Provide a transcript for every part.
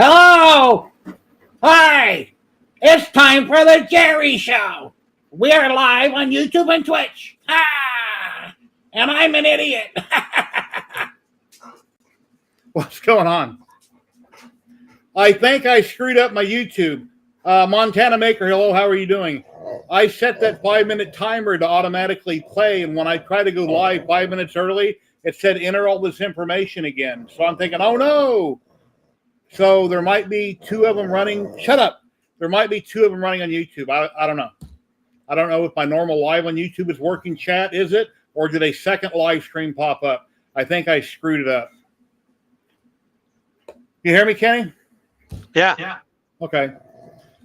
Hello! Hi! It's time for the Jerry Show! We are live on YouTube and Twitch. Ah! And I'm an idiot. What's going on? I think I screwed up my YouTube. Montana Maker, hello, how are you doing? I set that 5-minute timer to automatically play, and when I try to go live 5 minutes early, it said enter all this information again. So I'm thinking, oh no! So there might be two of them running. Shut up! There might be two of them running on YouTube. I don't know. I don't know if my normal live on YouTube is working. Chat, is it? Or did a second live stream pop up? I think I screwed it up. You hear me, Kenny? Yeah. Okay.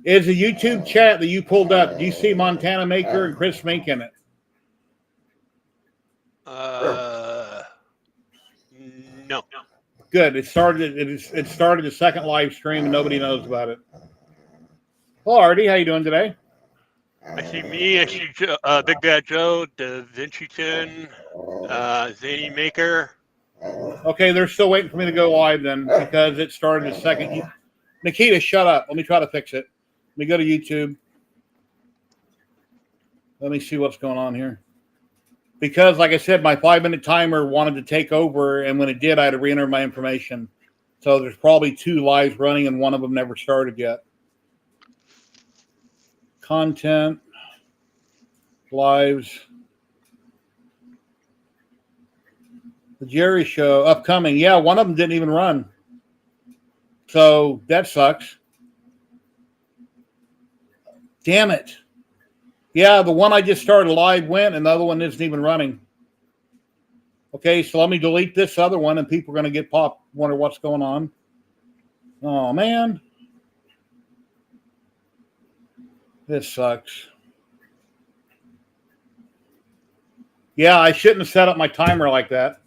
Is the YouTube chat that you pulled up, do you see Montana Maker and Chris Mink in it? No. Good. It started the second live stream and nobody knows about it. Hello, Artie. How you doing today? I see me, I see Big Bad Joe, Da Vinci Tin, Zany Maker. Okay, they're still waiting for me to go live then because it started the second. Nikita, shut up. Let me try to fix it. Let me go to YouTube. Let me see what's going on here. Because, like I said, my 5-minute timer wanted to take over, and when it did, I had to re-enter my information. So there's probably two lives running, and one of them never started yet. Content, lives. The Jerry Show, upcoming. Yeah, one of them didn't even run. So that sucks. Damn it. Yeah, the one I just started live went, and the other one isn't even running. Okay, so let me delete this other one, and people are going to get popped, wonder what's going on. Oh, man. This sucks. Yeah, I shouldn't have set up my timer like that.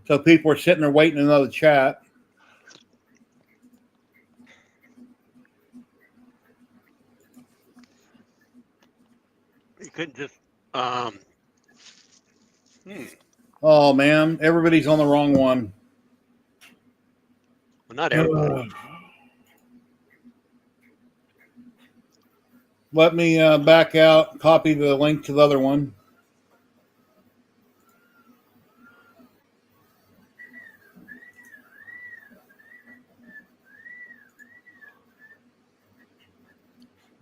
So people are sitting there waiting in another chat. You couldn't just, Oh, man. Everybody's on the wrong one. Well, not everybody. Let me back out, copy the link to the other one.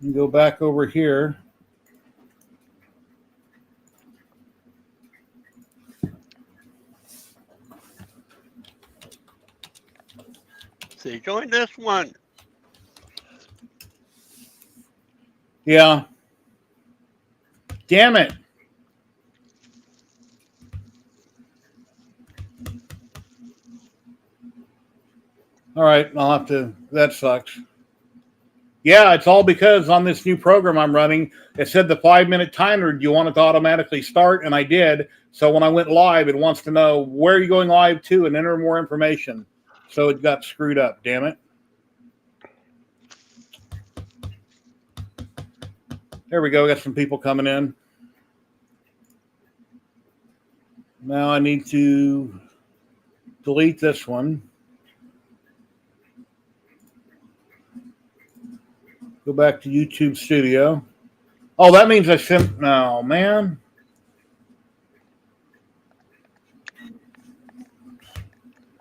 And go back over here. So you join this one. Yeah. Damn it. All right, I'll have to, that sucks. Yeah, it's all because on this new program I'm running, it said the 5-minute timer, do you want it to automatically start? And I did. So when I went live, it wants to know where are you going live to and enter more information. So it got screwed up, damn it. There we go, got some people coming in. Now I need to delete this one. Go back to YouTube Studio. Oh, that means I sent, no, man.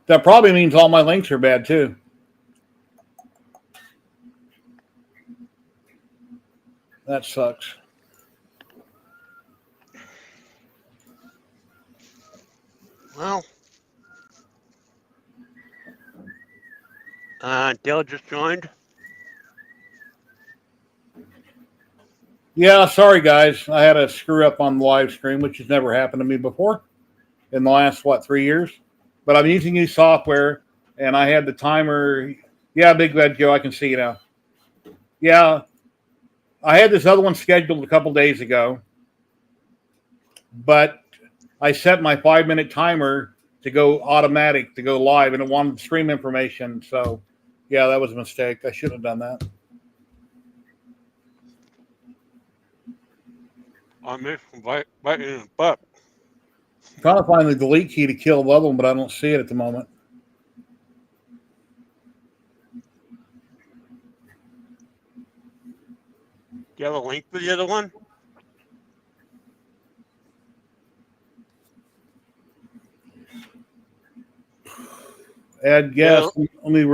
That probably means all my links are bad too. That sucks. Well, Dale just joined. Yeah, sorry guys. I had a screw up on the live stream, which has never happened to me before in the last, 3 years? But I'm using new software, and I had the timer. Yeah, Big Bad Joe, I can see you now. Yeah, I had this other one scheduled a couple days ago, but I set my 5-minute timer to go automatic, to go live, and it wanted stream information. So, yeah, that was a mistake. I shouldn't have done that. I missed biting in the butt. I'm trying to find the delete key to kill the other one, but I don't see it at the moment. Do you have a link for the other one? Add guest. Let me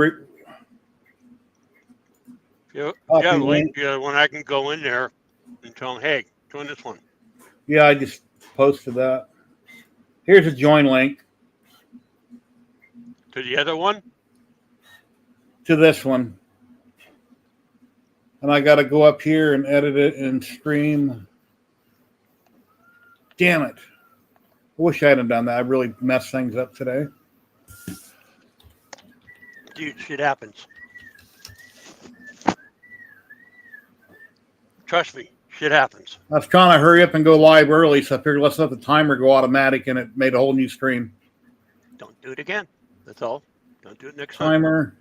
Yeah, Copy yeah, link. link when I can go in there and tell them, hey, join this one. Yeah, I just posted that. Here's a join link To the other one? to this one. And I got to go up here and edit it and stream. Damn it. I wish I hadn't done that. I really messed things up today. Dude, shit happens. Trust me, shit happens. I was trying to hurry up and go live early, so I figured let's let the timer go automatic, and it made a whole new stream. Don't do it again. That's all. Don't do it next time. Timer.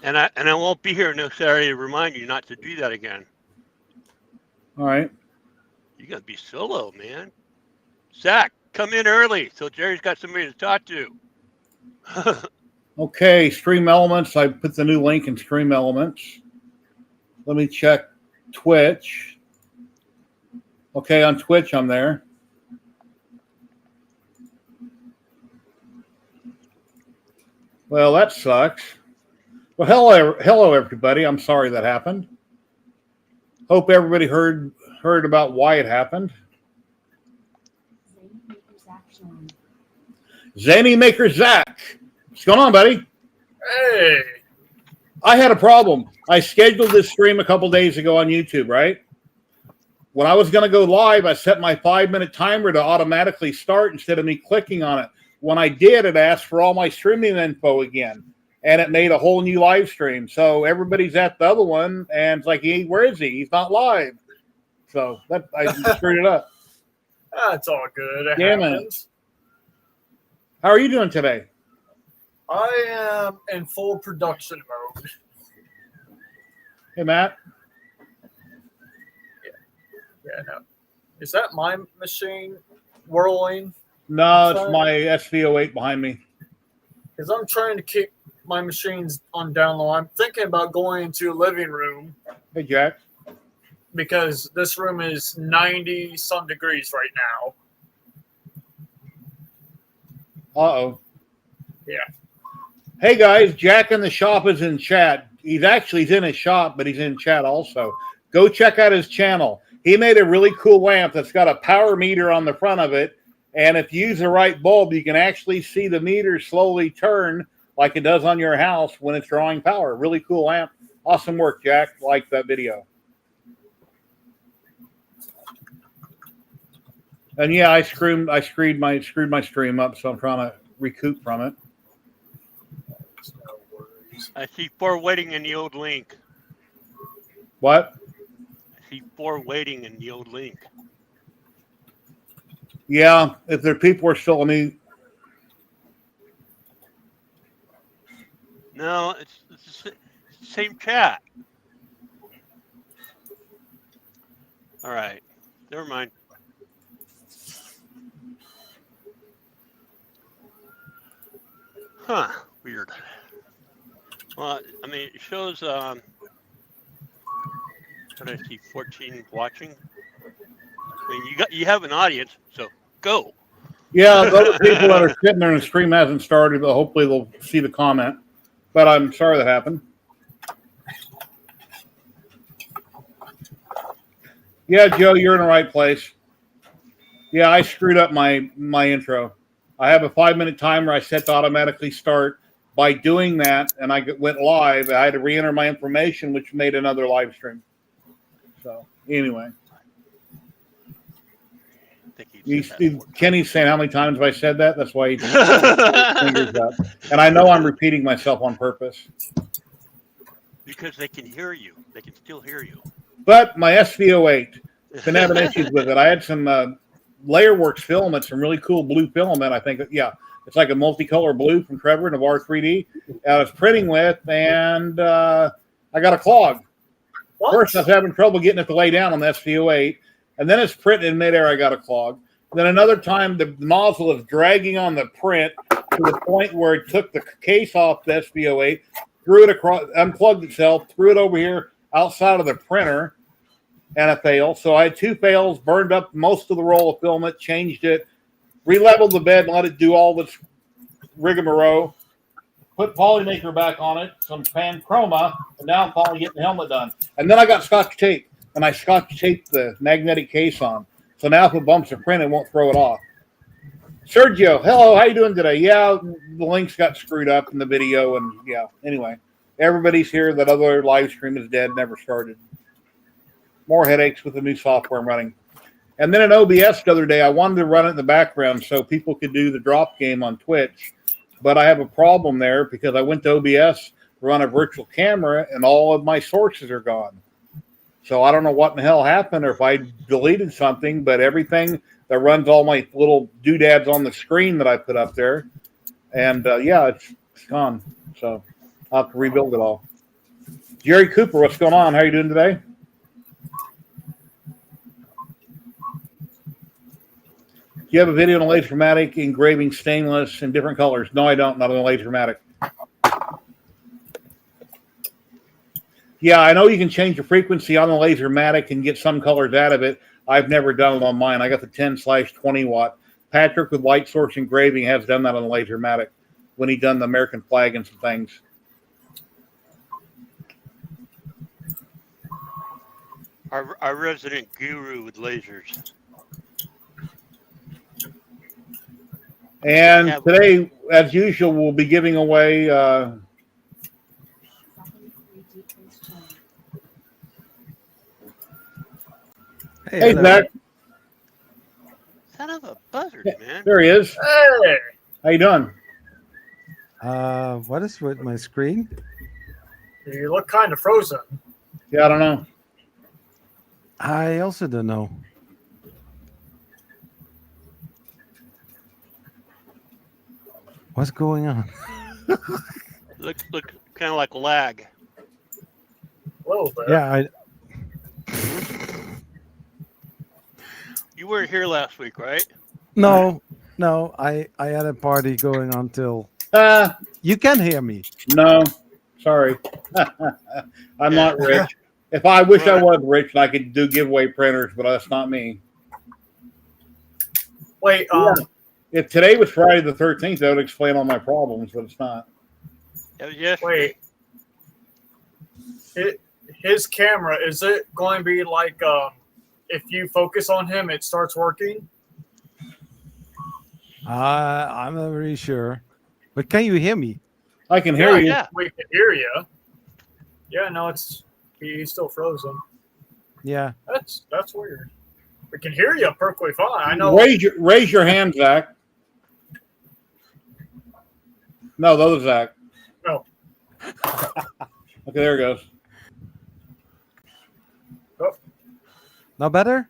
And I won't be here next Saturday to remind you not to do that again. All right. You gotta be solo, man. Zach, come in early so Jerry's got somebody to talk to. Okay, Stream Elements. I put the new link in Stream Elements. Let me check Twitch. Okay, on Twitch, I'm there. Well, that sucks. Well, hello, everybody. I'm sorry that happened. Hope everybody heard about why it happened. Zany Maker Zach. What's going on, buddy? Hey. I had a problem. I scheduled this stream a couple days ago on YouTube, right? When I was going to go live, I set my 5-minute timer to automatically start instead of me clicking on it. When I did, it asked for all my streaming info again, and it made a whole new live stream. So everybody's at the other one, and it's like, hey, where is he? He's not live. So that I screwed it up. That's all good. It Damn happens. How are you doing today? I am in full production mode. Hey, Matt. Yeah, no. Is that my machine whirling? No, it's my SV08 behind me. Because I'm trying to keep my machines on down low. I'm thinking about going into a living room Hey, Jack. because this room is 90 some degrees right now. Uh-oh. Yeah. Hey, guys, Jack in the shop is in chat. He's in his shop, but he's in chat also. Go check out his channel. He made a really cool lamp that's got a power meter on the front of it. And if you use the right bulb, you can actually see the meter slowly turn like it does on your house when it's drawing power. Really cool lamp. Awesome work, Jack. Like that video. And yeah, I screwed my stream up, so I'm trying to recoup from it. No worries. I see 4 waiting in the old link. What? I see 4 waiting in the old link. Yeah, if there are people who are still, No, it's the same chat. All right, never mind. Huh, weird. Well, I mean, it shows, what did I see, 14 watching? I mean, you have an audience, so go. yeah, the other people that are sitting there and the stream hasn't started, but hopefully they'll see the comment. But I'm sorry that happened. Yeah, Joe, you're in the right place. Yeah, I screwed up my intro. I have a 5-minute timer I set to automatically start. By doing that, and I went live, I had to re-enter my information, which made another live stream. So, anyway. Kenny's saying how many times have I said that? That's why he's fingers up. And I know I'm repeating myself on purpose. Because they can hear you. They can still hear you. But my SV08, been having issues with it. I had some Layerworks filament, some really cool blue filament. I think, yeah, it's like a multicolor blue from Trevor Navarre 3D. I was printing with, and I got a clog. What? First, I was having trouble getting it to lay down on the SV08, and then it's printing in midair. I got a clog. Then another time, the nozzle was dragging on the print to the point where it took the case off the SV08, threw it across, unplugged itself, threw it over here outside of the printer, and a fail. So I had 2 fails, burned up most of the roll of filament, changed it, re-leveled the bed and let it do all this rigmarole. Put Polymaker back on it, some pan chroma, and now I'm finally getting the helmet done. And then I got Scotch tape, and I Scotch taped the magnetic case on. So now if it bumps a print, it won't throw it off. Sergio, hello, how you doing today? Yeah, the links got screwed up in the video, and yeah, anyway. Everybody's here. That other live stream is dead, never started. More headaches with the new software I'm running. And then in OBS the other day, I wanted to run it in the background so people could do the drop game on Twitch. But I have a problem there because I went to OBS to run a virtual camera and all of my sources are gone. So I don't know what in the hell happened or if I deleted something, but everything that runs all my little doodads on the screen that I put up there. And yeah, it's gone. So I'll have to rebuild it all. Jerry Cooper, what's going on? How are you doing today? Do you have a video on a Lasermatic engraving stainless in different colors? No, I don't. Not on a Lasermatic. Yeah, I know you can change the frequency on the Lasermatic and get some colors out of it. I've never done it on mine. I got the 10/20 watt. Patrick with Light Source Engraving has done that on the Lasermatic when he done the American flag and some things. Our resident guru with lasers. And today, as usual, we'll be giving away hey, Zach. Son of a buzzard, man. There he is. Hey, How you doing? What is with my screen? you look kind of frozen. Yeah, I don't know. I also don't know. What's going on? Look, kind of like lag. A little bit. Yeah, You weren't here last week, right? no. I had a party going on till. You can hear me. No, sorry. I'm not rich. If I wish I was rich and I could do giveaway printers, but that's not me. Wait, If today was Friday the 13th, that would explain all my problems, but it's not. That was yesterday. wait. His camera, is it going to be like if you focus on him, it starts working? I'm not really sure. But can you hear me? I can hear you. Yeah. We can hear you. Yeah, no, he's still frozen. Yeah. That's weird. We can hear you perfectly fine. I know. Raise your hand, Zach. No, the other Zach. No. Okay, there it goes. No better?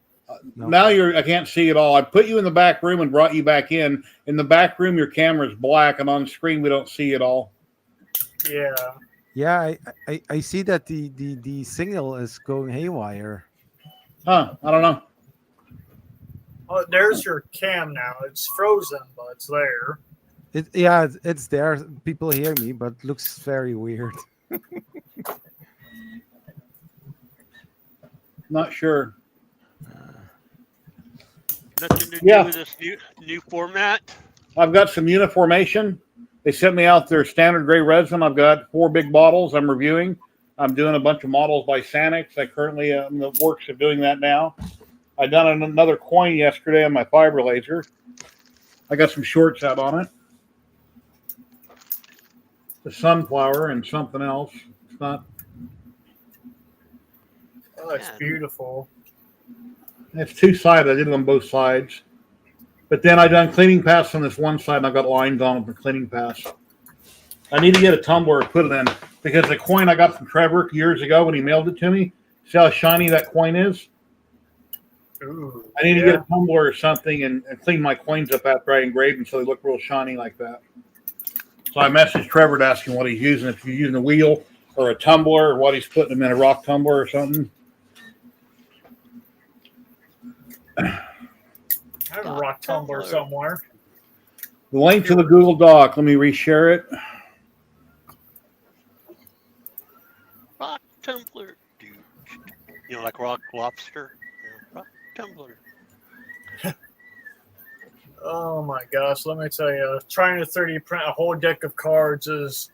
No. Now I can't see it all. I put you in the back room and brought you back in. In the back room, your camera's black, and on screen, we don't see it all. Yeah. Yeah, I see that the signal is going haywire. Huh, I don't know. Oh, there's your cam now. It's frozen, but it's there. It's there. People hear me, but looks very weird. Not sure. Nothing to do Yeah. with this new format. I've got some uniformation. They sent me out their standard gray resin. I've got 4 big bottles I'm reviewing. I'm doing a bunch of models by Sanix. I currently am in the works of doing that now. I done another coin yesterday on my fiber laser. I got some shorts out on it. The sunflower and something else. It's not. Oh, it's beautiful. It's 2-sided. I did it on both sides. But then I done cleaning pass on this one side, and I've got lines on it for cleaning pass. I need to get a tumbler to put it in because the coin I got from Trevor years ago when he mailed it to me, see how shiny that coin is? Ooh, I need to get a tumbler or something and clean my coins up after I engrave them so they look real shiny like that. So I messaged Trevor to ask him what he's using, if he's using a wheel or a tumbler or what he's putting them in, a rock tumbler or something. I have a rock tumbler somewhere. The link to the Google Doc, let me reshare it. Rock tumbler, dude. like rock lobster, rock tumbler. Oh my gosh, let me tell you, trying to 3D print a whole deck of cards is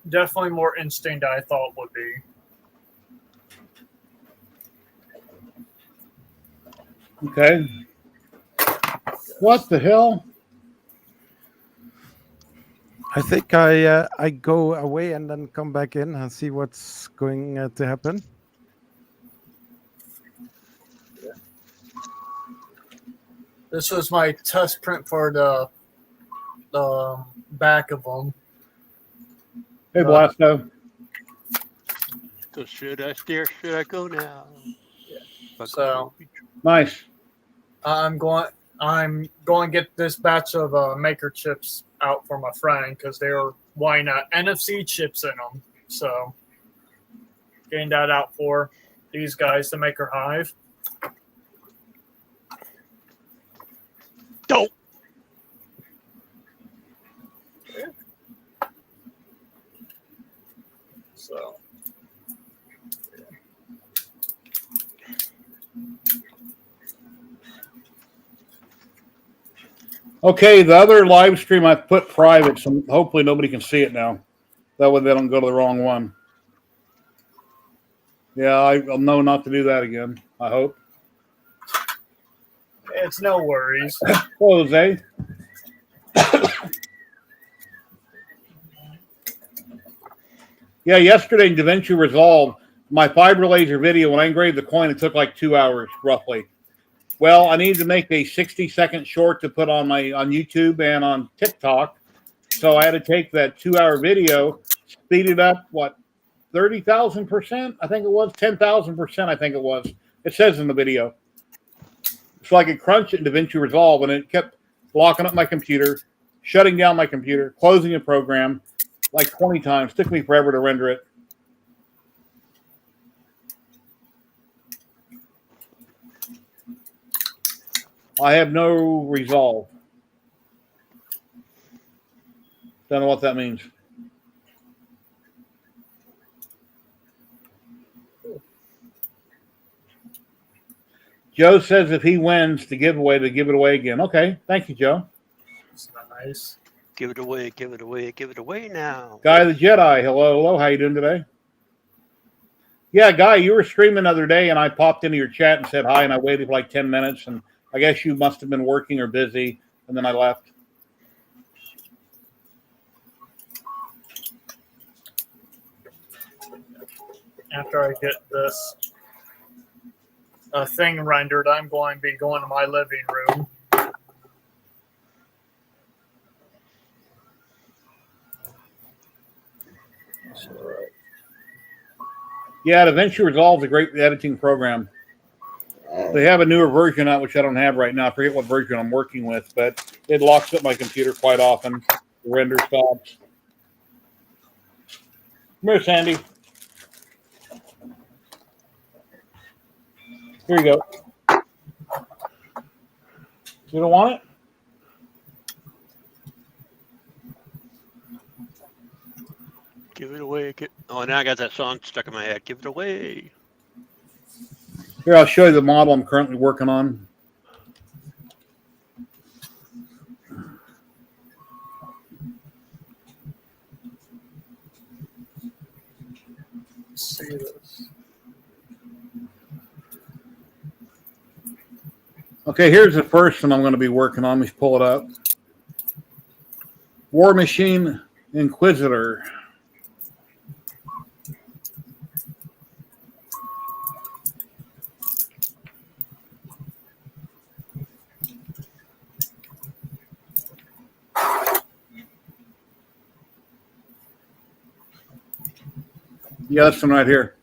definitely more interesting than I thought would be. Okay. What the hell? I think I go away and then come back in and see what's going to happen. This was my test print for the back of them. Hey, Blasto. So should I steer? Should I go now? So Nice. I'm going to get this batch of maker chips out for my friend because they're wanting NFC chips in them. So getting that out for these guys, the Maker Hive. Don't. So Okay, the other live stream I put private, so hopefully nobody can see it now. That way they don't go to the wrong one. Yeah, I'll know not to do that again, I hope. it's no worries. Hello, Jose. Yeah, yesterday in DaVinci Resolve, my fiber laser video, when I engraved the coin, it took like 2 hours, roughly. Well, I needed to make a 60-second short to put on YouTube and on TikTok. So I had to take that 2-hour video, speed it up, 30,000%? I think it was 10,000%. I think it was. It says in the video. So I could crunch it in DaVinci Resolve, and it kept locking up my computer, shutting down my computer, closing a program like 20 times. Took me forever to render it. I have no resolve. Don't know what that means. Joe says if he wins the giveaway, to give it away again. Okay, thank you, Joe. It's nice. Give it away, give it away, give it away now. Guy the Jedi, hello. How you doing today? Yeah, Guy, you were streaming the other day, and I popped into your chat and said hi, and I waited for like 10 minutes, and I guess you must have been working or busy, and then I left. After I get this thing rendered, I'm going to be going to my living room. Yeah, DaVinci Resolve is a great editing program. They have a newer version out, which I don't have right now. I forget what version I'm working with, but it locks up my computer quite often. The render stops. Come here, Sandy. Here you go. You don't want it? Give it away. Oh, now I got that song stuck in my head. Give it away. Here, I'll show you the model I'm currently working on. Let's see this. Okay, here's the first one I'm going to be working on. Let's pull it up. War Machine Inquisitor. Yeah, this one right here.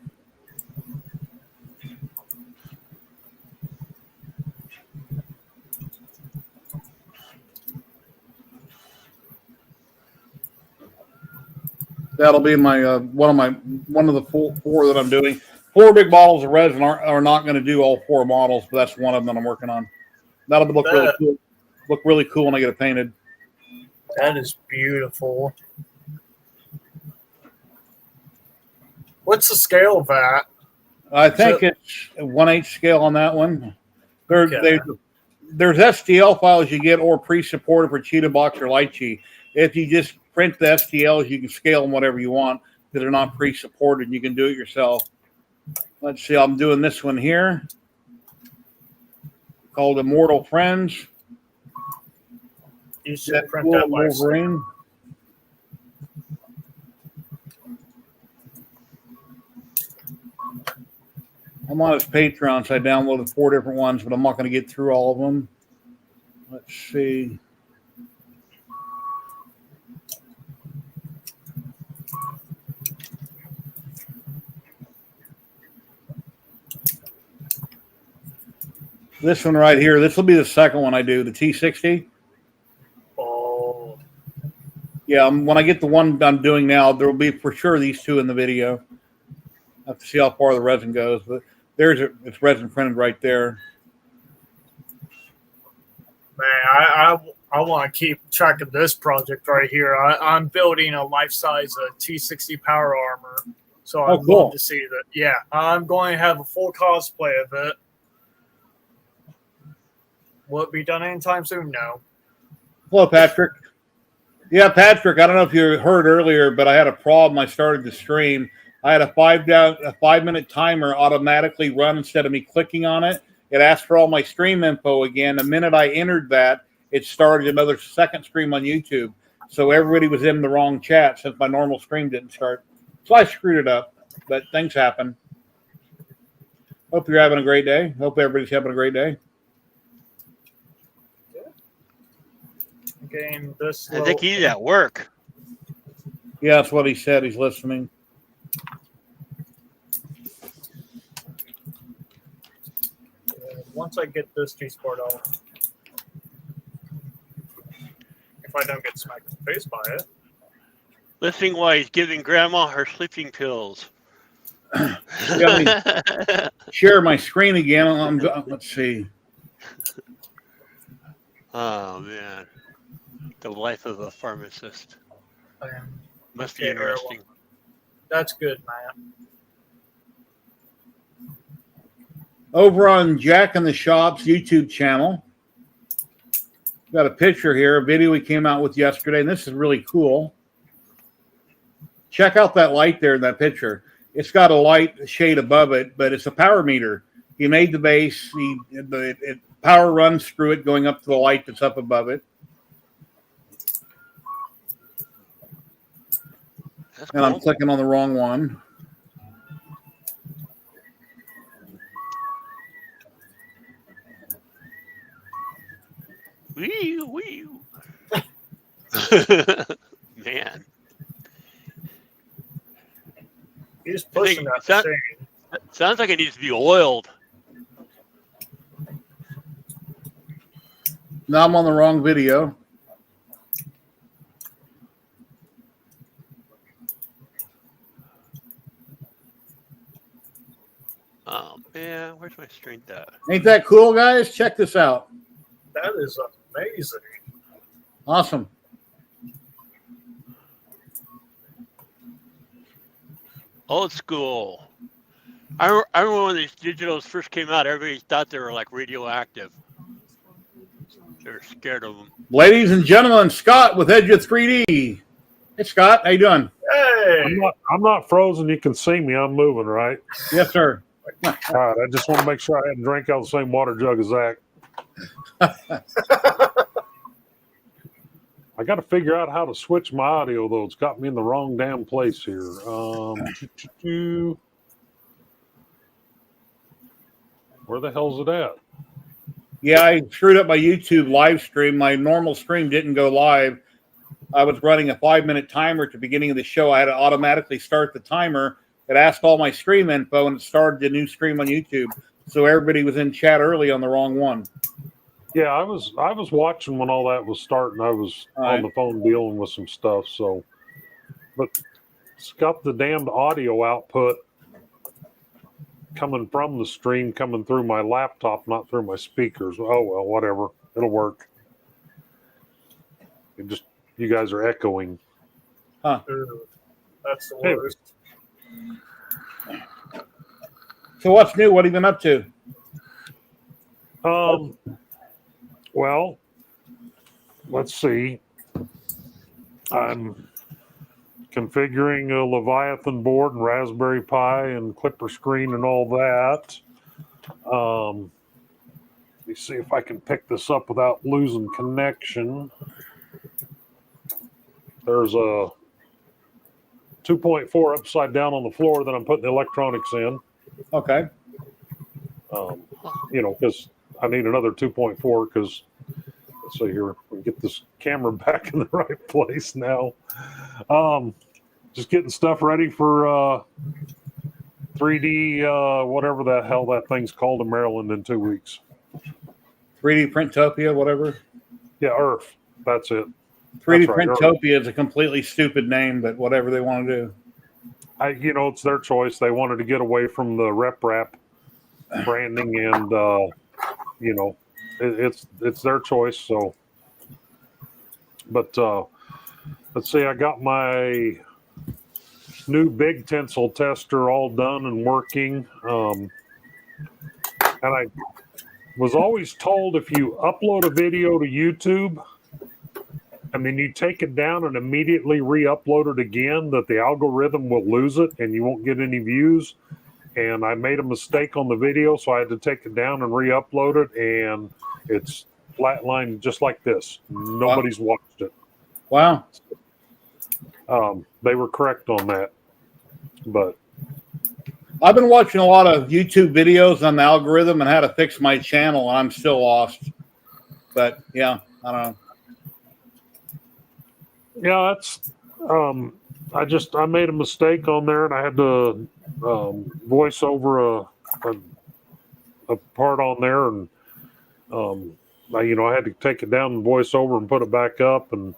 That'll be my one of the four that I'm doing. 4 big bottles of resin are not going to do all 4 models, but that's one of them that I'm working on. That'll look really cool. Look really cool when I get it painted. That is beautiful. What's the scale of that? I think So- it's 1/8 scale on that one. There's Okay. there's STL files you get or pre-supported for Cheetah Box or Lychee. If you just print the STLs, you can scale them whatever you want because they're not pre-supported. You can do it yourself. Let's see. I'm doing this one here called Immortal Friends. You should print that by Wolverine. I'm on his Patreon, so I downloaded 4 different ones, but I'm not going to get through all of them. Let's see. This one right here, this will be the second one I do, the T60. Oh, Yeah, when I get the one I'm doing now, there will be for sure these two in the video. I have to see how far the resin goes, but it's resin printed right there. man, I want to keep track of this project right here. I'm building a life-size T60 Power Armor, so I'd cool. love to see that. Yeah, I'm going to have a full cosplay of it. Will it be done anytime soon? No. Hello, Patrick. Yeah, Patrick, I don't know if you heard earlier, but I had a problem. I started the stream. I had a 5-minute timer automatically run instead of me clicking on it. It asked for all my stream info again. The minute I entered that, it started another second stream on YouTube. So everybody was in the wrong chat since my normal stream didn't start. So I screwed it up, but things happen. Hope you're having a great day. Hope everybody's having a great day. Game this. I think he's at work. Yeah, that's what he said. He's listening. Once I get this G-Sport off, if I don't get smacked in the face by it. Listening while he's giving Grandma her sleeping pills. Share my screen again. Let's see. Oh man, the life of a pharmacist must be Okay, interesting. That's good, man. Over on Jack in the Shop's YouTube channel, got a picture here, a video we came out with yesterday, and this is really cool. Check out that light there in that picture. It's got a light shade above it, but it's a power meter. He made the base. It power runs through it, going up to the light that's up above it. That's And I'm cool. clicking on the wrong one. Wee wee. Man, He's pushing that that- machine. sounds like it needs to be oiled. Now I'm on the wrong video. Oh man, where's my strength at? Ain't that cool, guys? Check this out. That is amazing. Awesome. Old school. I remember when these digitals first came out, everybody thought they were like radioactive. They were scared of them. Ladies and gentlemen, Scott with Edge of 3D. Hey, Scott. How you doing? Hey, I'm not frozen. You can see me. I'm moving, right? Yes, sir. All right. I just want to make sure I hadn't drank out of the same water jug as Zach. I got to figure out how to switch my audio, though. It's got me in the wrong damn place here. Where the hell's it at? Yeah, I screwed up my YouTube live stream. My normal stream didn't go live. I was running a 5-minute timer at the beginning of the show. I had to automatically start the timer. It asked all my stream info, and it started the new stream on YouTube. So everybody was in chat early on the wrong one. Yeah, I was watching when all that was starting. I was All on right. the phone dealing with some stuff. So, but it's got the damned audio output coming from the stream, coming through my laptop, not through my speakers. Oh well, whatever. It'll work. It just you guys are echoing. ooh, that's the Hey. worst. So what's new? What have you been up to? Well, let's see. I'm configuring a Leviathan board and Raspberry Pi and Clipper screen and all that. Let me see if I can pick this up without losing connection. There's a 2.4 upside down on the floor that I'm putting the electronics in. Okay. Because I need another 2.4 because, let's see here, we get this camera back in the right place now. Just getting stuff ready for 3D, whatever the hell that thing's called in Maryland in 2 weeks. 3D Printopia, whatever. Yeah, Earth. That's it. 3D That's right, Printopia is a completely stupid name, but whatever they want to do. It's their choice. They wanted to get away from the rep rap branding, and it's their choice. So, but let's see. I got my new big tensile tester all done and working, and I was always told if you upload a video to YouTube and then you take it down and immediately re-upload it again, that the algorithm will lose it and you won't get any views. And I made a mistake on the video, so I had to take it down and re-upload it, and it's flatlined just like this. Nobody's watched it. Wow. They were correct on that. But I've been watching a lot of YouTube videos on the algorithm and how to fix my channel, and I'm still lost. But yeah, I don't know. yeah, that's I made a mistake on there, and I had to voice over a part on there, and I had to take it down and voice over and put it back up, and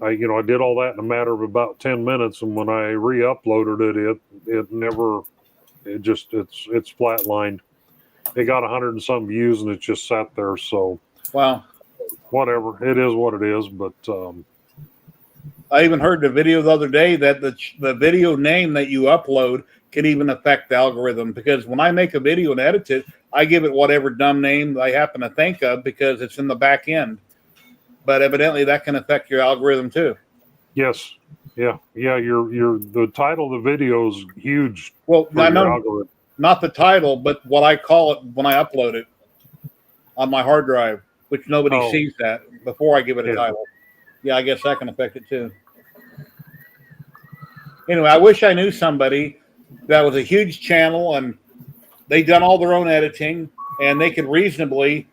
I did all that in a matter of about 10 minutes, and when I re-uploaded it's flatlined. It got 100 and some views, and it just sat there. So Wow. whatever, it is what it is. But I even heard the video the other day that the video name that you upload can even affect the algorithm, because when I make a video and edit it, I give it whatever dumb name I happen to think of because it's in the back end. But evidently that can affect your algorithm too. yes, yeah. The title of the video is huge. Well, for I your know algorithm. not the title, but what I call it when I upload it on my hard drive, which nobody Oh. sees that before I give it a Yeah. title. Yeah, I guess that can affect it too. Anyway, I wish I knew somebody that was a huge channel and they done all their own editing and they could reasonably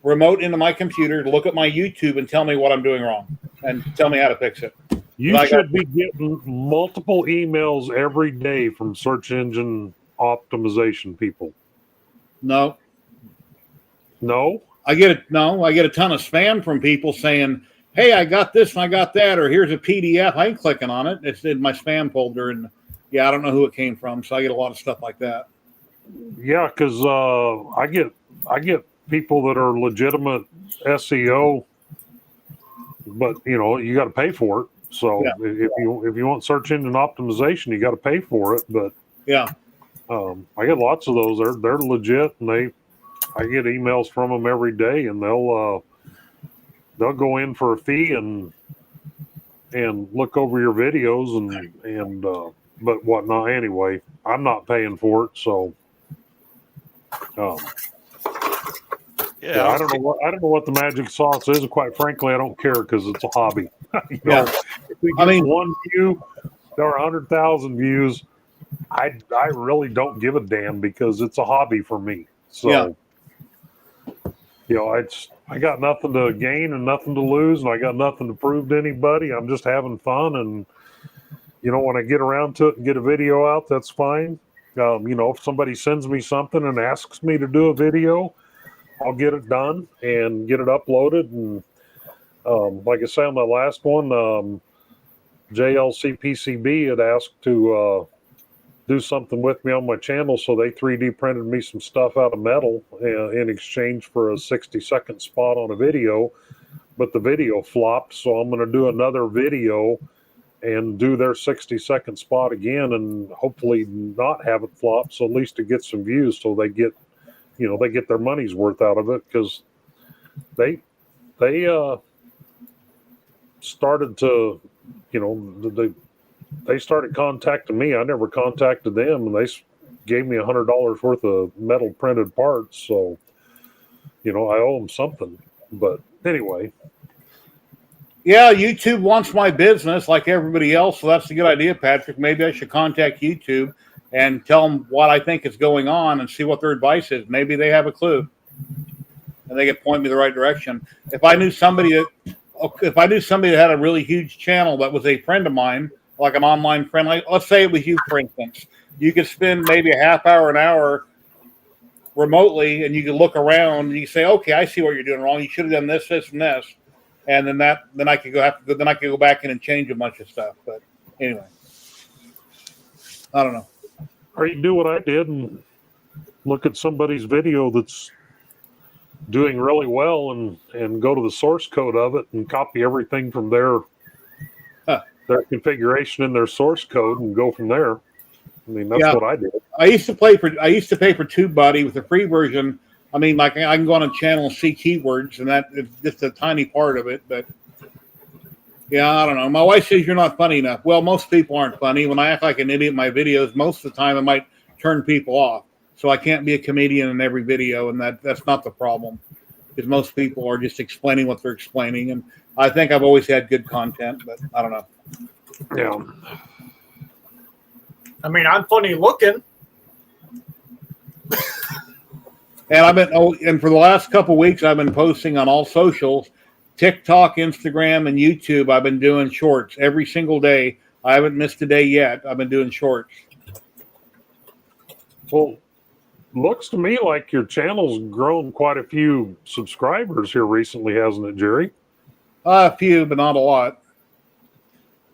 remote into my computer, look at my YouTube and tell me what I'm doing wrong and tell me how to fix it. You But I should be getting multiple emails every day from search engine optimization people. No, No? I get a ton of spam from people saying, "Hey, I got this and I got that," or "Here's a PDF." I ain't clicking on it. It's in my spam folder, and yeah, I don't know who it came from. So I get a lot of stuff like that. Yeah, because I get people that are legitimate SEO, but you got to pay for it. So Yeah. if you want search engine optimization, you got to pay for it. But Yeah, I get lots of those. They're legit, and I get emails from them every day, and they'll go in for a fee and look over your videos and but whatnot. Anyway, I'm not paying for it, so Yeah, I don't know what the magic sauce is. Quite frankly, I don't care because it's a hobby. Yeah. If we get one view or 100,000 views, I really don't give a damn because it's a hobby for me. So, I got nothing to gain and nothing to lose, and I got nothing to prove to anybody. I'm just having fun, and when I get around to it and get a video out, that's fine. If somebody sends me something and asks me to do a video, I'll get it done and get it uploaded. And like I said on the last one, JLCPCB had asked to do something with me on my channel, so they 3D printed me some stuff out of metal in exchange for a 60-second spot on a video. But the video flopped, so I'm going to do another video and do their 60-second spot again, and hopefully not have it flop. So at least to get some views, so they get, they get their money's worth out of it, because they started to, they started contacting me. I never contacted them, and they gave me $100 worth of metal printed parts. So, I owe them something. But anyway. Yeah, YouTube wants my business like everybody else, so that's a good idea, Patrick. Maybe I should contact YouTube and tell them what I think is going on and see what their advice is. Maybe they have a clue, and they can point me the right direction. If I knew somebody that had a really huge channel that was a friend of mine, like an online friend, like let's say it was you, for instance, you could spend maybe a half hour, an hour remotely, and you could look around and you say, "Okay, I see what you're doing wrong. You should have done this, this, and this." And then I could go back in and change a bunch of stuff. But anyway, I don't know. Or you do what I did and look at somebody's video that's doing really well and go to the source code of it and copy everything from their configuration in their source code and go from there. I mean, that's what I did. I used to pay for TubeBuddy with the free version. I mean, like I can go on a channel and see keywords, and that is just a tiny part of it. But yeah, I don't know. My wife says you're not funny enough. Well, most people aren't funny. When I act like an idiot in my videos, most of the time I might turn people off. So I can't be a comedian in every video, and that's not the problem. Because most people are just explaining what they're explaining, and I think I've always had good content, but I don't know. Yeah. I mean, I'm funny looking. And and for the last couple of weeks, I've been posting on all socials, TikTok, Instagram, and YouTube. I've been doing shorts every single day. I haven't missed a day yet. I've been doing shorts. Well, looks to me like your channel's grown quite a few subscribers here recently, hasn't it, Jerry? A few, but not a lot.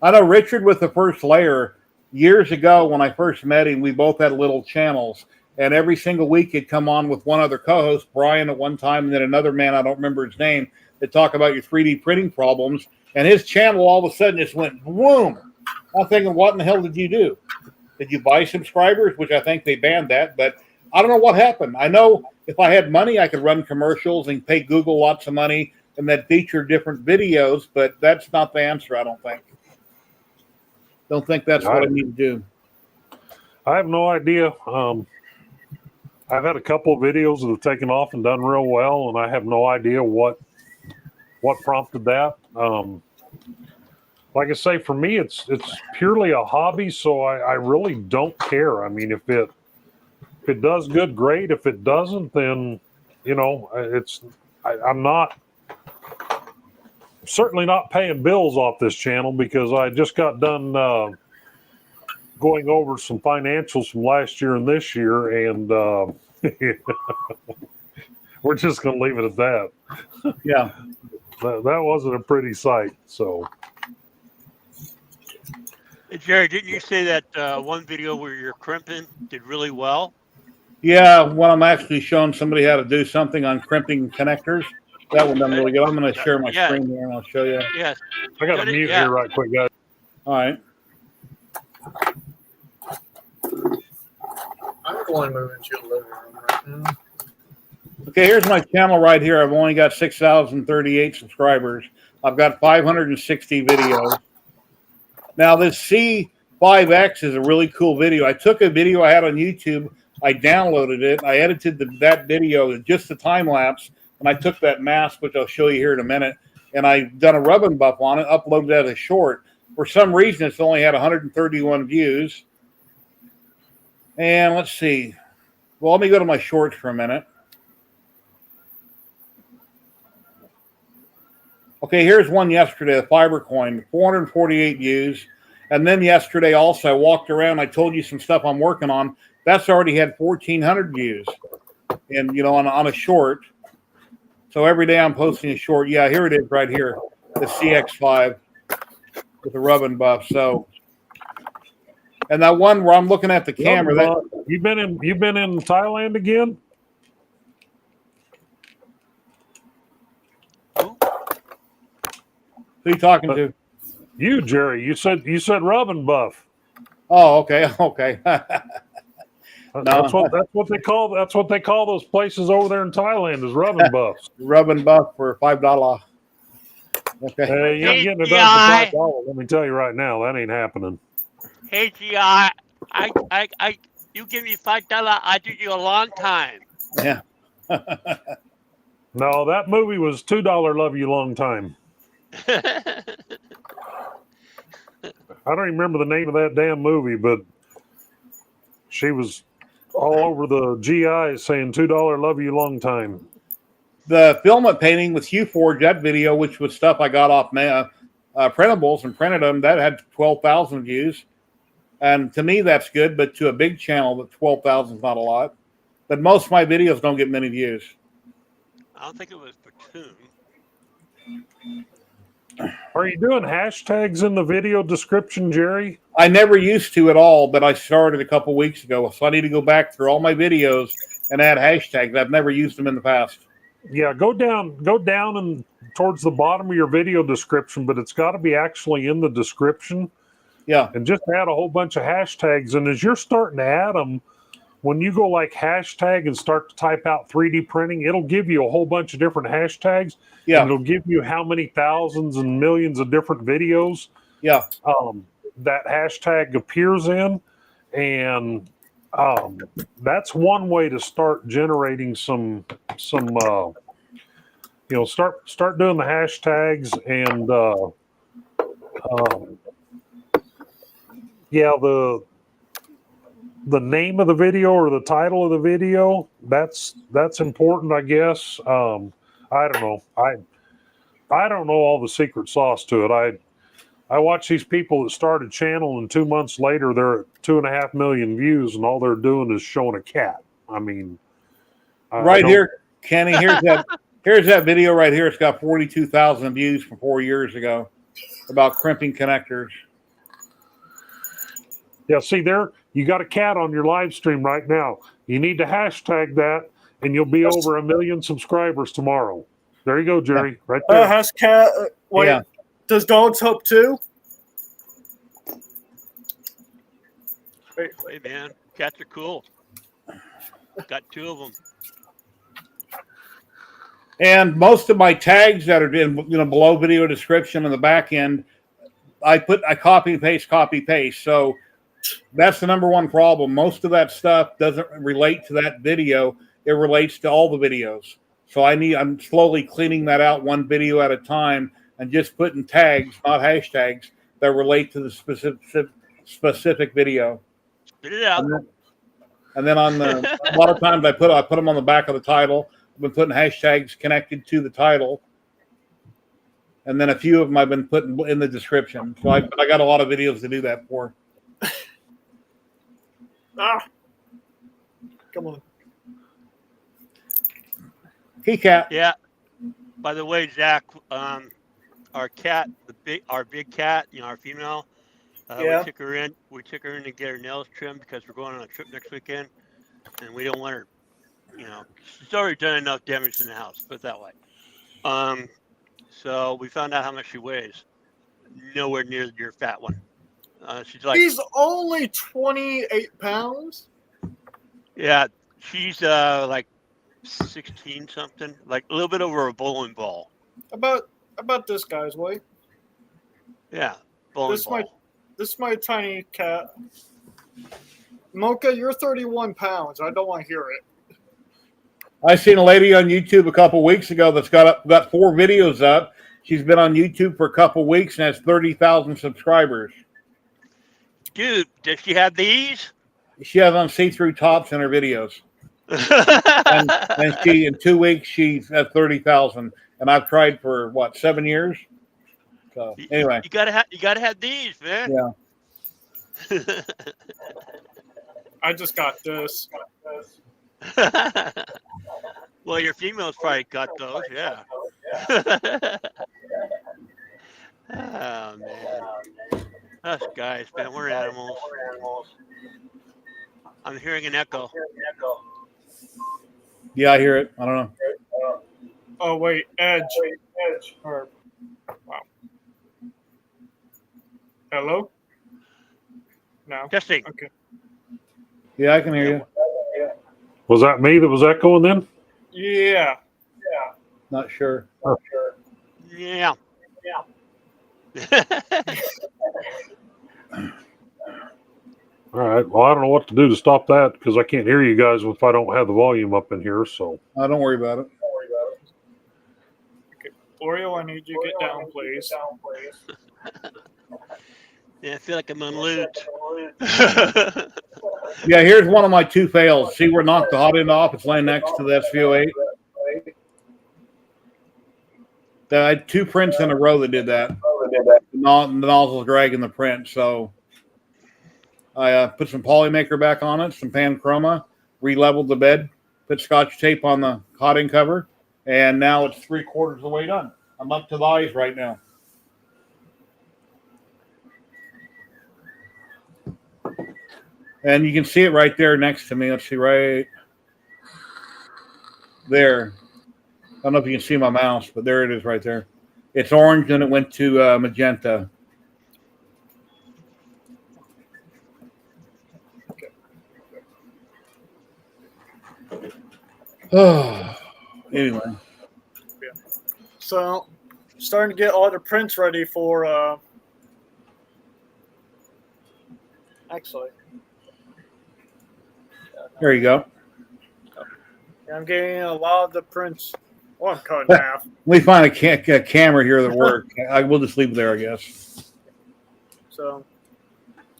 I know Richard with the First Layer, years ago when I first met him, we both had little channels. And every single week he'd come on with one other co-host, Brian at one time, and then another man, I don't remember his name, to talk about your 3D printing problems. And his channel all of a sudden just went boom. I'm thinking, what in the hell did you do? Did you buy subscribers? Which I think they banned that, but I don't know what happened. I know if I had money, I could run commercials and pay Google lots of money and then feature different videos, but that's not the answer, I don't think. Don't think that's what I need to do. I have no idea. I've had a couple of videos that have taken off and done real well, and I have no idea what prompted that. Like I say, for me, it's purely a hobby, so I really don't care. I mean, if it does good, great. If it doesn't, then I'm not certainly not paying bills off this channel, because I just got done going over some financials from last year and this year, and we're just going to leave it at that. Yeah. That wasn't a pretty sight. So, Hey, Jerry, didn't you say that one video where you're crimping did really well? Yeah, when I'm actually showing somebody how to do something on crimping connectors, that one done really good. I'm going to share my screen here and I'll show you. Yes. I got to mute here right quick, guys. All right. I'm going to move into the living room right now. Okay, here's my channel right here. I've only got 6,038 subscribers. I've got 560 videos. Now, this C5X is a really cool video. I took a video I had on YouTube. I downloaded it. I edited that video, just the time lapse, and I took that mask, which I'll show you here in a minute, and I've done a rub and buff on it, uploaded that as a short. For some reason, it's only had 131 views. And let's see. Well, let me go to my shorts for a minute. Okay, here's one yesterday, the fiber coin, 448 views. And then yesterday also, I walked around, I told you some stuff I'm working on. That's already had 1,400 views, and on a short. So every day I'm posting a short. Yeah, here it is right here, the CX5 with the rub and buff. So, and that one where I'm looking at the camera. You've been in Thailand again? Who are you talking to? You, Jerry, you said Rub and Buff. Oh, okay, okay. That's what they call those places over there in Thailand is Rub and Buffs. Rub and Buff for $5. Okay. Hey, you ain't Hey, getting it GI. done for $5. Let me tell you right now, that ain't happening. Hey, GI, you give me $5, I do you a long time. Yeah. No, that movie was $2 Love You Long Time. I don't even remember the name of that damn movie, but she was all over the GI saying $2 Love You Long Time. The filament painting with Huforge, that video, which was stuff I got off printables and printed them, that had 12,000 views. And to me, that's good, but to a big channel, that 12,000 is not a lot. But most of my videos don't get many views. I don't think it was Platoon. Are you doing hashtags in the video description, Jerry? I never used to at all, but I started a couple weeks ago. So I need to go back through all my videos and add hashtags. I've never used them in the past. Yeah, go down and towards the bottom of your video description, but it's got to be actually in the description. Yeah. And just add a whole bunch of hashtags. And as you're starting to add them, when you go like hashtag and start to type out 3D printing, it'll give you a whole bunch of different hashtags. Yeah. And it'll give you how many thousands and millions of different videos Yeah. that hashtag appears in. And that's one way to start generating some start doing the hashtags and the name of the video or the title of the video, that's important, I guess. I don't know. I don't know all the secret sauce to it. I watch these people that start a channel and 2 months later they're at 2.5 million views and all they're doing is showing a cat. I mean, Right here, Kenny, here's that video right here. It's got 42,000 views from 4 years ago about crimping connectors. Yeah, see there, you got a cat on your live stream right now. You need to hashtag that, and you'll be over 1 million subscribers tomorrow. There you go, Jerry, right there. Has cat. Wait, Yeah. does dogs help too? Hey, man, cats are cool. Got 2 of them. And most of my tags that are in below video description in the back end, I copy and paste. So that's the number one problem. Most of that stuff doesn't relate to that video. It relates to all the videos. So I'm slowly cleaning that out one video at a time and just putting tags, not hashtags, that relate to the specific video. Spit it out. And then on a lot of times I put them on the back of the title. I've been putting hashtags connected to the title. And then a few of them I've been putting in the description. So I got a lot of videos to do that for. Come on. Hey, cat. Yeah. By the way, Zach, our cat, our big cat, our female, Yeah. we took her in to get her nails trimmed because we're going on a trip next weekend, and we don't want her. She's already done enough damage in the house. Put it that way. So we found out how much she weighs. Nowhere near your fat one. She's like, He's only 28 pounds. yeah, she's like 16 something, like a little bit over a bowling ball. About this guy's weight. Yeah, bowling ball. This is my tiny cat. Mocha, you're 31 pounds. I don't want to hear it. I seen a lady on YouTube a couple weeks ago that's got 4 videos up. She's been on YouTube for a couple weeks and has 30,000 subscribers. Dude, does she have these? She has on see-through tops in her videos. and she in 2 weeks she's at 30,000. And I've tried for 7 years. So anyway, you gotta have these, man. Yeah. I just got this. Well, your female's probably got those, yeah. Oh man, us guys, man, we're animals. I'm hearing an echo. Yeah, I hear it. I don't know. Oh wait, Edge. Or, wow. Hello? No. Testing. Okay. Yeah, I can hear you. Was that me that was echoing then? Yeah. Not sure. Yeah. All right. Well, I don't know what to do to stop that because I can't hear you guys if I don't have the volume up in here. So Don't worry about it. Oreo, I need you to get down, please. Yeah, I feel like I'm on loot. Yeah, here's one of my 2 fails. See where it knocked the hot end off? It's laying next to the SV08. I had 2 prints in a row that did that. The nozzle's dragging the print, so I put some Polymaker back on it, some pan chroma, re-leveled the bed, put Scotch tape on the hot end cover, and now it's 3/4 of the way done. I'm up to the eyes right now. And you can see it right there next to me. Let's see, right there. I don't know if you can see my mouse, but there it is right there. It's orange and it went to magenta. Anyway. So, starting to get all the prints ready for. Actually, There you go. I'm getting a lot of the prints. Oh, I'm cut in half. Let me find a camera here that works. I will just leave it there, I guess. So,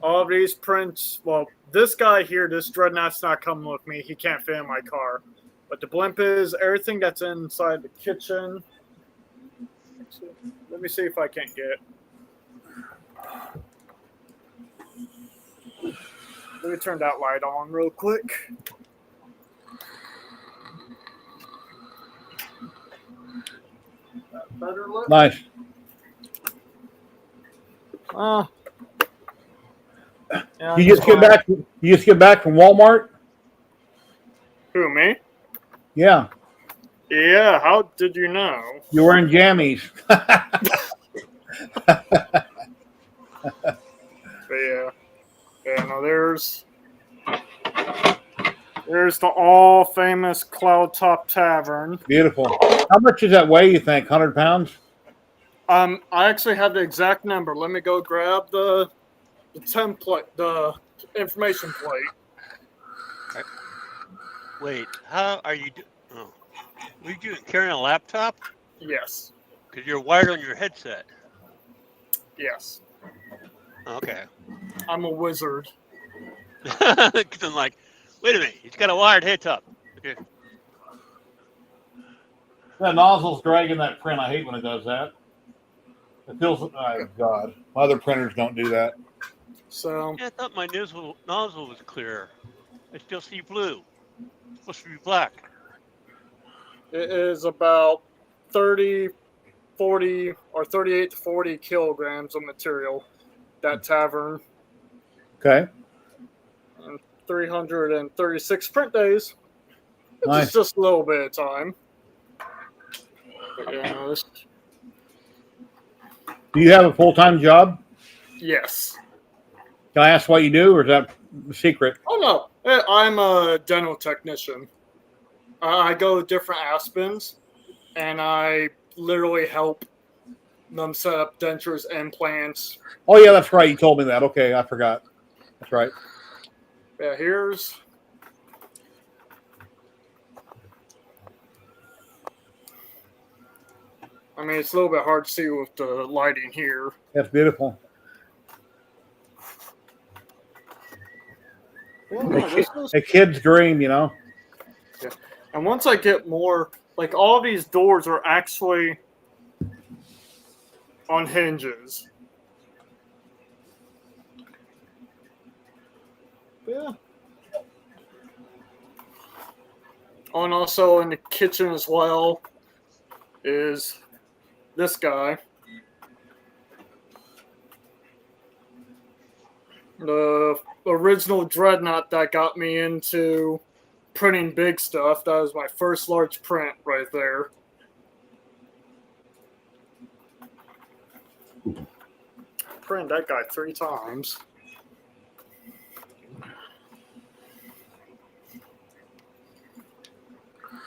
all of these prints. Well, this guy here, this Dreadnought's not coming with me. He can't fit in my car. But the blimp is everything that's inside the kitchen. Let me see if I can't get it. Let me turn that light on real quick. That better look? Nice. Yeah, You just get back. You just get back from Walmart. Who, me? Yeah, Yeah, how did you know? you're wearing jammies. But yeah, no, there's the all famous Cloud Top Tavern. Beautiful. How much does that weigh? You think 100 pounds? I actually have the exact number. Let me go grab the template, the information plate. Wait, how are you doing? Oh. What are you doing? Carrying a laptop? Yes, Because you're wired on your headset. yes. Okay. I'm a wizard. Because I'm like, wait a minute, he's got a wired headset. Okay. That nozzle's dragging that print. I hate when it does that. It feels. Oh God, my other printers don't do that. So Yeah, I thought my nozzle was clear. I still see blue. It's supposed to be black. it is about 30, 40, or 38 to 40 kilograms of material. That tavern. Okay. 336 print days. It's Nice. just a little bit of time. But yeah, no, this, Do you have a full-time job? yes. Can I ask what you do, or is that a secret? Oh no, I'm a dental technician. I go to different Aspens, and I literally help them set up dentures, implants. Oh yeah, that's right. You told me that. Okay, I forgot. That's right. Yeah, here's. I mean, it's a little bit hard to see with the lighting here. That's beautiful. Well, no, this is- A kid's dream, you know. And once I get more, like all these doors are actually on hinges. Yeah. Oh, and also in the kitchen as well is this guy. The original Dreadnought that got me into printing big stuff. That was my first large print right there. print that guy 3 times.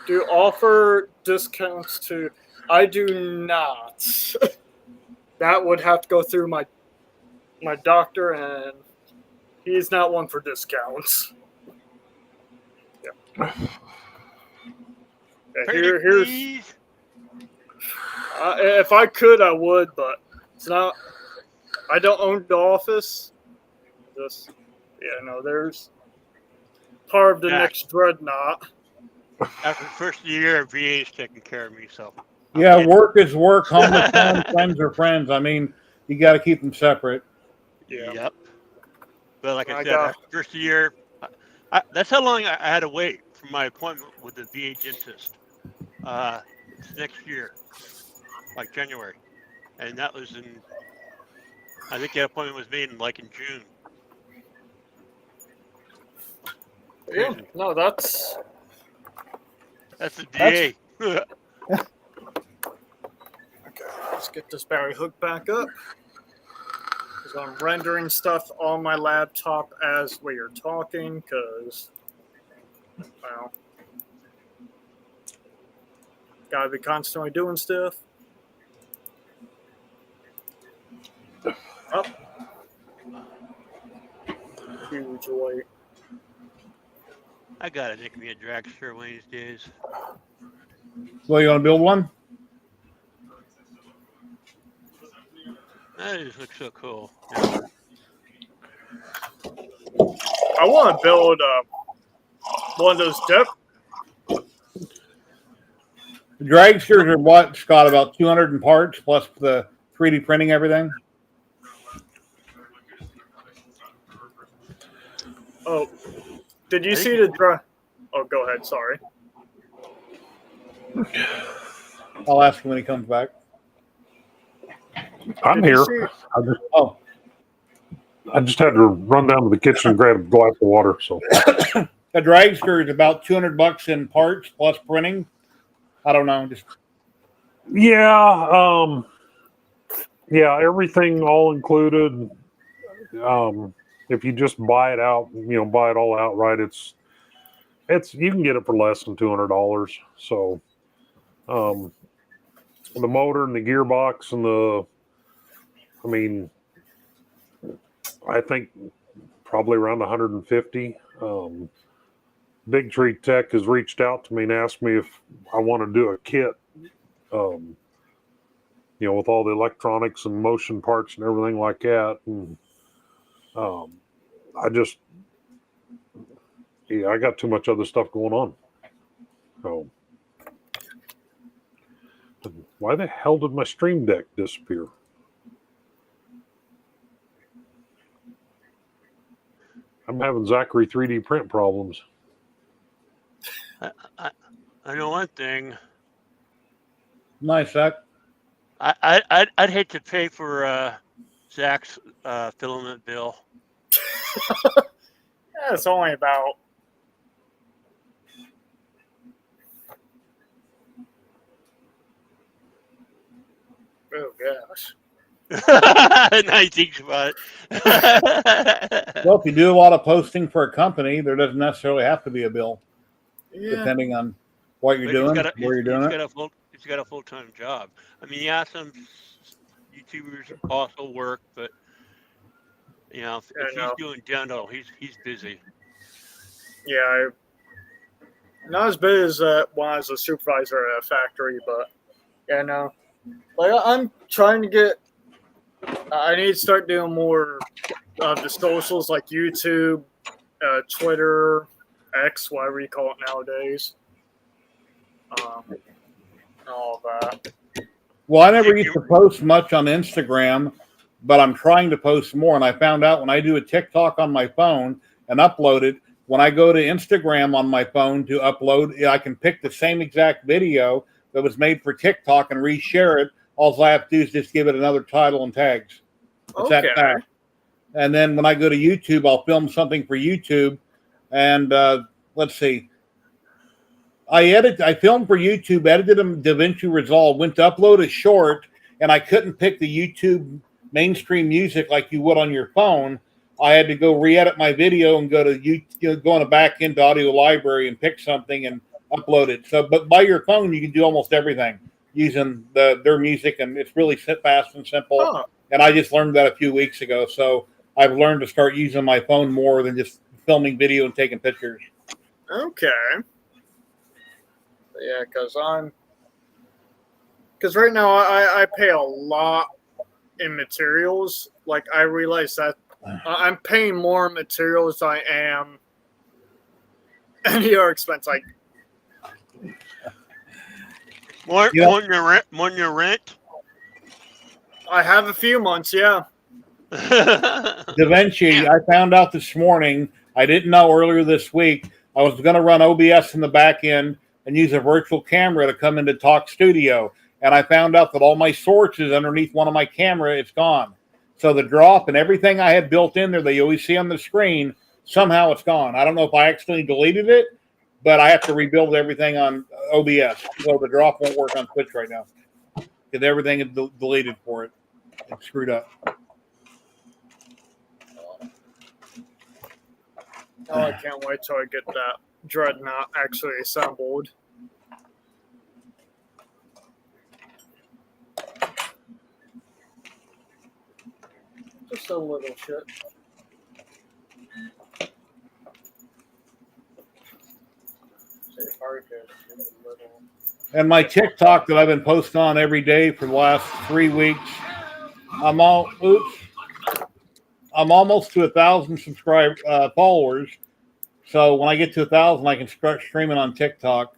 Do you offer discounts to? I do not. That would have to go through my doctor, and he's not one for discounts. Yeah. Here's. Please. If I could, I would, but it's not. I don't own the office. Just there's part of the Yeah. next dreadnought. After the first year, VA's taking care of me, so. Yeah, work is work, home is home, friends are friends. I mean, you got to keep them separate. Yeah. Yep. But like I I said, got- after the first year, that's how long I had to wait for my appointment with the VA dentist. It's next year, like January, and that was in. I think that appointment was made in June. Yeah. No, that's. That's the VA. Okay, let's get this battery hooked back up. Because I'm rendering stuff on my laptop as we are talking, because, well, gotta be constantly doing stuff. Up. Huge weight. I gotta make me a dragster one of these days. So you want to build one? That just looks so cool. I want to build one of those The dragsters are what, Scott? About 200 in parts plus the 3D printing everything. Oh, did you see the Oh, go ahead. Sorry. I'll ask him when he comes back. I'm Did you here. see- Oh, I just had to run down to the kitchen and grab a glass of water. So a dragster is about $200 in parts plus printing. I don't know. Just yeah, everything all included. If you just buy it out, buy it all outright, it's you can get it for less than $200. So, the motor and the gearbox and I think probably around 150. Big Tree Tech has reached out to me and asked me if I want to do a kit, with all the electronics and motion parts and everything like that. And I got too much other stuff going on. So, why the hell did my Stream Deck disappear? I'm having Zachary 3D print problems. I know one thing. nice, Zach. I'd hate to pay for Zach's filament bill. Yeah, it's only about. Oh gosh. Now he thinks about it. Well, if you do a lot of posting for a company, there doesn't necessarily have to be a bill, Yeah. depending on what you're But doing, he's where you're doing it. He's got a full-time job. I mean, yeah, some YouTubers also work, but if Yeah, I he's know. doing demo, he's busy. Yeah. Not as big as when I was a supervisor at a factory, but yeah, no. Like I'm trying to get. I need to start doing more of the socials like YouTube, Twitter, X, whatever you call it nowadays. All that. Well, I never used to post much on Instagram, but I'm trying to post more. And I found out when I do a TikTok on my phone and upload it, when I go to Instagram on my phone to upload, I can pick the same exact video that was made for TikTok and reshare it. All I have to do is just give it another title and tags. It's that Okay. fast. And then when I go to YouTube, I'll film something for YouTube. And let's see. I filmed for YouTube, edited them DaVinci Resolve, went to upload a short, and I couldn't pick the YouTube mainstream music like you would on your phone. I had to go re-edit my video and go to go on the back end to Audio Library and pick something and upload it. So, but by your phone, you can do almost everything using their music, and it's really fast and simple. Huh. And I just learned that a few weeks ago. So I've learned to start using my phone more than just filming video and taking pictures. Okay. Yeah, because right now I pay a lot in materials. Like, I realize that I'm paying more materials than I am any other expense. Like, More Yeah. more than your rent. I have a few months, yeah. DaVinci, I found out this morning, I didn't know earlier this week, I was going to run OBS in the back end and use a virtual camera to come into Talk Studio. And I found out that all my sources underneath one of my camera, it's gone. So the drop and everything I had built in there that you always see on the screen, somehow it's gone. I don't know if I accidentally deleted it, but I have to rebuild everything on OBS. So the drop won't work on Twitch right now because everything is deleted for it. It's screwed up. Oh, I can't wait till I get that Dreadnought actually assembled. Just a little shit. And my TikTok that I've been posting on every day for the last 3 weeks, I'm almost to 1,000 followers. So when I get to 1,000, I can start streaming on TikTok.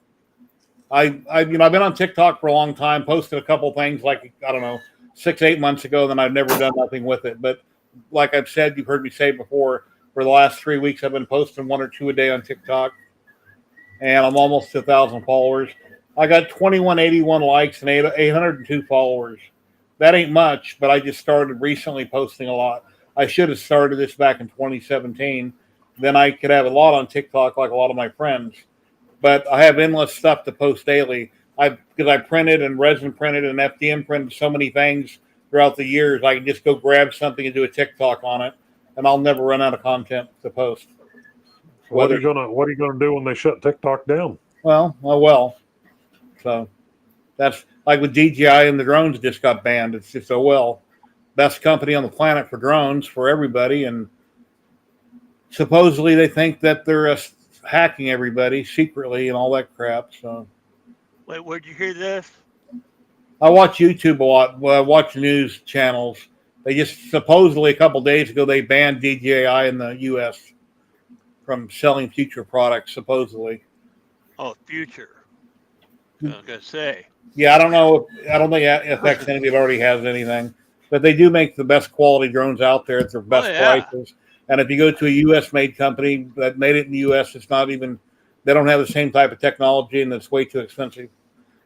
I've been on TikTok for a long time. Posted a couple things like, I don't know, 6-8 months ago. Then I've never done nothing with it. But like I've said, you've heard me say before, for the last 3 weeks, I've been posting 1 or 2 a day on TikTok, and I'm almost to 1,000 followers. I got 2181 likes and 802 followers. That ain't much, but I just started recently posting a lot. I should have started this back in 2017. Then I could have a lot on TikTok like a lot of my friends. But I have endless stuff to post daily. Because I printed and resin printed and FDM printed so many things throughout the years, I can just go grab something and do a TikTok on it, and I'll never run out of content to post. What are you gonna do when they shut TikTok down? Well. So that's like with DJI and the drones just got banned. It's just best company on the planet for drones for everybody, and supposedly they think that they're hacking everybody secretly and all that crap. So Wait, where'd you hear this? I watch YouTube a lot. Well, I watch news channels. They just supposedly a couple days ago they banned DJI in the U.S. from selling future products. Supposedly. Oh, future. I was gonna say. Yeah, I don't know. I don't think it affects anybody that already has anything. But they do make the best quality drones out there at their best prices. And if you go to a U.S.-made company that made it in the U.S., it's not even. They don't have the same type of technology, and it's way too expensive.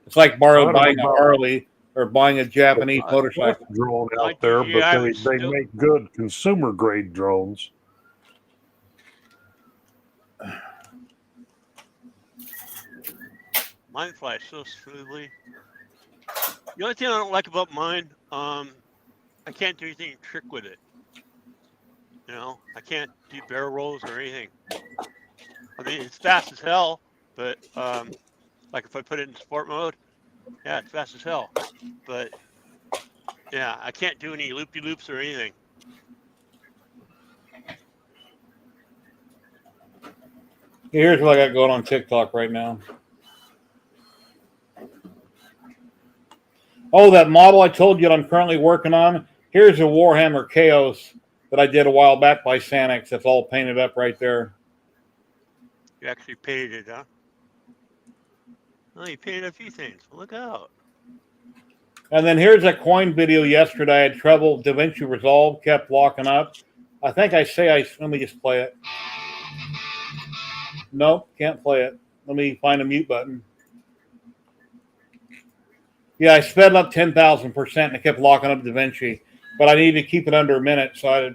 It's like buying a Harley or buying a Japanese motorcycle. Drone out there, but they make good consumer-grade drones. Mine flies so smoothly. The only thing I don't like about mine, I can't do anything trick with it. You know, I can't do barrel rolls or anything. I mean, it's fast as hell, but like if I put it in sport mode, yeah, it's fast as hell. But yeah, I can't do any loopy-loops or anything. Here's what I got going on TikTok right now. Oh, that model I told you that I'm currently working on. Here's a Warhammer Chaos that I did a while back by Sanix. That's all painted up right there. You actually painted it, huh? Oh, you painted a few things. Look out. And then here's a coin video yesterday. I had trouble. DaVinci Resolve kept locking up. I think let me just play it. Nope, can't play it. Let me find a mute button. Yeah, I sped up 10,000% and it kept locking up DaVinci. But I needed to keep it under a minute. So I,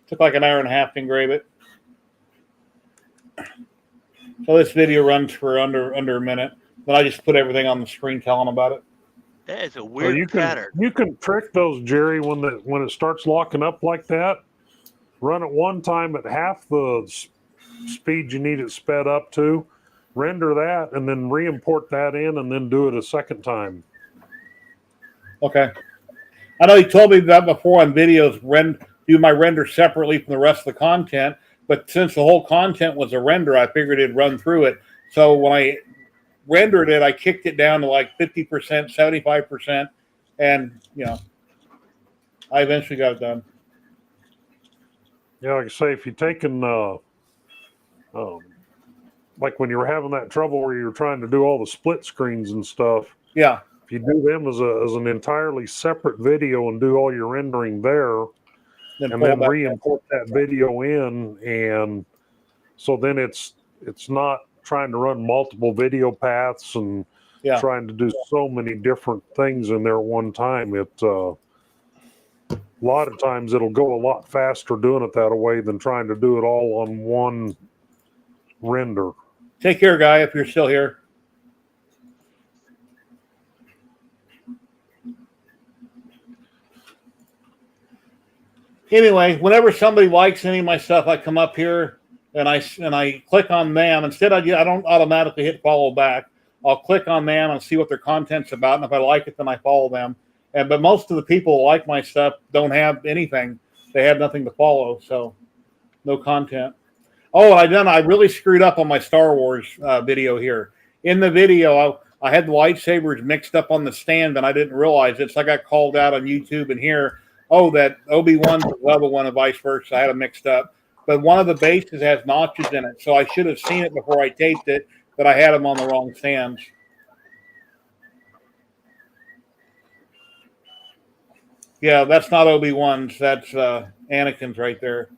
took like an hour and a half to engrave it. So this video runs for under a minute. Then I just put everything on the screen telling about it. That is a So weird pattern. you can trick those, Jerry, when it starts locking up like that. Run it one time at half the speed you need it sped up to. Render that, and then re-import that in, and then do it a second time. Okay. I know you told me that before on videos. Do my render separately from the rest of the content, but since the whole content was a render, I figured it'd run through it. So when I rendered it, I kicked it down to like 50%, 75%, and I eventually got it done. Yeah, like I say, if you're taking, like when you were having that trouble where you were trying to do all the split screens and stuff, Yeah. if you do them as an entirely separate video and do all your rendering there, and then re-import that video in, and so then it's not trying to run multiple video paths and trying to do so many different things in there at one time. A lot of times it'll go a lot faster doing it that way than trying to do it all on one render. Take care, guy, if you're still here. Anyway, whenever somebody likes any of my stuff, I come up here and I click on them. Instead, I don't automatically hit follow back. I'll click on them and see what their content's about, and if I like it, then I follow them. But most of the people who like my stuff don't have anything. They have nothing to follow, so no content. Oh, I really screwed up on my Star Wars video here. In the video, I had the lightsabers mixed up on the stand, and I didn't realize it. So I got called out on YouTube and here. Oh, that Obi-Wan's the level one and vice versa. I had them mixed up. But one of the bases has notches in it, so I should have seen it before I taped it, but I had them on the wrong stands. Yeah, that's not Obi-Wan's. That's Anakin's right there.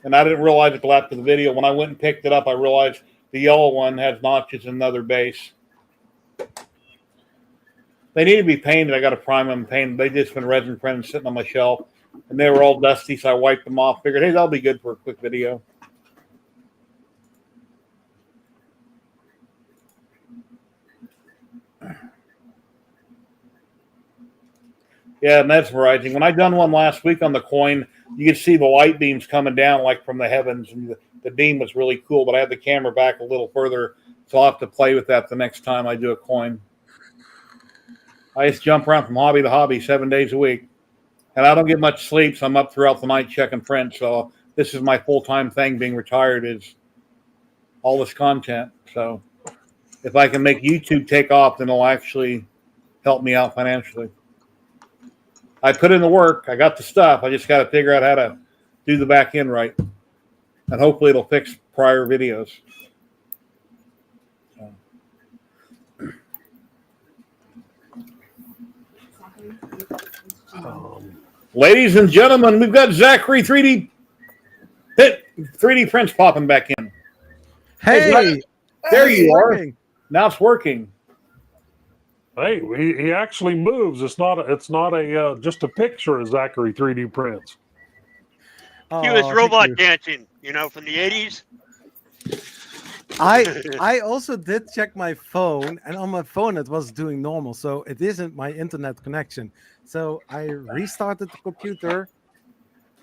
And I didn't realize it till after the video. When I went and picked it up, I realized the yellow one has notches in another base. They need to be painted. I got to prime them and paint them. They just been resin printed sitting on my shelf. And they were all dusty, so I wiped them off. Figured, hey, that'll be good for a quick video. Yeah, mesmerizing. When I done one last week on the coin, you could see the light beams coming down like from the heavens, and the beam was really cool. But I had the camera back a little further, so I'll have to play with that the next time I do a coin. I just jump around from hobby to hobby 7 days a week, and I don't get much sleep, so I'm up throughout the night checking prints. So this is my full-time thing. Being retired is all this content. So if I can make YouTube take off, then it'll actually help me out financially. I put in the work. I got the stuff. I just got to figure out how to do the back end right. And hopefully it'll fix prior videos. Ladies and gentlemen, we've got Zachary 3D prints popping back in. Hey, There you are. working. Now it's working. Hey, he actually moves. It's not a just a picture of Zachary 3D prints. He was Oh, robot thank you. dancing, from the 80s. I also did check my phone, and on my phone it was doing normal, so it isn't my internet connection. So I restarted the computer.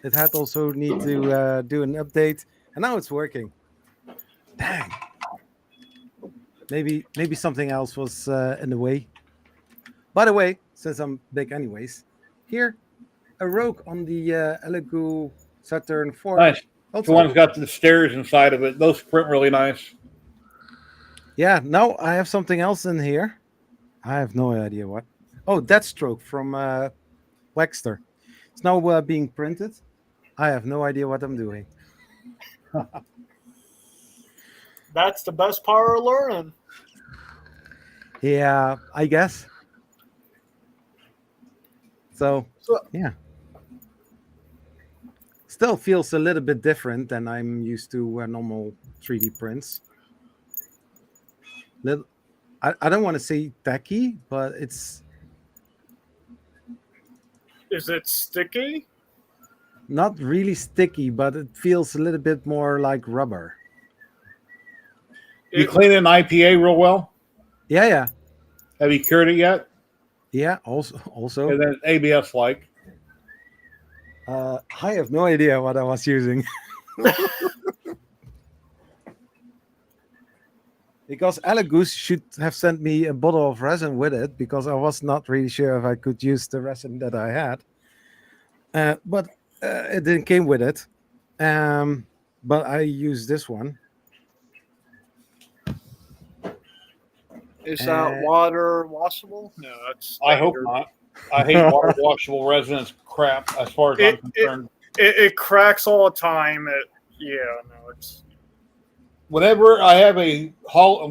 It had also need to do an update, and now it's working. Dang. Maybe something else was in the way. By the way, since I'm big anyways, here a Rogue on the Elegoo Saturn 4. Nice. Also, The one's got the stairs inside of it. Those print really nice. yeah, now I have something else in here. I have no idea what. Oh, Deathstroke from Wexter. It's now being printed. I have no idea what I'm doing. That's the best part of learning. Yeah, I guess. So, yeah. Still feels a little bit different than I'm used to normal 3D prints. I don't want to say tacky, but it's Is it sticky? not really sticky, but it feels a little bit more like rubber. You clean an IPA real well? Yeah. Have you cured it yet? Yeah, also. And then ABS like. I have no idea what I was using. Because Alagoose should have sent me a bottle of resin with it, because I was not really sure if I could use the resin that I had. But it didn't came with it. But I used this one. Is that water washable? No, that's I hope standard. not. I hate water washable resin. It's crap as far as I'm concerned. It cracks all the time. It's Whenever I haul a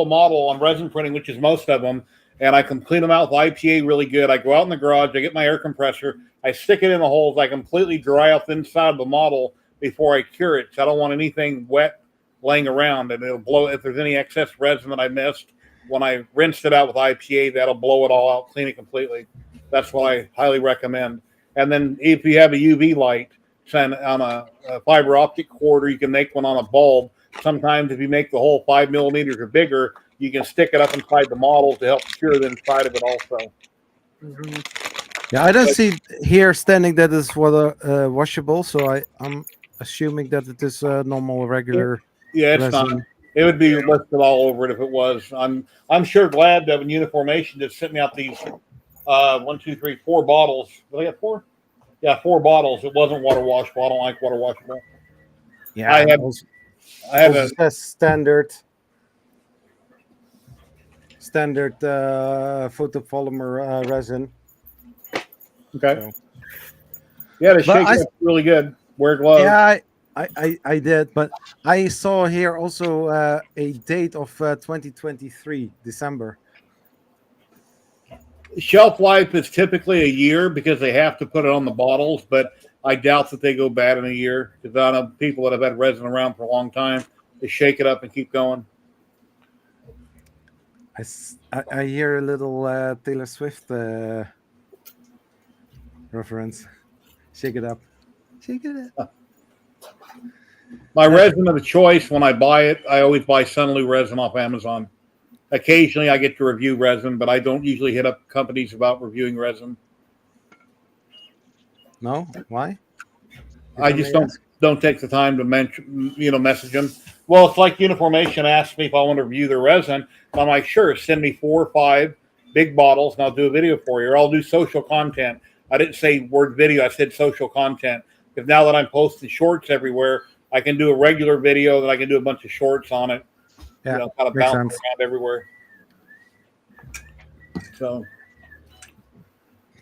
model on resin printing, which is most of them, and I can clean them out with IPA really good, I go out in the garage, I get my air compressor, I stick it in the holes, I completely dry out the inside of the model before I cure it. So I don't want anything wet laying around, and it'll blow. If there's any excess resin that I missed, when I rinsed it out with IPA, that'll blow it all out, clean it completely. That's what I highly recommend. And then if you have a UV light, on a fiber optic cord, or you can make one on a bulb. Sometimes if you make the hole 5 millimeters or bigger, you can stick it up inside the model to help cure the inside of it also. Yeah, I don't see here standing that it's water washable, so I'm assuming that it is normal, regular. Yeah, it's resin. not. It would be listed all over it if it was. I'm sure glad that when Uniformation just sent me out these 1, 2, 3, 4 bottles. Did I get 4? Yeah, 4 bottles. It wasn't water washable. I don't like water washable. Yeah, I have a says standard photopolymer resin. okay. So. Yeah, the But shake is really good. Wear gloves. Yeah, I did, but I saw here also a date of 2023 December. Shelf life is typically a year because they have to put it on the bottles, but I doubt that they go bad in a year because I know people that have had resin around for a long time. They shake it up and keep going. I hear a little Taylor Swift reference. Shake it up. Shake it up. My resin of the choice when I buy it, I always buy Sunlu resin off Amazon. Occasionally I get to review resin, but I don't usually hit up companies about reviewing resin. No? Why? I just don't take the time to message them. Well, it's like Uniformation asked me if I want to review their resin. I'm like, sure, send me 4 or 5 big bottles and I'll do a video for you, or I'll do social content. I didn't say word video, I said social content. Because now that I'm posting shorts everywhere, I can do a regular video, then I can do a bunch of shorts on it. Yeah, kind of makes bounce sense. around everywhere. So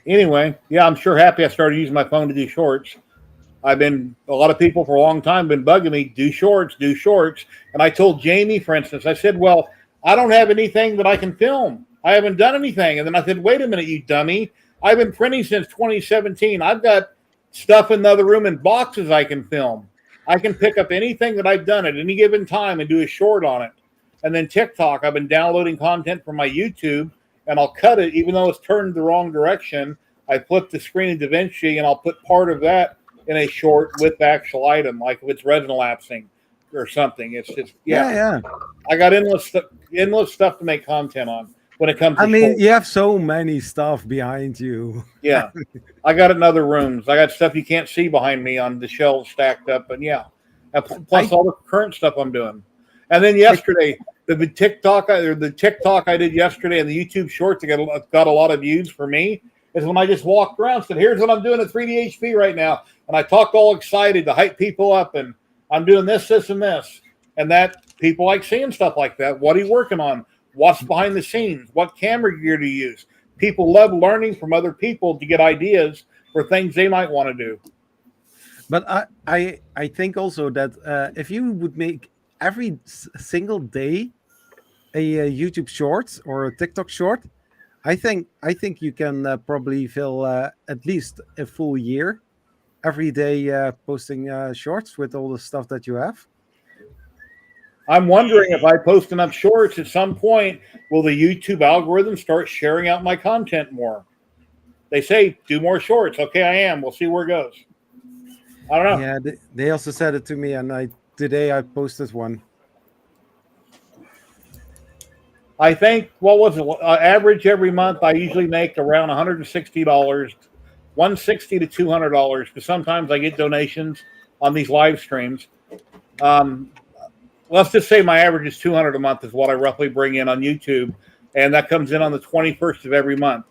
anyway, yeah, I'm sure happy I started using my phone to do shorts. A lot of people for a long time been bugging me, do shorts. And I told Jamie, for instance, I said, well, I don't have anything that I can film. I haven't done anything. And then I said, wait a minute, you dummy. I've been printing since 2017. I've got stuff in the other room in boxes I can film. I can pick up anything that I've done at any given time and do a short on it. And then TikTok, I've been downloading content from my YouTube, and I'll cut it, even though it's turned the wrong direction. I flip the screen in DaVinci, and I'll put part of that in a short with the actual item, like if it's resin lapsing or something. It's just Yeah. I got endless stuff to make content on when it comes to shorts. You have so many stuff behind you. Yeah. I got it in other rooms. I got stuff you can't see behind me on the shelves stacked up, and plus all the current stuff I'm doing. And then yesterday, the TikTok I did yesterday and the YouTube shorts that got a lot of views for me is when I just walked around and said, here's what I'm doing at 3D HP right now. And I talked all excited to hype people up, and I'm doing this, and this. And that people like seeing stuff like that. What are you working on? What's behind the scenes? What camera gear do you use? People love learning from other people to get ideas for things they might want to do. But I think also that if you would make every single day a YouTube short or a TikTok short, I think you can probably fill at least a full year every day posting shorts with all the stuff that you have. I'm wondering if I post enough shorts at some point, will the YouTube algorithm start sharing out my content more? They say, do more shorts. Okay, I am. We'll see where it goes. I don't know. Yeah, they also said it to me, and today I posted one. I think, what was it? Average every month, I usually make around $160, $160 to $200, because sometimes I get donations on these live streams. Let's just say my average is $200 a month is what I roughly bring in on YouTube, and that comes in on the 21st of every month.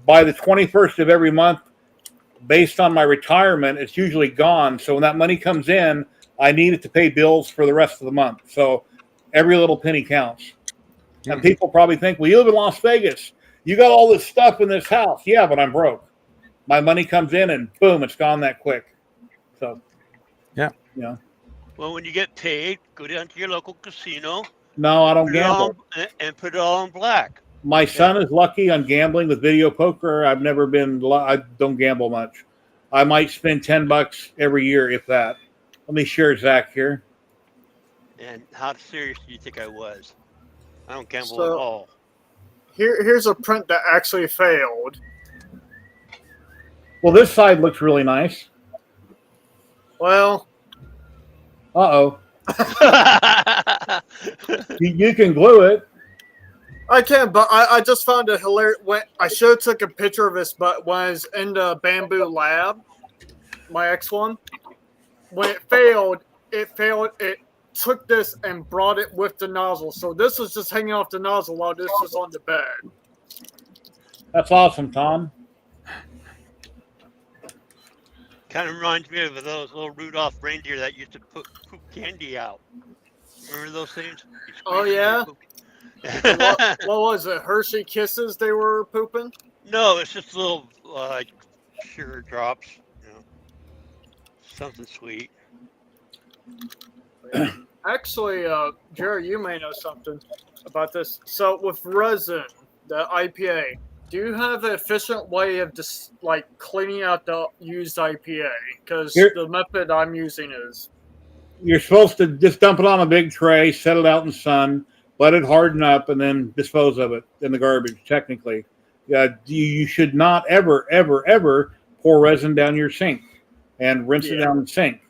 By the 21st of every month, based on my retirement, it's usually gone. So when that money comes in, I need it to pay bills for the rest of the month. So every little penny counts. And people probably think, well, you live in Las Vegas. You got all this stuff in this house. Yeah, but I'm broke. My money comes in and boom, it's gone that quick. So, Yeah. You know. Well, when you get paid, go down to your local casino. No, I don't put it all gamble. and put it all in black. My son is lucky on gambling with video poker. I've never been, I don't gamble much. I might spend $10 every year, if that. Let me share Zach here. And how serious do you think I was? I don't gamble So- at all. Here's a print that actually failed. Well, this side looks really nice. Well, Uh-oh. You can glue it. I can, but I just found it hilarious. When I should have took a picture of this, but when I was in the Bamboo Lab, my X one, when it failed. It took this and brought it with the nozzle. So this was just hanging off the nozzle while this was on the bed. That's awesome, Tom. Kind of reminds me of those little Rudolph reindeer that used to poop candy out. Remember those things? You Oh, squeeze them and yeah? poop. What was it? Hershey Kisses they were pooping? No, it's just little like sugar drops. You know, something sweet. Actually, Jerry, you may know something about this. So with resin, the IPA, do you have an efficient way of just like cleaning out the used IPA? Because the method I'm using is You're supposed to just dump it on a big tray, set it out in the sun, let it harden up, and then dispose of it in the garbage, technically. You should not ever, ever, ever pour resin down your sink and rinse it down the sink.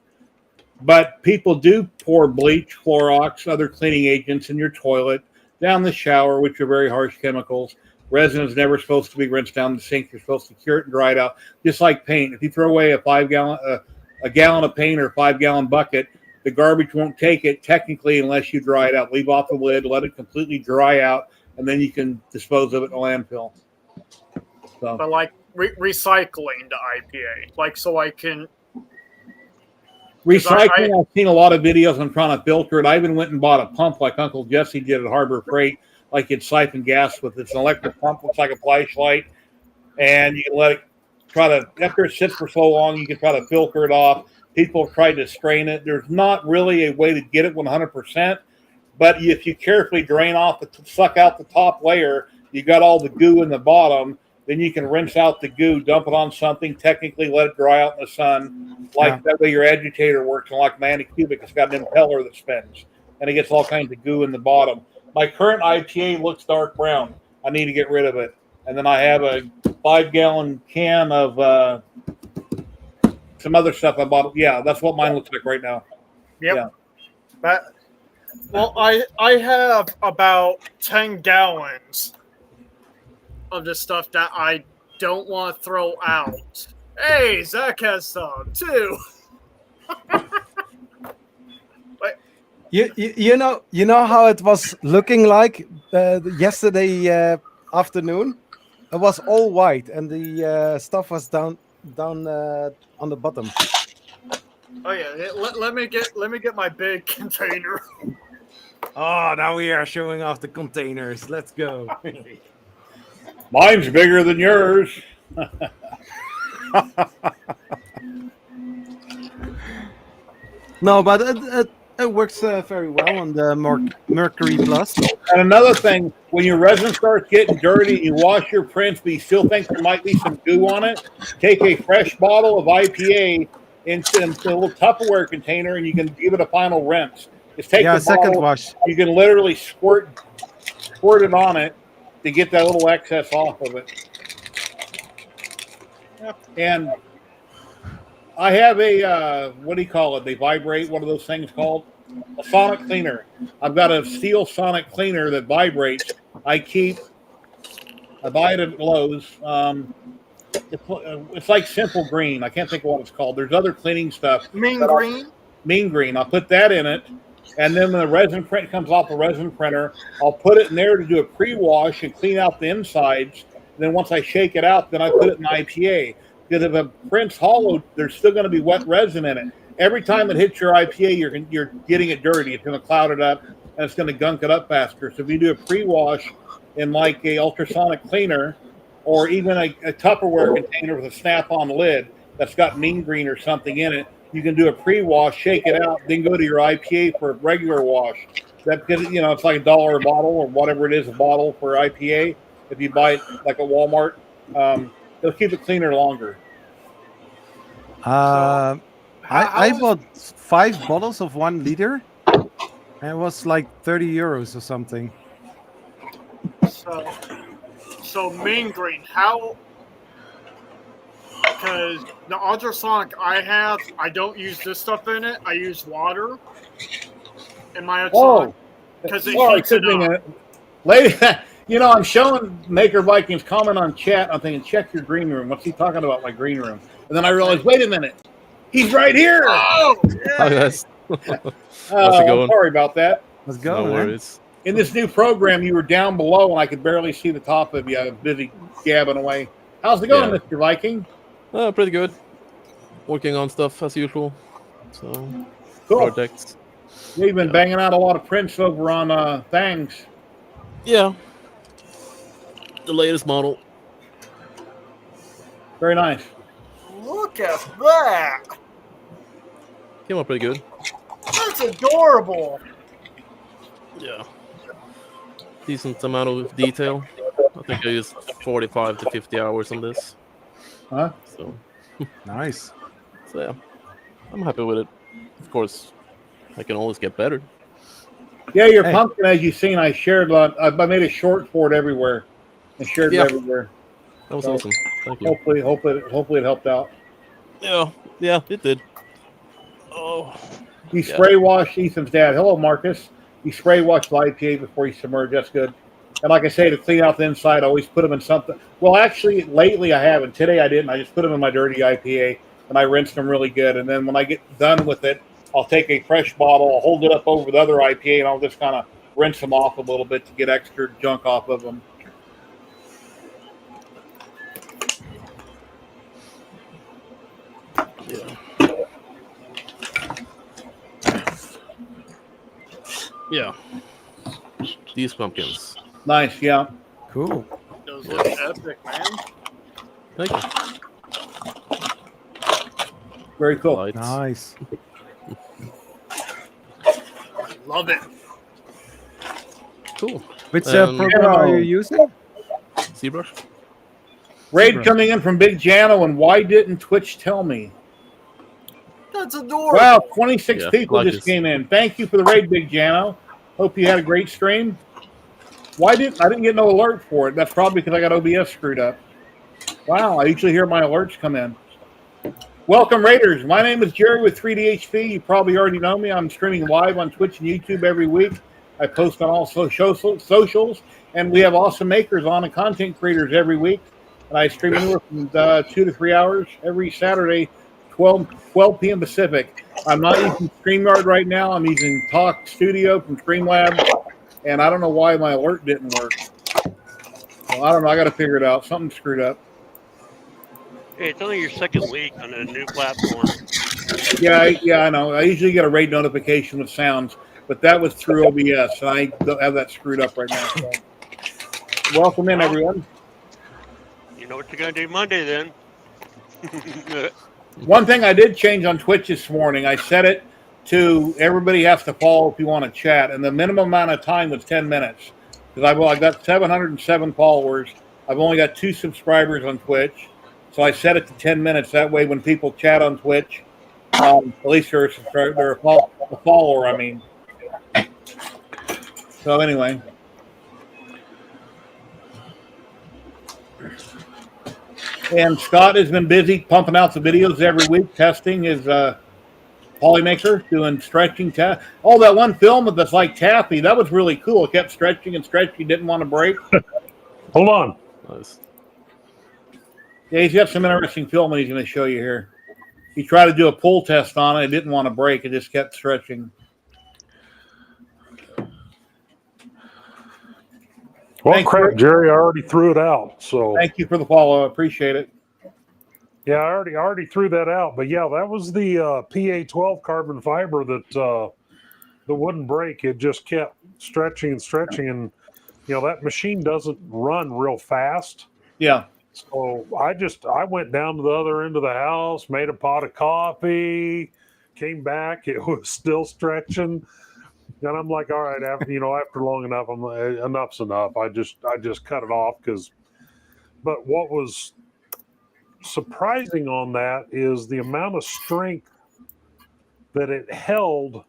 But people do pour bleach, Clorox, other cleaning agents in your toilet, down the shower, which are very harsh chemicals. Resin is never supposed to be rinsed down the sink. You're supposed to cure it and dry it out, just like paint. If you throw away a gallon of paint or a 5-gallon bucket, the garbage won't take it technically unless you dry it out. Leave off the lid, let it completely dry out, and then you can dispose of it in a landfill. So, but like recycling the IPA, like so I can. recycling, I've seen a lot of videos on trying to filter it. I even went and bought a pump like Uncle Jesse did at Harbor Freight, like you'd siphon gas with. It's an electric pump, looks like a flashlight, and you can let it try to, after it sits for so long, you can try to filter it off. People have tried to strain it. There's not really a way to get it 100%, but if you carefully drain off, suck out the top layer, you got all the goo in the bottom. Then you can rinse out the goo, dump it on something, technically let it dry out in the sun. That way your agitator works. And like my Anycubic, it's got an impeller that spins. And it gets all kinds of goo in the bottom. My current IPA looks dark brown. I need to get rid of it. And then I have a 5-gallon can of some other stuff I bought. Yeah, that's what mine looks like right now. Yep. Yeah. Well, I have about 10 gallons of this stuff that I don't want to throw out. Hey, Zach has some too. You know how it was looking like yesterday afternoon. It was all white, and the stuff was down on the bottom. Oh yeah, let me get my big container. Oh, now we are showing off the containers. Let's go. Mine's bigger than yours. No, but it works very well on the Mercury Plus. And another thing, when your resin starts getting dirty, you wash your prints, but you still think there might be some goo on it, take a fresh bottle of IPA into a little Tupperware container, and you can give it a final rinse. Just take the second bottle, wash. You can literally squirt it on it to get that little excess off of it. And I have a, what do you call it? They vibrate, what are those things called? a sonic cleaner. I've got a steel sonic cleaner that vibrates. I buy it at Lowe's. It's like Simple Green. I can't think of what it's called. There's other cleaning stuff. Mean Green. Mean Green. I'll put that in it. And then when the resin print comes off the resin printer, I'll put it in there to do a pre-wash and clean out the insides. And then once I shake it out, then I put it in IPA. Because if a print's hollow, there's still going to be wet resin in it. Every time it hits your IPA, you're getting it dirty. It's going to cloud it up, and it's going to gunk it up faster. So if you do a pre-wash in like a ultrasonic cleaner, or even a Tupperware container with a snap-on lid that's got Mean Green or something in it, you can do a pre-wash, shake it out, then go to your IPA for a regular wash. That, because it's like $1 a bottle or whatever it is a bottle for IPA. If you buy it like at Walmart, it'll keep it cleaner longer. I bought 5 bottles of 1 liter, and it was like 30 euros or something. So Mean Green, how? Because the ultrasonic I don't use this stuff in it. I use water in my ultrasonic because it heats it up. Lady, I'm showing Maker Vikings comment on chat. I'm thinking, check your green room. What's he talking about, my green room? And then I realized, wait a minute, he's right here. Oh, Hi guys. I'm sorry about that. Let's go, No man. worries. In this new program, you were down below, and I could barely see the top of you. I was busy gabbing away. How's it going, Yeah. Mr. Viking? Pretty good. Working on stuff as usual. So Cool. projects. You've been banging out a lot of prints over on Thangs. Yeah. The latest model. Very nice. look at that! Came out pretty good. That's adorable. Yeah. Decent amount of detail. I think I used 45 to 50 hours on this. Huh? So Nice. yeah. I'm happy with it. Of course, I can always get better. Yeah, your Hey. pumpkin, as you've seen, I shared. I made a short for it everywhere and shared Yeah. it everywhere. That was So, awesome. Thank you. Hopefully it helped out. Yeah, it did. Oh, You Yeah. spray wash Ethan's dad. Hello, Marcus. You spray wash the IPA before you submerge. That's good. And like I say, to clean out the inside, I always put them in something. Well, actually, lately I haven't. Today I didn't. I just put them in my dirty IPA, and I rinsed them really good. And then when I get done with it, I'll take a fresh bottle, I'll hold it up over the other IPA, and I'll just kind of rinse them off a little bit to get extra junk off of them. yeah. These pumpkins. Nice, yeah. Cool. Those look epic, man. Thank you. Very cool. Lights. Nice. Love it. Cool. Which Um, program are you using? ZBrush. Raid coming in from Big Jano, and why didn't Twitch tell me? That's adorable. Wow, 26 Yeah, people like just this. came in. Thank you for the raid, Big Jano. Hope you had a great stream. I didn't get no alert for it? That's probably because I got OBS screwed up. Wow, I usually hear my alerts come in. Welcome, Raiders. My name is Jerry with 3DHP. You probably already know me. I'm streaming live on Twitch and YouTube every week. I post on all socials, and we have awesome makers on and content creators every week. And I stream anywhere from 2 to 3 hours every Saturday, 12 p.m. Pacific. I'm not using StreamYard right now. I'm using Talk Studio from Streamlabs, and I don't know why my alert didn't work. Well, I don't know. I got to figure it out. Something screwed up. Hey, it's only your second week on a new platform. Yeah, I know. I usually get a raid notification with sounds, but that was through OBS, and I don't have that screwed up right now. So. Welcome in, everyone. You know what you're gonna do Monday then. One thing I did change on Twitch this morning, I set it to everybody has to follow if you want to chat, and the minimum amount of time was 10 minutes. Because I got 707 followers. I've only got 2 subscribers on Twitch. So I set it to 10 minutes. That way when people chat on Twitch, at least they're a subscriber, they're a follower, I mean. So anyway. And Scott has been busy pumping out the videos every week, testing his Polymaker doing stretching. Oh, that one film that's like taffy, that was really cool. It kept stretching and stretching, didn't want to break. Hold on. Nice. Yeah, he's got some interesting film that he's going to show you here. He tried to do a pull test on it. It didn't want to break. It just kept stretching. Well, Thanks, crap, Rick. Jerry, I already threw it out. So Thank you for the follow. I appreciate it. yeah, I already threw that out. But yeah, that was the PA12 carbon fiber that wouldn't break. It just kept stretching and stretching, and that machine doesn't run real fast. Yeah. So I went down to the other end of the house, made a pot of coffee, came back. It was still stretching. And I'm like, all right, after long enough, I'm like, enough's enough. I just cut it off but what was surprising on that is the amount of strength that it held,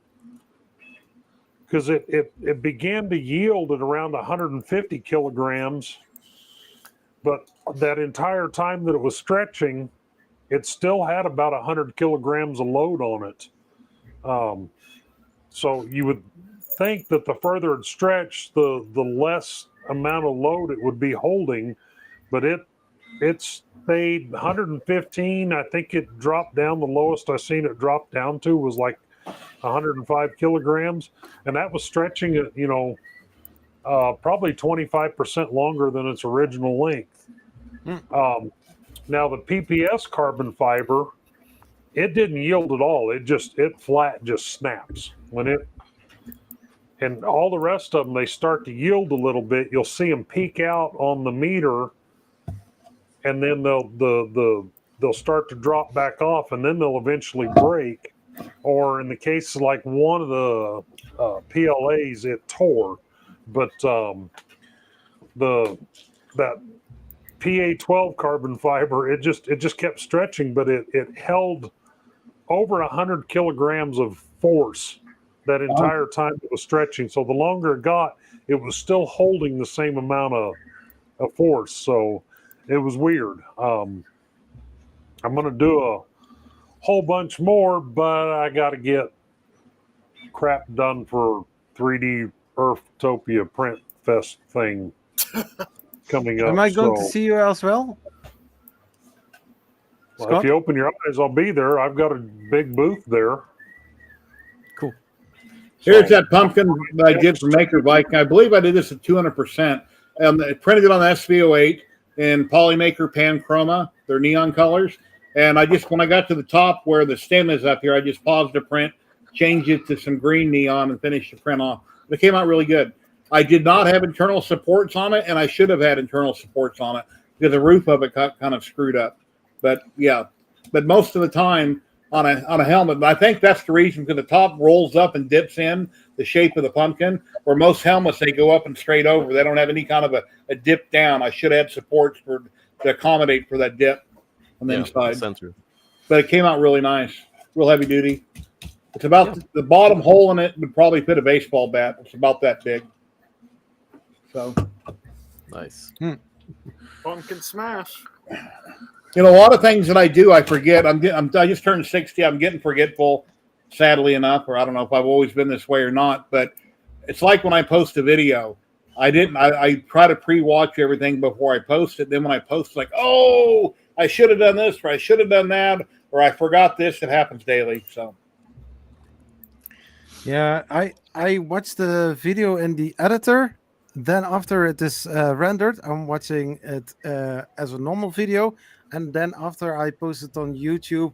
because it began to yield at around 150 kilograms, but that entire time that it was stretching, it still had about 100 kilograms of load on it. So you would think that the further it stretched, the less amount of load it would be holding, but it stayed 115. I think it dropped down. The lowest I seen it drop down to was like 105 kilograms, and that was stretching it, probably 25% longer than its original length. Now the PPS carbon fiber, it didn't yield at all. It flat just snaps and all the rest of them, they start to yield a little bit. You'll see them peak out on the meter, and then they'll start to drop back off, and then they'll eventually break. Or in the case of like one of the PLAs, it tore, but that PA12 carbon fiber, it just kept stretching, but it held over 100 kilograms of force that entire time it was stretching. So the longer it got, it was still holding the same amount of force. So it was weird. I'm going to do a whole bunch more, but I got to get crap done for 3D Earthtopia Print Fest thing coming up. Am I going to see you as well? Well, Scott? if you open your eyes, I'll be there. I've got a big booth there. Cool. Here's that pumpkin that I did for Maker Bike. I believe I did this at 200%. I printed it on the SVO8 in Polymaker Pan Chroma. They're neon colors. And when I got to the top where the stem is up here, I just paused the print, changed it to some green neon, and finished the print off. It came out really good. I did not have internal supports on it, and I should have had internal supports on it because the roof of it got kind of screwed up. But yeah, most of the time on a helmet, I think that's the reason, because the top rolls up and dips in the shape of the pumpkin, where most helmets, they go up and straight over. They don't have any kind of a dip down. I should have had supports to accommodate for that dip on the inside. Center. But it came out really nice, real heavy duty. It's about the bottom hole in it would probably fit a baseball bat. It's about that big. So Nice. Pumpkin smash. a lot of things that I do, I forget. I just turned 60. I'm getting forgetful, sadly enough, or I don't know if I've always been this way or not. But it's like when I post a video, I try to pre-watch everything before I post it. Then when I post, like, oh, I should have done this, or I should have done that, or I forgot this. It happens daily. So Yeah, I watched the video in the editor. Then after it is rendered, I'm watching it as a normal video. And then after I post it on YouTube,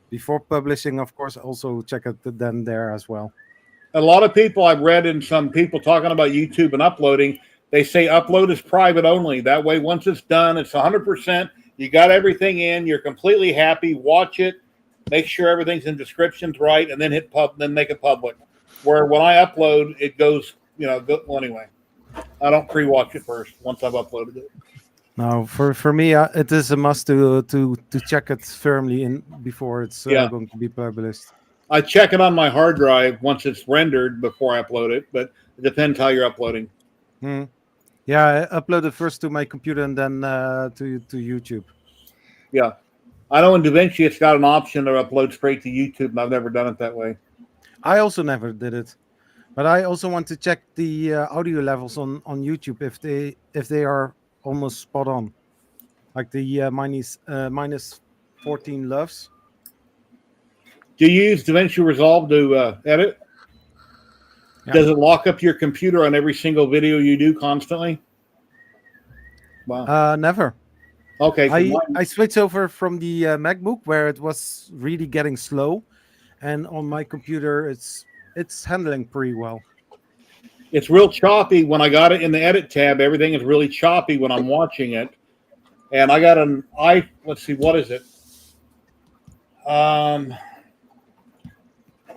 before publishing, of course, also check it then there as well. a lot of people I've read in some people talking about YouTube and uploading, they say upload is private only. That way, once it's done, it's 100%. You got everything in. You're completely happy. Watch it. Make sure everything's in descriptions right, and then then make it public. Where when I upload, it goes, well, anyway. I don't pre-watch it first once I've uploaded it. No, for me, it is a must to check it firmly in before it's going to be published. I check it on my hard drive once it's rendered before I upload it, but it depends how you're uploading. Yeah, I upload it first to my computer and then to YouTube. Yeah. I know in DaVinci it's got an option to upload straight to YouTube, and I've never done it that way. I also never did it, but I also want to check the audio levels on YouTube if they are almost spot on, like the minus 14 loves. Do you use DaVinci Resolve to edit? Yeah. Does it lock up your computer on every single video you do constantly? Wow. Never. Okay. I switched over from the MacBook where it was really getting slow, and on my computer it's handling pretty well. It's real choppy when I got it in the edit tab. Everything is really choppy when I'm watching it. And I got let's see, what is it?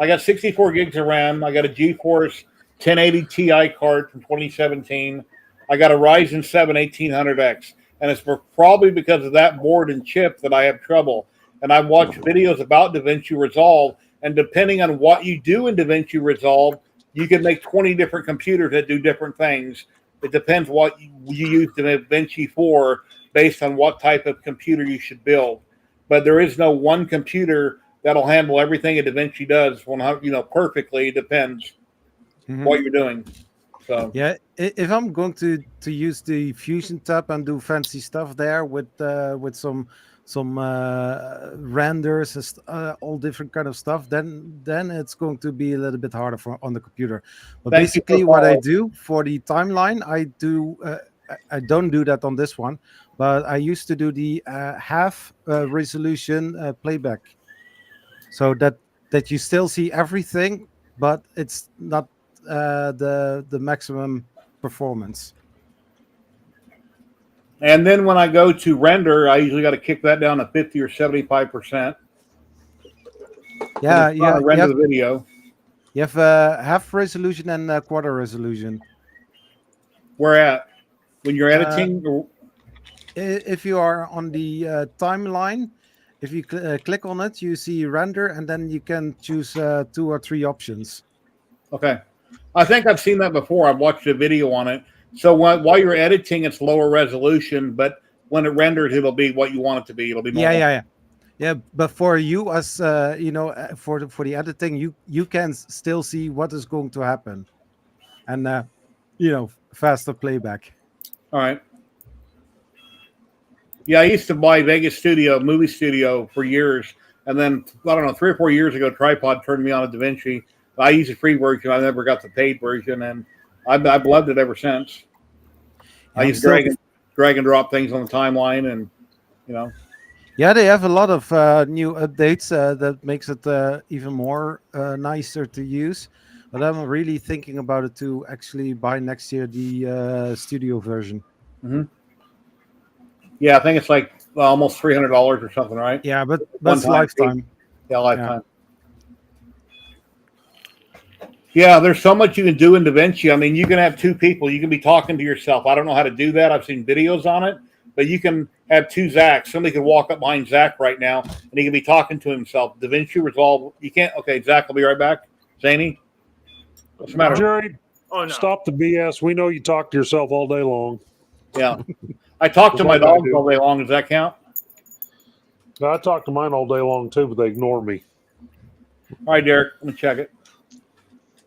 I got 64 gigs of RAM. I got a GeForce 1080 Ti card from 2017. I got a Ryzen 7 1800X. And it's probably because of that board and chip that I have trouble. And I've watched videos about DaVinci Resolve. And depending on what you do in DaVinci Resolve, you can make 20 different computers that do different things. It depends what you use DaVinci for based on what type of computer you should build. But there is no one computer that'll handle everything a DaVinci does, perfectly. It depends what you're doing. So yeah, if I'm going to use the Fusion tab and do fancy stuff there with some renders, all different kind of stuff, then it's going to be a little bit harder on the computer. But basically, what I do for the timeline, I don't do that on this one, but I used to do the half resolution playback, so that you still see everything, but it's not the maximum performance. And then when I go to render, I usually got to kick that down to 50 or 75%. Yeah, render the video. You have half resolution and quarter resolution. Where at? When you're editing? If you are on the timeline, if you click on it, you see render, and then you can choose 2 or 3 options. Okay. I think I've seen that before. I've watched a video on it. So while you're editing, it's lower resolution, but when it renders, it'll be what you want it to be. It'll be normal. Yeah. But for you, as for the editing, you can still see what is going to happen, and faster playback. All right. Yeah, I used to buy Vegas Movie Studio for years, and then I don't know, 3 or 4 years ago, Tripod turned me on to DaVinci. I use the free version. I never got the paid version, and I've loved it ever since. I used to drag and drop things on the timeline, and Yeah, they have a lot of new updates that makes it even more nicer to use. But I'm really thinking about it to actually buy next year the studio version. Mm-hmm. Yeah, I think it's like almost $300 or something, right? Yeah, but that's lifetime. Yeah, lifetime. Yeah, there's so much you can do in DaVinci. I mean, you can have 2 people. You can be talking to yourself. I don't know how to do that. I've seen videos on it, but you can have 2 Zachs. Somebody could walk up behind Zach right now, and he can be talking to himself. DaVinci Resolve. You can't. Okay, Zach, I'll be right back. Zany, what's the matter? Jerry, Oh no! stop the BS. We know you talk to yourself all day long. Yeah, I talk to my dogs all day long. Does that count? I talk to mine all day long too, but they ignore me. All right, Derek, let me check it.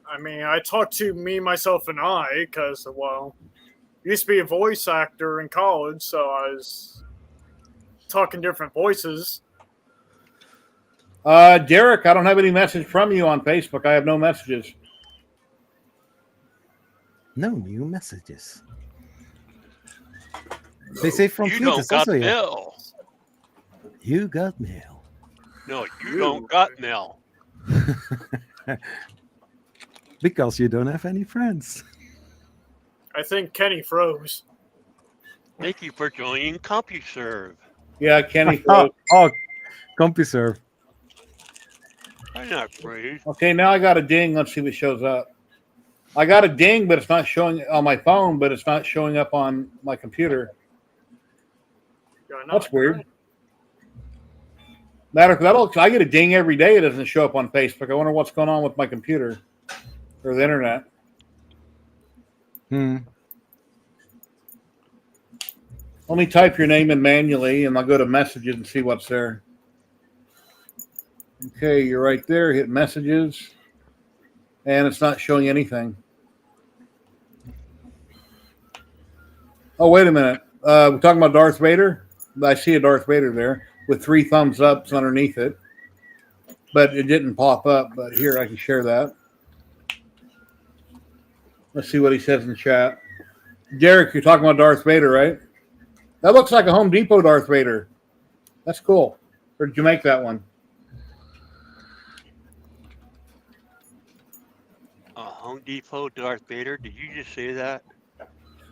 I mean, I talk to me, myself, and I because, used to be a voice actor in college, so I was talking different voices. Derek, I don't have any message from you on Facebook. I have no messages. No new messages. They say from You Plutus don't got also. mail. You got mail. No, you don't got mail. Because you don't have any friends. I think Kenny froze. Thank you for joining CompuServe. Yeah, Kenny. Oh, CompuServe. I'm not afraid. Okay, now I got a ding. Let's see what shows up. I got a ding, but it's not showing on my phone, but it's not showing up on my computer. That's weird. I get a ding every day. It doesn't show up on Facebook. I wonder what's going on with my computer or the internet. Let me type your name in manually, and I'll go to messages and see what's there. Okay, you're right there. Hit messages, and it's not showing anything. Oh, wait a minute. We're talking about Darth Vader. I see a Darth Vader there with 3 thumbs ups underneath it, but it didn't pop up. But here, I can share that. Let's see what he says in chat. Derek, you're talking about Darth Vader, right? That looks like a Home Depot Darth Vader. That's cool. Where did you make that one? Home Depot Darth Vader. Did you just say that?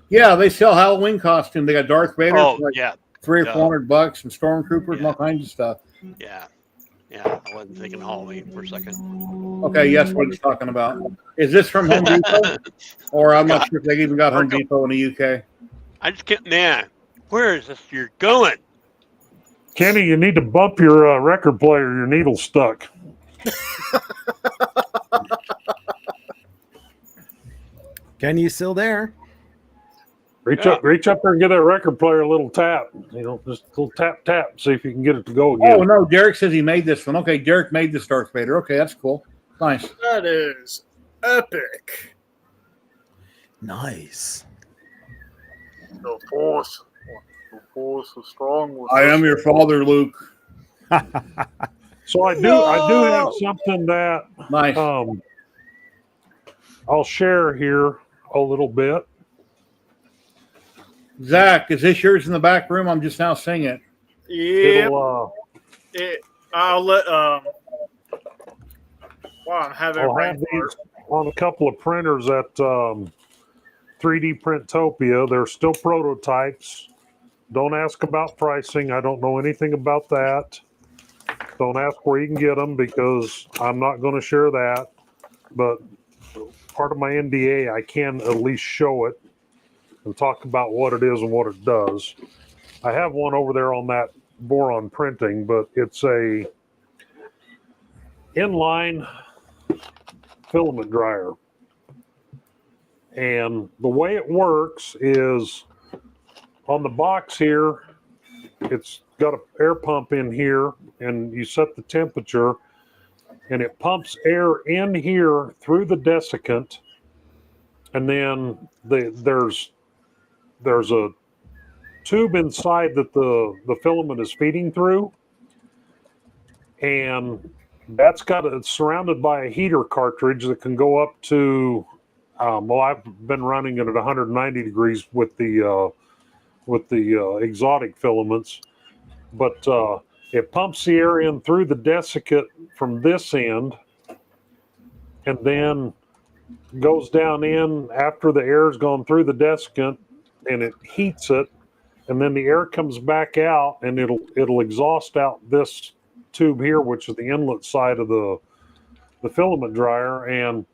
Yeah, they sell Halloween costume. They got Darth Vader Oh, for like yeah. $300 or Duh. $400, and stormtroopers and Yeah. all kinds of stuff. Yeah. Yeah. I wasn't thinking Halloween for a second. Okay, yes, what he's talking about. Is this from Home Depot? Or I'm not sure if they even got Home Depot in the UK. I just can't, man. Where is this you're going? Kenny, you need to bump your record player. Your needle's stuck. Kenny, you still there? Reach Yeah. up there and give that record player a little tap. You know, just a little tap, tap. See if you can get it to go again. Oh, no, Derek says he made this one. Okay, Derek made this Darth Vader. Okay, that's cool. Nice. That is epic. Nice. The force is strong. With I am your father, Luke. So I do have something that Nice. I'll share here a little bit. Zach, is this yours in the back room? I'm just now seeing it. Yeah. I'll let wow, I'm having I'll a have brain fart. these on a couple of printers at 3D Printopia. They're still prototypes. Don't ask about pricing. I don't know anything about that. Don't ask where you can get them because I'm not going to share that. But part of my NDA, I can at least show it and talk about what it is and what it does. I have one over there on that boron printing, but it's a inline filament dryer. And the way it works is on the box here, it's got an air pump in here, and you set the temperature, and it pumps air in here through the desiccant, and then there's a tube inside that the filament is feeding through, and it's surrounded by a heater cartridge that can go up to I've been running it at 190 degrees with the exotic filaments, but it pumps the air in through the desiccant from this end, and then goes down in after the air's gone through the desiccant, and it heats it, and then the air comes back out, and it'll exhaust out this tube here, which is the inlet side of the filament dryer. And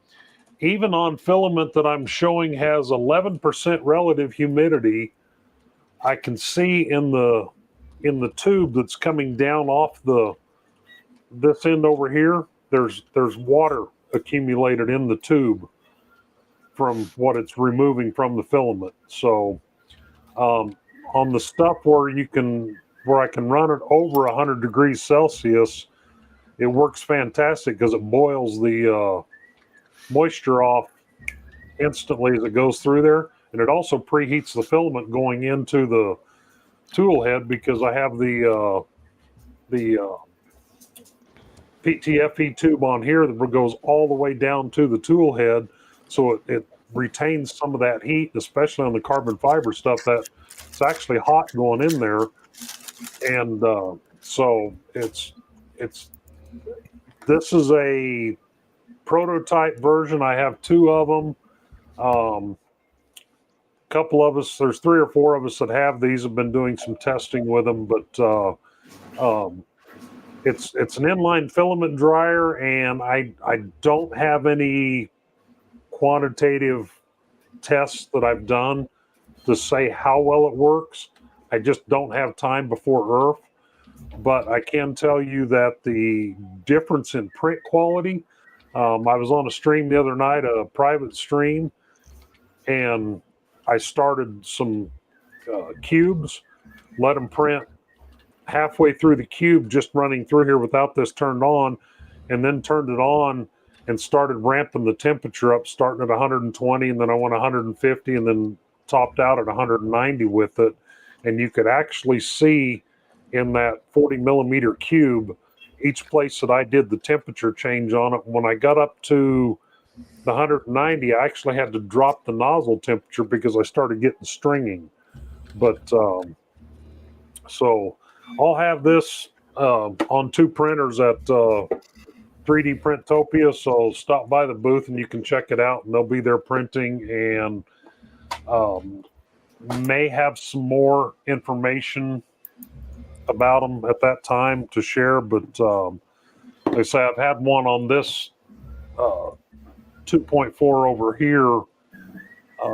even on filament that I'm showing has 11% relative humidity, I can see in the tube that's coming down off this end over here, there's water accumulated in the tube from what it's removing from the filament. So on the stuff where I can run it over 100 degrees Celsius, it works fantastic because it boils the moisture off instantly as it goes through there, and it also preheats the filament going into the tool head because I have the PTFE tube on here that goes all the way down to the tool head, so it retains some of that heat, especially on the carbon fiber stuff that it's actually hot going in there. And so this is a prototype version. I have 2 of them. Couple of us, there's 3 or 4 of us that have these, have been doing some testing with them, but it's an inline filament dryer, and I don't have any quantitative tests that I've done to say how well it works. I just don't have time before Earth, but I can tell you that the difference in print quality, I was on a stream the other night, a private stream, and I started some cubes, let them print halfway through the cube just running through here without this turned on, and then turned it on and started ramping the temperature up, starting at 120, and then I went 150, and then topped out at 190 with it. And you could actually see in that 40 millimeter cube each place that I did the temperature change on it. When I got up to the 190, I actually had to drop the nozzle temperature because I started getting stringing. But so I'll have this on 2 printers at 3D Printopia. So stop by the booth and you can check it out, and they'll be there printing, and may have some more information about them at that time to share. But like I say, I've had one on this 2.4 over here.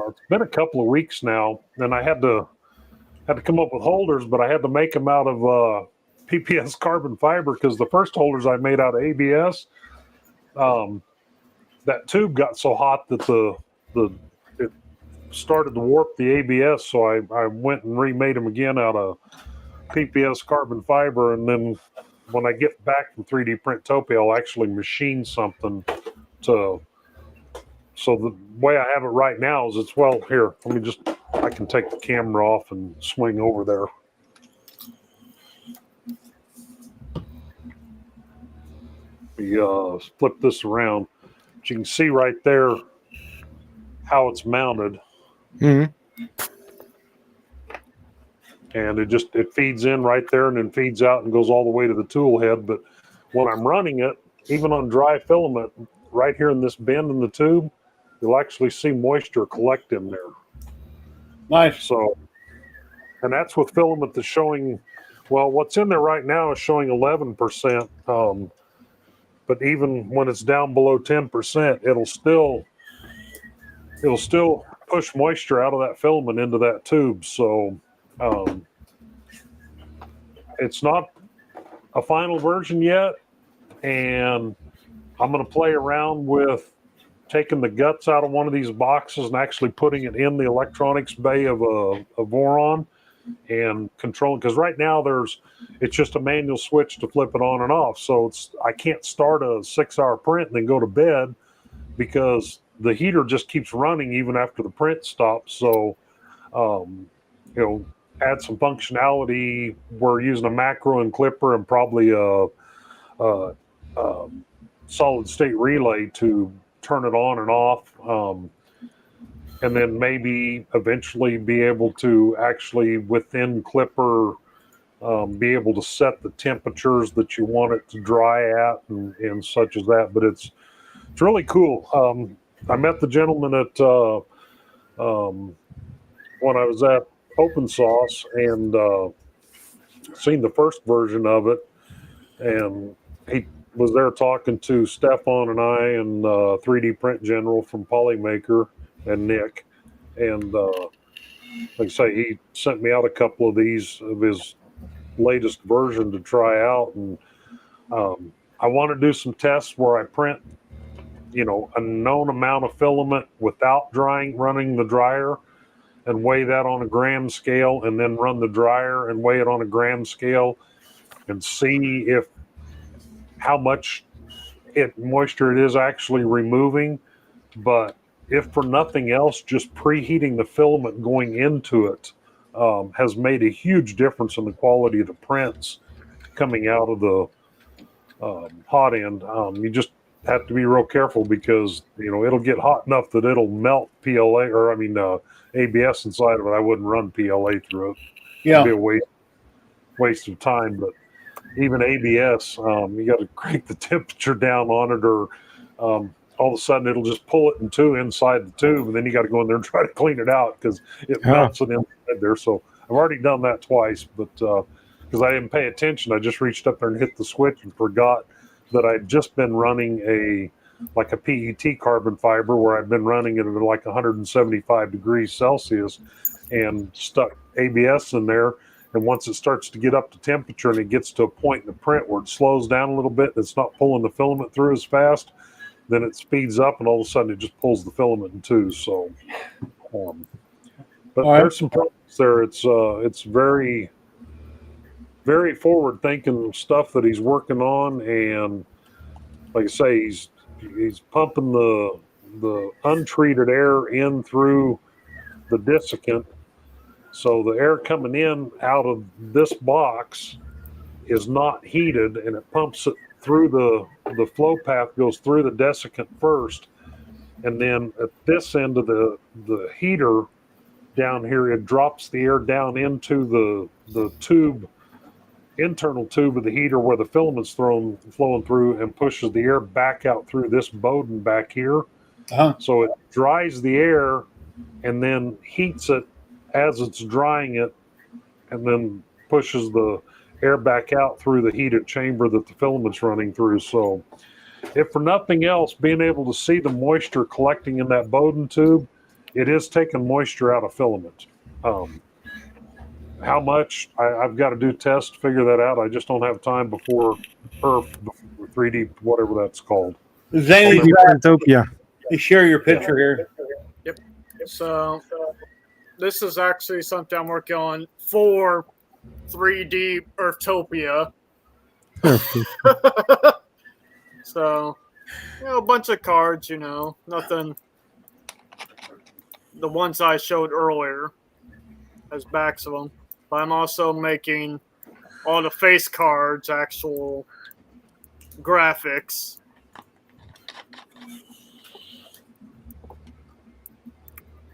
It's been a couple of weeks now, and I had to come up with holders, but I had to make them out of PPS carbon fiber, because the first holders I made out of ABS, that tube got so hot that it started to warp the ABS. So I went and remade them again out of PPS carbon fiber, and then when I get back from 3D Printopia, I'll actually machine something to. So the way I have it right now is it's, well, here, I can take the camera off and swing over there. We flip this around. But you can see right there how it's mounted. Mhm. And it feeds in right there and then feeds out and goes all the way to the tool head. But when I'm running it, even on dry filament, right here in this bend in the tube, you'll actually see moisture collect in there. Nice. So, and that's with filament that's showing, well, what's in there right now is showing 11%. But even when it's down below 10%, it'll still push moisture out of that filament into that tube. So, it's not a final version yet, and I'm going to play around with taking the guts out of one of these boxes and actually putting it in the electronics bay of a Voron and controlling, because right now it's just a manual switch to flip it on and off. So I can't start a 6-hour print and then go to bed, because the heater just keeps running even after the print stops. So, add some functionality. We're using a macro and clipper and probably a solid state relay to turn it on and off, and then maybe eventually be able to actually within clipper be able to set the temperatures that you want it to dry at and such as that. But it's really cool. I met the gentleman at when I was at Open Sauce and seen the first version of it, and he was there talking to Stefan and I and 3D Print General from Polymaker and Nick, and like I say, he sent me out a couple of these of his latest version to try out, and I want to do some tests where I print a known amount of filament without running the dryer, and weigh that on a gram scale, and then run the dryer and weigh it on a gram scale, and see how much moisture it is actually removing. But if for nothing else, just preheating the filament going into it has made a huge difference in the quality of the prints coming out of the hot end. You just have to be real careful, because it'll get hot enough that it'll melt PLA, or ABS inside of it. I wouldn't run PLA through it. Yeah. It'd be a waste of time. But even ABS, you got to crank the temperature down on it, or all of a sudden it'll just pull it in two inside the tube, and then you got to go in there and try to clean it out because it melts it inside there. So I've already done that twice, but because I didn't pay attention, I just reached up there and hit the switch and forgot that I'd just been running a PET carbon fiber, where I'd been running it at like 175 degrees Celsius, and stuck ABS in there. And once it starts to get up to temperature and it gets to a point in the print where it slows down a little bit, and it's not pulling the filament through as fast, then it speeds up, and all of a sudden it just pulls the filament in two. So, but there's some problems there. It's very very forward thinking stuff that he's working on, and like I say, he's pumping the untreated air in through the desiccant, so the air coming in out of this box is not heated, and it pumps it through the flow path, goes through the desiccant first, and then at this end of the heater down here, it drops the air down into the tube, internal tube of the heater where the filament's flowing through, and pushes the air back out through this Bowden back here. So it dries the air and then heats it as it's drying it, and then pushes the air back out through the heated chamber that the filament's running through. So if for nothing else, being able to see the moisture collecting in that Bowden tube, it is taking moisture out of filament. How much? I've got to do tests to figure that out. I just don't have time before Perf, 3D, whatever that's called. Zany, Utopia. share your picture here. Yep. So this is actually something I'm working on for 3D Earthtopia. So, a bunch of cards, nothing. The ones I showed earlier as backs of them. But I'm also making all the face cards, actual graphics.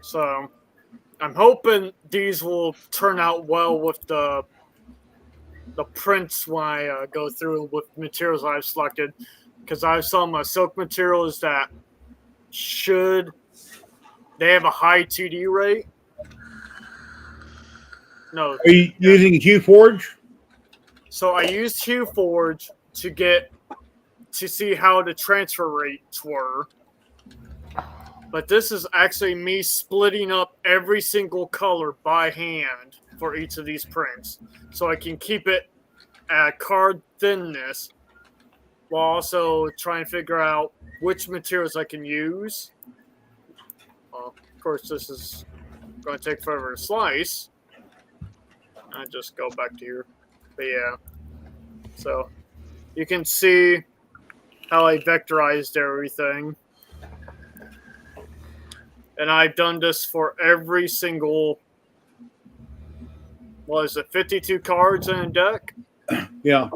So, I'm hoping these will turn out well with the prints when I go through with materials I've selected, because I have some silk materials that they have a high 2D rate. No. Are you using QForge? So I used QForge to see how the transfer rates were. But this is actually me splitting up every single color by hand for each of these prints. So I can keep it at card thinness while also trying to figure out which materials I can use. Of course, this is going to take forever to slice. I just go back to here. But yeah. So you can see how I vectorized everything. And I've done this for every single, 52 cards in a deck? Yeah.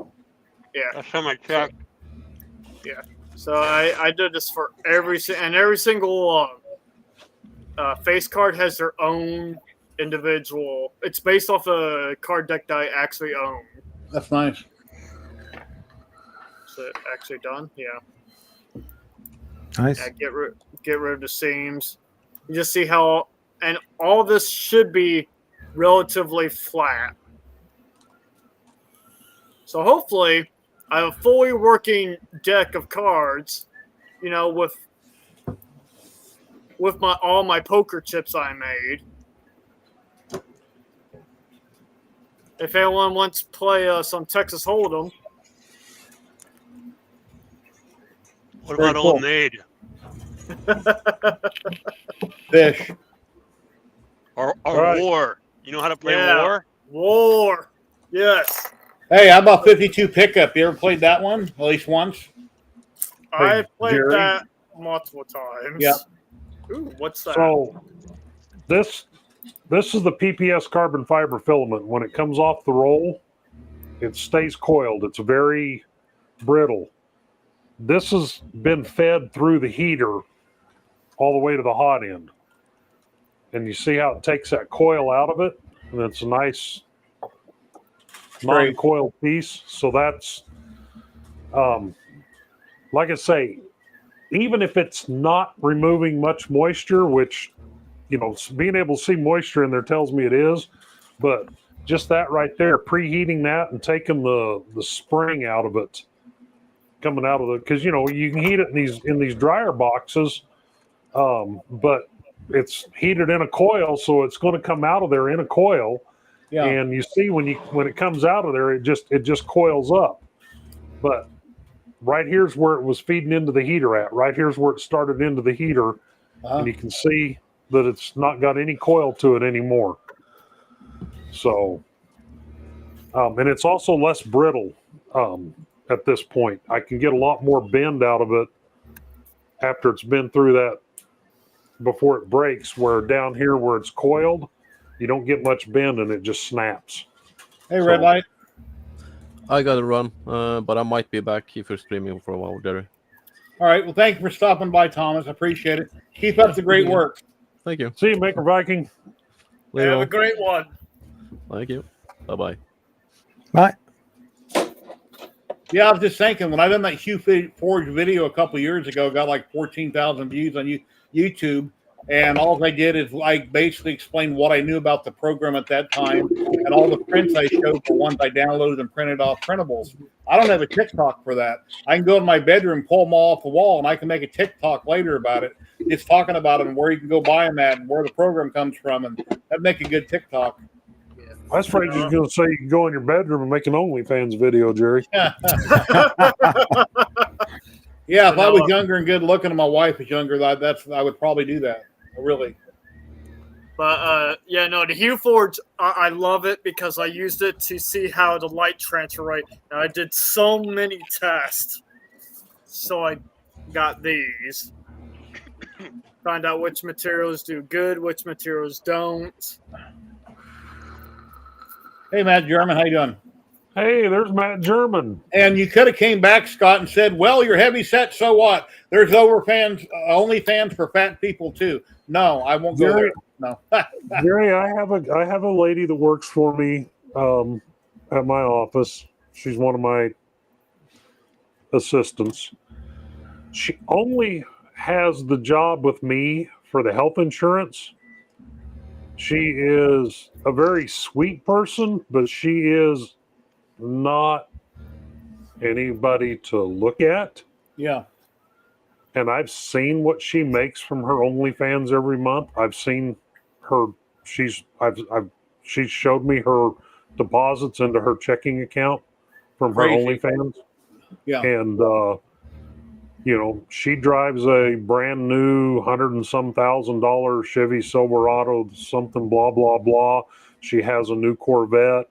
Yeah. Last time I checked. Yeah. So I did this for every single face card has their own individual. It's based off a card deck that I actually own. That's nice. So actually done? Yeah. Nice. Yeah, get rid of the seams. You just see how, and all this should be relatively flat. So hopefully I have a fully working deck of cards, with all my poker chips I made. If anyone wants to play some Texas Hold'em. What Very about cool. Old Maid? Fish. Or right. War? You know how to play Yeah. War? War. Yes. Hey, how about 52 pickup? You ever played that one at least once? I played Jerry? that multiple times. Yep. Ooh, what's that? So this is the PPS carbon fiber filament. When it comes off the roll, it stays coiled. It's very brittle. This has been fed through the heater all the way to the hot end. And you see how it takes that coil out of it? And it's a nice non-coiled piece. So that's, like I say, even if it's not removing much moisture, which, being able to see moisture in there tells me it is, but just that right there, preheating that and taking the spring out of it, coming out of the, because you can heat it in these dryer boxes, but it's heated in a coil, so it's going to come out of there in a coil. Yeah. And you see when it comes out of there, it just coils up. But right here's where it was feeding into the heater at. Right here's where it started into the heater, and you can see that it's not got any coil to it anymore. So And it's also less brittle at this point. I can get a lot more bend out of it after it's been through that before it breaks, where down here where it's coiled, you don't get much bend and it just snaps. Hey, Red So- Light. I gotta run, but I might be back if you're streaming for a while, Jerry. All right. Well, thank you for stopping by, Thomas. I appreciate it. Keep up the great work. Thank you. See you, Maker Viking. Later Have a on. great one. Thank you. Bye-bye. Bye. Yeah, I was just thinking when I done that Hugh Forge video a couple years ago, got like 14,000 views on YouTube, and all I did is like basically explain what I knew about the program at that time, and all the prints I showed were ones I downloaded and printed off printables. I don't have a TikTok for that. I can go in my bedroom, pull them all off the wall, and I can make a TikTok later about it. Just talking about it and where you can go buy them at and where the program comes from, and that'd make a good TikTok. I was afraid you were going to say you can go in your bedroom and make an OnlyFans video, Jerry. Yeah, if I was younger and good looking and my wife was younger, I would probably do that. Really. But yeah, no, the Hue Forge, I love it because I used it to see how the light transfer rate. And I did so many tests, so I got these. Find out which materials do good, which materials don't. Hey, Matt German, how you doing? Hey, there's Matt German. And you could have came back, Scott, and said, "Well, you're heavy set, so what? There's only fans for fat people too." No, I won't go there. No. Jerry, I have a lady that works for me at my office. She's one of my assistants. She only has the job with me for the health insurance. She is a very sweet person, but she is not anybody to look at. Yeah. And I've seen what she makes from her OnlyFans every month. I've seen her. She showed me her deposits into her checking account from her Crazy. OnlyFans. Yeah. And she drives a brand new $100 and some $1,000 Chevy Silverado, something blah blah blah. She has a new Corvette.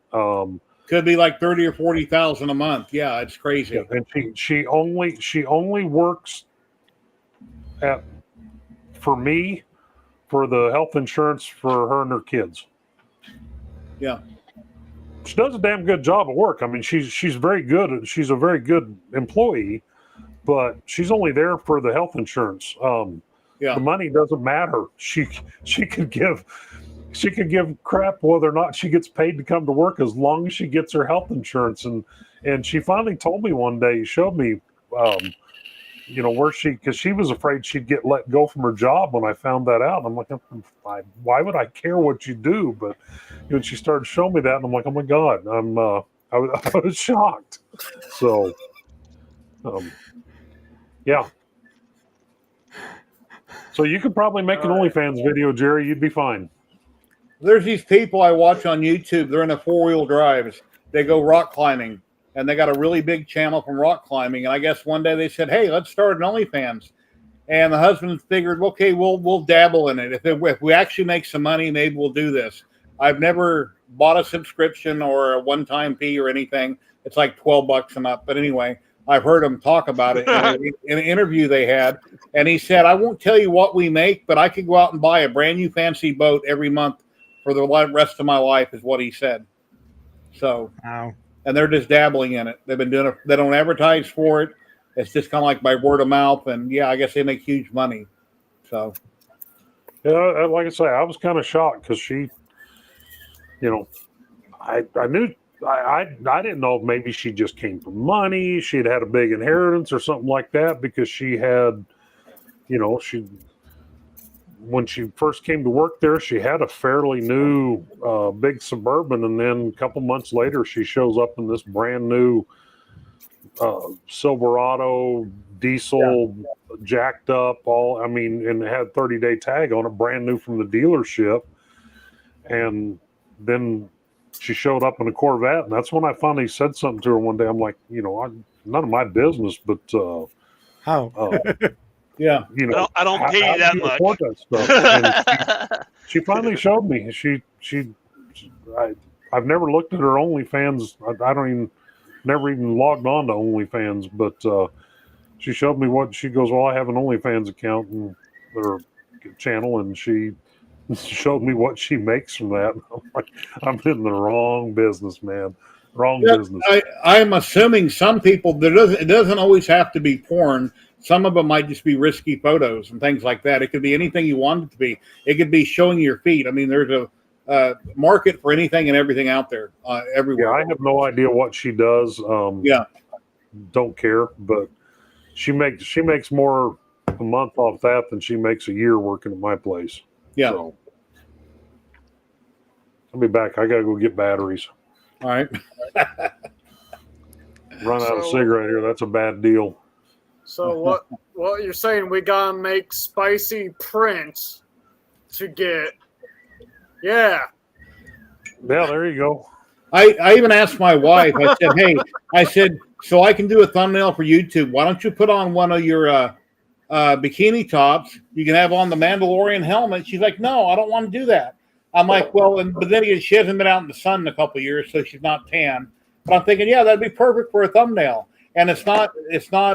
Could be like 30 or 40,000 a month. Yeah, it's crazy. And she only works for me for the health insurance for her and her kids. Yeah. She does a damn good job of work. I mean, she's very good. She's a very good employee, but she's only there for the health insurance. Yeah. The money doesn't matter. She could give crap whether or not she gets paid to come to work as long as she gets her health insurance. And she finally told me one day, showed me, where because she was afraid she'd get let go from her job when I found that out. And I'm like, why would I care what you do? But when she started showing me that, and I'm like, oh my God, I was shocked. So, yeah. So you could probably make an OnlyFans video, Jerry. You'd be fine. There's these people I watch on YouTube. They're in a 4-wheel drives. They go rock climbing, and they got a really big channel from rock climbing. And I guess one day they said, "Hey, let's start an OnlyFans." And the husband figured, "Okay, we'll dabble in it. If we actually make some money, maybe we'll do this." I've never bought a subscription or a one-time fee or anything. It's like $12 and up. But anyway, I've heard him talk about it in an interview they had, and he said, "I won't tell you what we make, but I could go out and buy a brand new fancy boat every month for the rest of my life," is what he said. So, Wow. and they're just dabbling in it. They've been doing it. They don't advertise for it. It's just kind of like by word of mouth. And yeah, I guess they make huge money. So, Yeah, like I say, I was kind of shocked because she, I knew. I didn't know if maybe she just came from money. She'd had a big inheritance or something like that because she had, when she first came to work there, she had a fairly new big Suburban, and then a couple months later, she shows up in this brand new Silverado diesel, jacked up, and it had 30-day tag on it, brand new from the dealership. And then she showed up in a Corvette, and that's when I finally said something to her one day. I'm like, none of my business, but How? yeah. I don't pay you that much. That stuff. And she finally showed me. I've never looked at her OnlyFans. I don't even, never even logged on to OnlyFans, but she showed me what she goes. Well, I have an OnlyFans account and or channel, and she showed me what she makes from that. I'm like, I'm in the wrong business, man. Wrong Yeah, business. I'm assuming some people it doesn't always have to be porn. Some of them might just be risky photos and things like that. It could be anything you want it to be. It could be showing your feet. I mean, there's a market for anything and everything out there, everywhere. Yeah, I have no idea what she does. Yeah. Don't care, but she makes more a month off that than she makes a year working at my place. Yeah. So, I'll be back. I gotta go get batteries. All right. Run out of So- cigarette here. That's a bad deal. So what you're saying? We gotta make spicy prints to get. Yeah. Yeah, there you go. I even asked my wife. I said, "Hey, so I can do a thumbnail for YouTube. Why don't you put on one of your bikini tops? You can have on the Mandalorian helmet." She's like, "No, I don't want to do that." I'm like, "Well," but then again, she hasn't been out in the sun in a couple of years, so she's not tan. But I'm thinking, yeah, that'd be perfect for a thumbnail. And it's not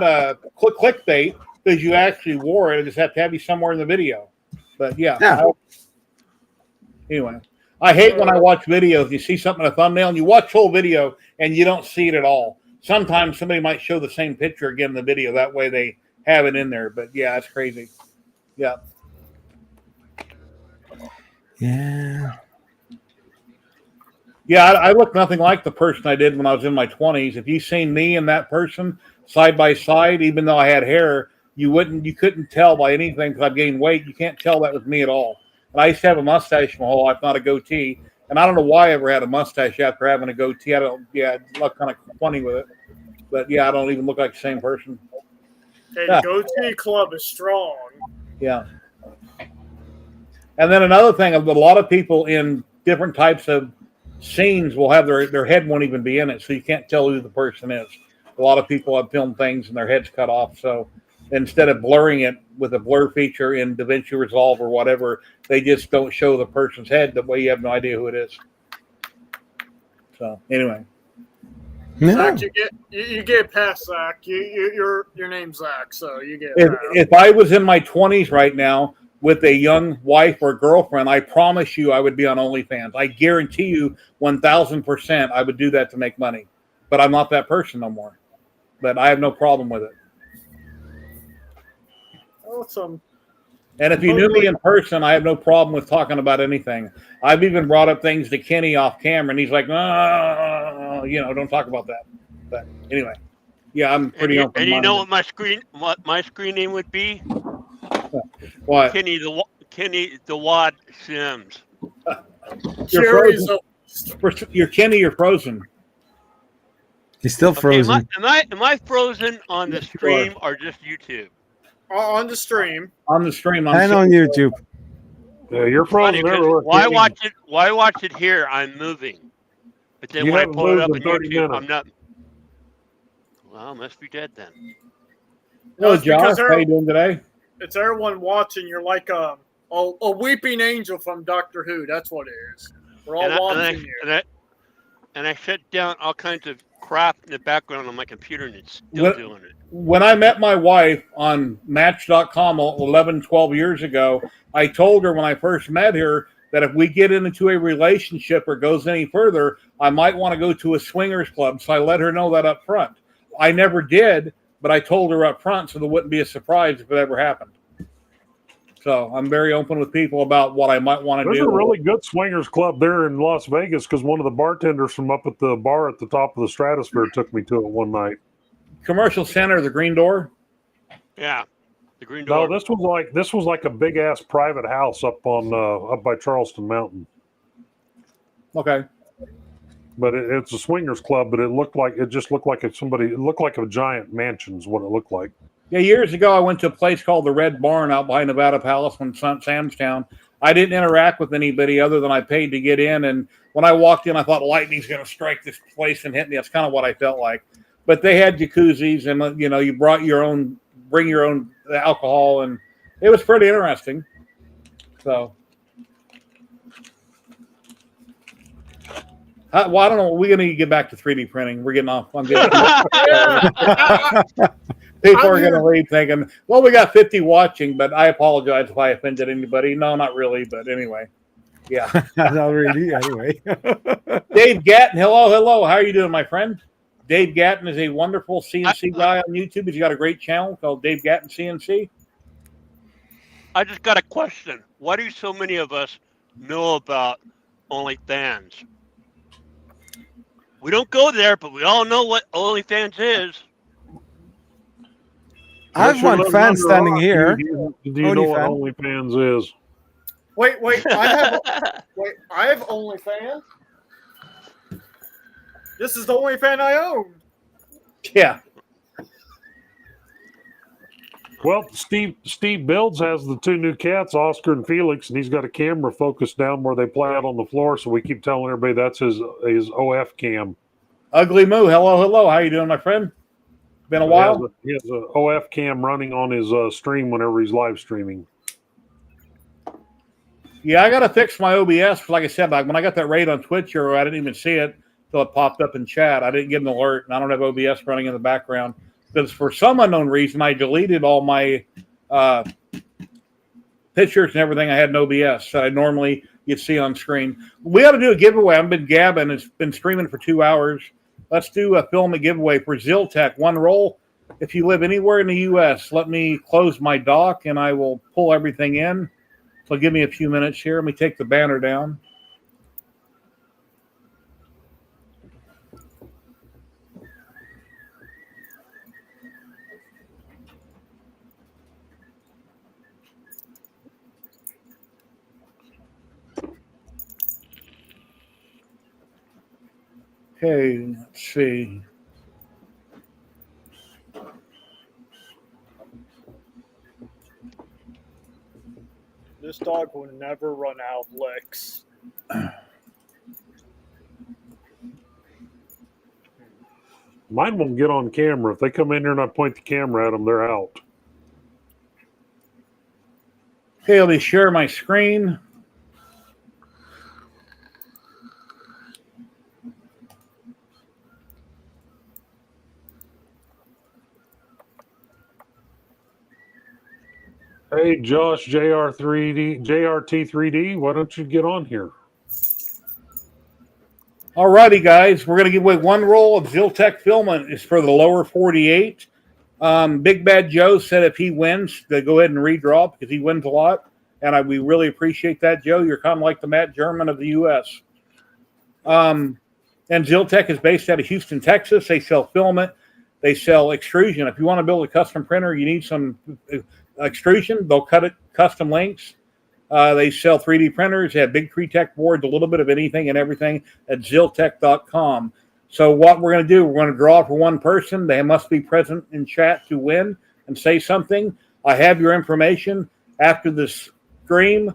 a clickbait because you actually wore it. I just have to have you somewhere in the video. But yeah. Anyway, I hate when I watch videos. You see something in a thumbnail and you watch the whole video and you don't see it at all. Sometimes somebody might show the same picture again in the video. That way they have it in there. But yeah, it's crazy. Yeah. Yeah. Yeah, I look nothing like the person I did when I was in my 20s. If you seen me and that person side by side, even though I had hair, you couldn't tell by anything because I've gained weight. You can't tell that was me at all. And I used to have a mustache my whole life, not a goatee. And I don't know why I ever had a mustache after having a goatee. I look kind of funny with it. But yeah, I don't even look like the same person. Hey, Yeah. goatee club is strong. Yeah. And then another thing, a lot of people in different types of scenes will have their head won't even be in it, so you can't tell who the person is. A lot of people have filmed things and their head's cut off, so instead of blurring it with a blur feature in DaVinci Resolve or whatever, they just don't show the person's head. That way you have no idea who it is. So anyway. No. Zach, you get past Zach. Your name's Zach, so you get. If I was in my 20s right now with a young wife or girlfriend, I promise you I would be on OnlyFans. I guarantee you 1,000% I would do that to make money. But I'm not that person no more. But I have no problem with it. Awesome. And if you knew me in person, I have no problem with talking about anything. I've even brought up things to Kenny off camera, and he's like, don't talk about that. But anyway, yeah, I'm pretty open. And you know what my screen name would be? What? Kenny the Wad Sims. You're frozen. You're Kenny. You're frozen. He's still frozen. Okay, am I frozen on the stream or just YouTube? On the stream. On the stream. And on YouTube. Yeah, you're frozen everywhere. Why watch it here? I'm moving. But then You when I haven't pull it up moved on in 30 YouTube, minutes. I'm not. Well, I must be dead then. Hello, It's because Josh. How you doing today? It's everyone watching. You're like a weeping angel from Doctor Who. That's what it is. We're all watching you. And I shut down all kinds of crap in the background on my computer, and it's still doing it. When I met my wife on Match.com 11, 12 years ago, I told her when I first met her that if we get into a relationship or goes any further, I might want to go to a swingers club. So I let her know that up front. I never did, but I told her up front so there wouldn't be a surprise if it ever happened. So I'm very open with people about what I might want to do. There's a really good swingers club there in Las Vegas because one of the bartenders from up at the bar at the top of the Stratosphere took me to it one night. Commercial Center, the Green Door. Yeah, the Green Door. No, this was like a big ass private house up by Charleston Mountain. Okay. But it's a swingers club, but it looked like a giant mansion is what it looked like. Yeah, years ago, I went to a place called the Red Barn out by Nevada Palace in Samstown. I didn't interact with anybody other than I paid to get in. And when I walked in, I thought lightning's going to strike this place and hit me. That's kind of what I felt like. But they had jacuzzis, and you bring your own alcohol, and it was pretty interesting. So, Well, I don't know. We're going to get back to 3D printing. We're getting off. I'm getting. Yeah. People are going to leave thinking, well, we got 50 watching, but I apologize if I offended anybody. No, not really, but anyway. Yeah. Not really. Anyway. Dave Gatton, hello. How are you doing, my friend? Dave Gatton is a wonderful CNC guy on YouTube. He's got a great channel called Dave Gatton CNC. I just got a question. Why do so many of us know about OnlyFans? We don't go there, but we all know what OnlyFans is. I have one fan standing here. Do you know what OnlyFans is? Wait. I have OnlyFans. This is the only fan I own. Yeah. Well, Steve Builds has the two new cats, Oscar and Felix, and he's got a camera focused down where they play out on the floor. So we keep telling everybody that's his OF cam. Ugly Moo, hello. How you doing, my friend? Been a while. He has a OF cam running on his stream whenever he's live streaming. Yeah, I got to fix my OBS. Like I said, like when I got that raid on Twitch, I didn't even see it until it popped up in chat. I didn't get an alert, and I don't have OBS running in the background because for some unknown reason, I deleted all my pictures and everything I had in OBS that I normally you'd see on screen. We ought to do a giveaway. I've been gabbing. It's been streaming for 2 hours. Let's do a film a giveaway for Ziltech. One roll. If you live anywhere in the U.S., let me close my dock, and I will pull everything in. So give me a few minutes here. Let me take the banner down. Okay, let's see. This dog will never run out of licks. Mine won't get on camera. If they come in here and I point the camera at them, they're out. Okay, let me share my screen. Hey, Josh, JRT3D, why don't you get on here? All righty, guys. We're going to give away one roll of Ziltech filament. It's for the lower 48. Big Bad Joe said if he wins, to go ahead and redraw because he wins a lot. And we really appreciate that, Joe. You're kind of like the Matt German of the U.S. And Ziltech is based out of Houston, Texas. They sell filament. They sell extrusion. If you want to build a custom printer, you need some extrusion. They'll cut it custom lengths. They sell 3D printers. They have big Tretech boards, a little bit of anything and everything at Ziltech.com. So what we're going to do, we're going to draw for one person. They must be present in chat to win and say something. I have your information. After this stream,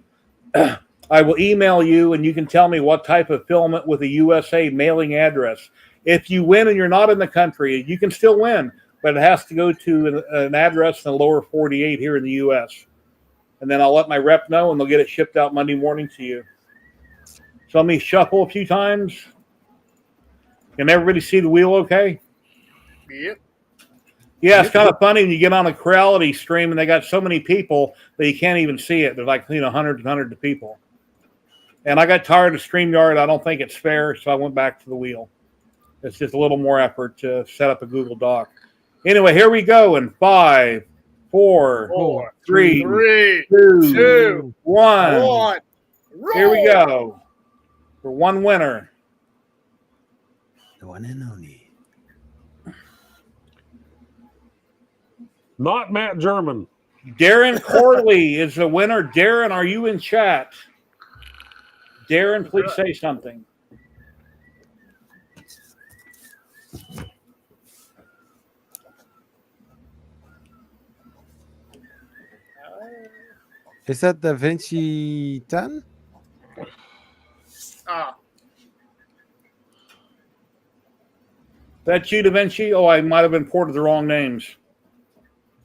I will email you, and you can tell me what type of filament with a USA mailing address. If you win and you're not in the country, you can still win, but it has to go to an address in the lower 48 here in the U.S. And then I'll let my rep know, and they'll get it shipped out Monday morning to you. So let me shuffle a few times. Can everybody see the wheel okay? Yep. Yeah, it's kind of funny when you get on a Creality stream and they got so many people that you can't even see it. There's like hundreds and hundreds of people. And I got tired of StreamYard. I don't think it's fair, so I went back to the wheel. It's just a little more effort to set up a Google Doc. Anyway, here we go in 5, 4, 3, 2, 1. Here we go. For one winner. The one and only. Not Matt German. Darren Corley is the winner. Darren, are you in chat? Darren, please say something. Is that Da Vinci 10? That's you, Da Vinci? Oh, I might have imported the wrong names.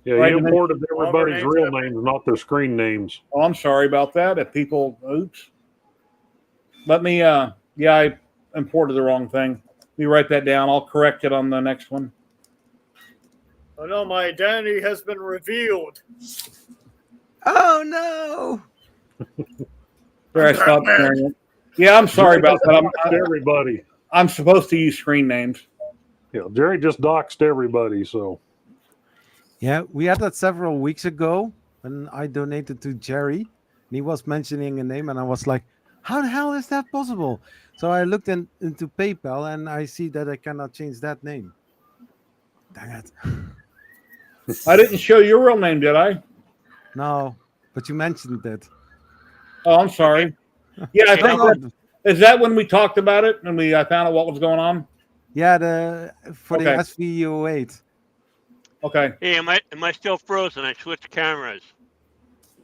Yeah, Right, you and then- imported everybody's real names, not their screen names. Oh, I'm sorry about that. If people, oops. Let me, I imported the wrong thing. Let me write that down. I'll correct it on the next one. Oh no, my identity has been revealed. Oh no! There, I stopped sharing it. Yeah, I'm sorry about that. Doxed everybody. I'm supposed to use screen names. Yeah, Jerry just doxed everybody. So Yeah, we had that several weeks ago when I donated to Jerry. And he was mentioning a name, and I was like, how the hell is that possible? So I looked into PayPal, and I see that I cannot change that name. Dang it. I didn't show your real name, did I? No, but you mentioned it. Oh, I'm sorry. Yeah, I think No, is that when we talked about it and I found out what was going on? yeah, the Okay. SV08. Okay. Hey, am I still frozen? I switched cameras.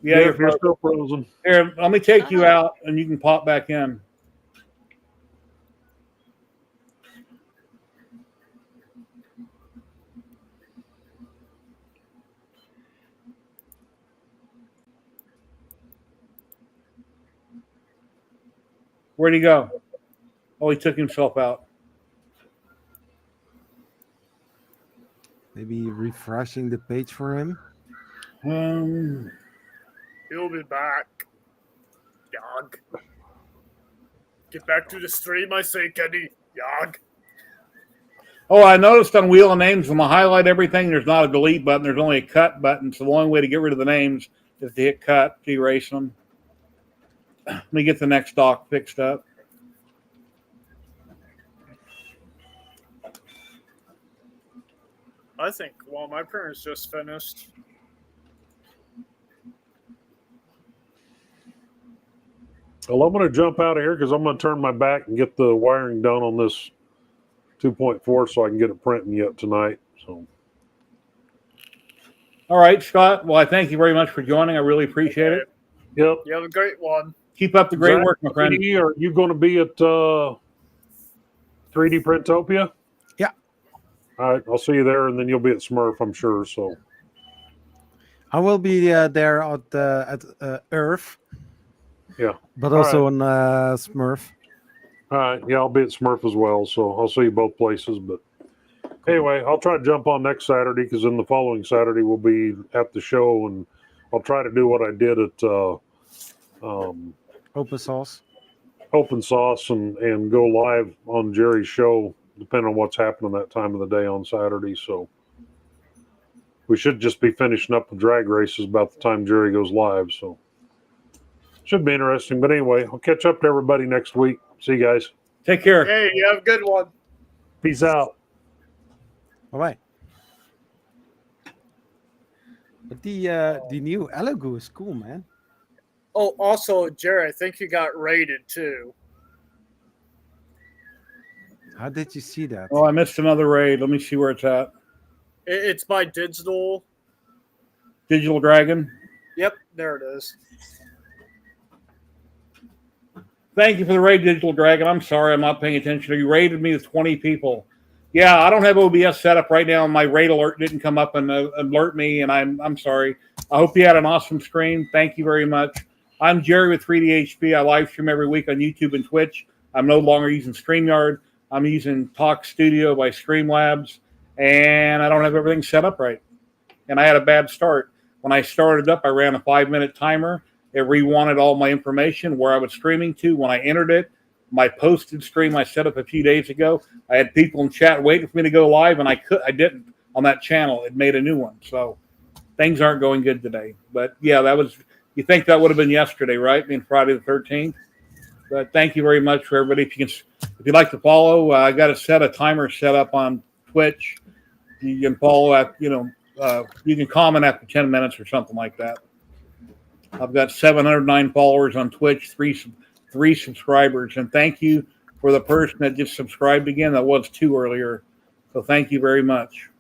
Yeah, you're still frozen. Here, let me take you out and you can pop back in. Where'd he go? Oh, he took himself out. Maybe refreshing the page for him. He'll be back. Yog. Get back to the stream, I say, Kenny. Yog. Oh, I noticed on Wheel of Names, when I highlight everything, there's not a delete button. There's only a cut button. So the only way to get rid of the names is to hit cut to erase them. Let me get the next doc fixed up. I think, well, my parents just finished. Well, I'm going to jump out of here because I'm going to turn my back and get the wiring done on this 2.4 so I can get it printing yet tonight. So, All right, Scott. Well, I thank you very much for joining. I really appreciate it. yep. You have a great one. Keep up the great Zach, work, my friend. Are you going to be at 3D Printopia? Yeah. All right, I'll see you there, and then you'll be at Smurf, I'm sure. So, I will be there at Earth. Yeah. But All also on Smurf. all right, yeah, I'll be at Smurf as well. So I'll see you both places. But anyway, I'll try to jump on next Saturday because then the following Saturday we'll be at the show, and I'll try to do what I did at Open Source. Open Sauce and go live on Jerry's show, depending on what's happening that time of the day on Saturday. So we should just be finishing up the drag races about the time Jerry goes live. So should be interesting. But anyway, I'll catch up to everybody next week. See you guys. Take care. Hey, you have a good one. Peace out. All right. But the new Elegoo is cool, man. Oh, also, Jerry, I think you got raided too. How did you see that? Oh, I missed another raid. Let me see where it's at. It's by Digital. Digital Dragon. Yep, there it is. Thank you for the raid, Digital Dragon. I'm sorry I'm not paying attention. You raided me with 20 people. Yeah, I don't have OBS set up right now. My raid alert didn't come up and alert me, and I'm sorry. I hope you had an awesome stream. Thank you very much. I'm Jerry with 3DHP. I live stream every week on YouTube and Twitch. I'm no longer using StreamYard. I'm using Talk Studio by Streamlabs, and I don't have everything set up right. And I had a bad start. When I started up, I ran a 5-minute timer. It rewanted all my information, where I was streaming to. When I entered it, my posted stream I set up a few days ago, I had people in chat waiting for me to go live, and I didn't on that channel. It made a new one. So things aren't going good today. But yeah, you think that would have been yesterday, right? Being Friday the 13th. But thank you very much for everybody. If you'd like to follow, I got a timer set up on Twitch. You can follow at, you can comment after 10 minutes or something like that. I've got 709 followers on Twitch, three subscribers, and thank you for the person that just subscribed again. That was 2 earlier, so thank you very much.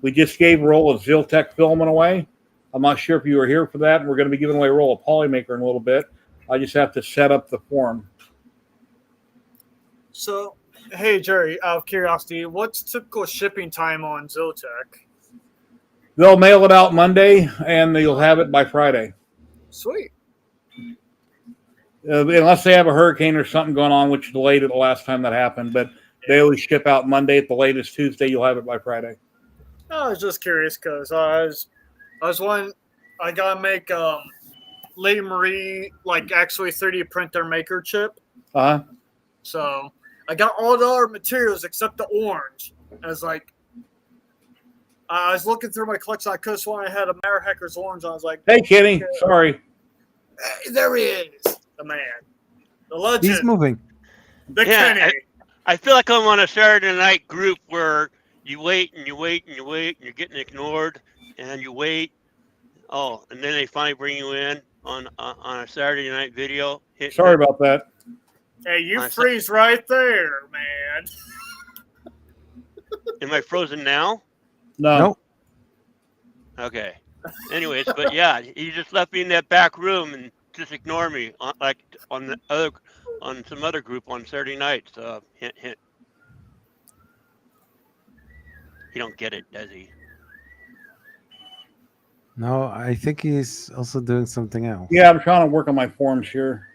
We just gave a roll of Ziltech filament away. I'm not sure if you were here for that, and we're going to be giving away a roll of Polymaker in a little bit. I just have to set up the form. So, hey, Jerry, out of curiosity, what's typical shipping time on Ziltech? They'll mail it out Monday, and you'll have it by Friday. Sweet. unless they have a hurricane or something going on, which delayed it the last time that happened. But they always ship out Monday at the latest. Tuesday, you'll have it by Friday. I was just curious because I was one. I gotta make Lady Marie like actually 3D printer maker chip. Uh huh. So I got all the other materials except the orange. I was like, I was looking through my collection. I could have sworn I had a Mare Hacker's orange. I was like, Hey, Kenny. Sorry. hey, there he is, the man, the legend, He's moving. the Yeah, Kenny. I feel like I'm on a Saturday night group where you wait and you wait and you wait and you're getting ignored and you wait. Oh, and then they finally bring you in on a Saturday night video. Sorry about that. Hey, you Nice. freeze right there, man. Am I frozen now? No. Nope. Okay. Anyways, but yeah, you just left me in that back room and just ignore me on some other group on Saturday nights. Hint, hint. He don't get it, does he? No, I think he's also doing something else. Yeah, I'm trying to work on my forms here.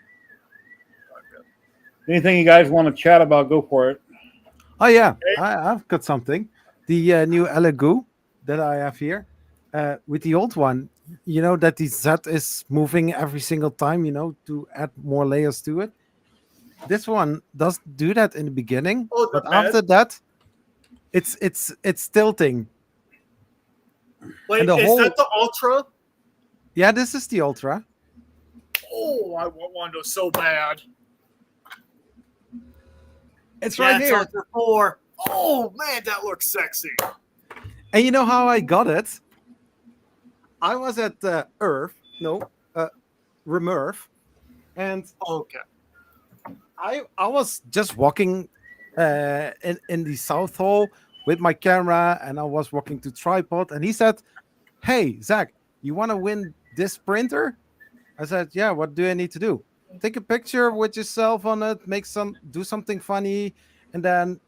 Anything you guys want to chat about, go for it. Oh yeah, I've got something. The new Elegoo that I have here, with the old one, you know that the Z is moving every single time, you know, to add more layers to it. This one does do that in the beginning, Oh, the but after that, it's tilting. Wait, And the is whole- that the Ultra? Yeah, this is the Ultra. Oh, I want one of those so bad. It's Yeah, right it's here. Ultra 4. Oh man, that looks sexy. And you know how I got it? I was at Remurf, and Okay. I was just walking in the South Hall with my camera, and I was walking to tripod, and he said, "Hey, Zach, you want to win this printer?" I said, "Yeah. What do I need to do? Take a picture with yourself on it, do something funny, and then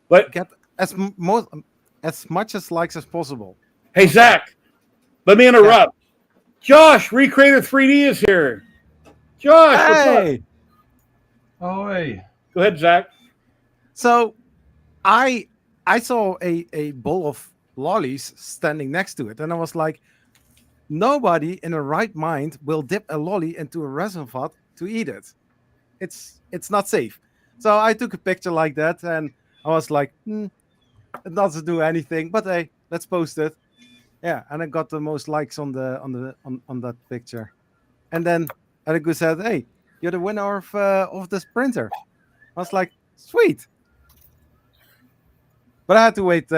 But get as much as likes as possible." hey, Zach, let me interrupt. Josh, Recreator 3D is here. Josh, what's up? Hey. Oh, hey. Go ahead, Zach. So I saw a bowl of lollies standing next to it, and I was like, nobody in a right mind will dip a lolly into a resin vat to eat it. It's not safe. So I took a picture like that, and I was like, it doesn't do anything, but hey, let's post it. Yeah, and I got the most likes on that picture. And then Elegoo said, "Hey, you're the winner of this printer." I was like, sweet. But I had to wait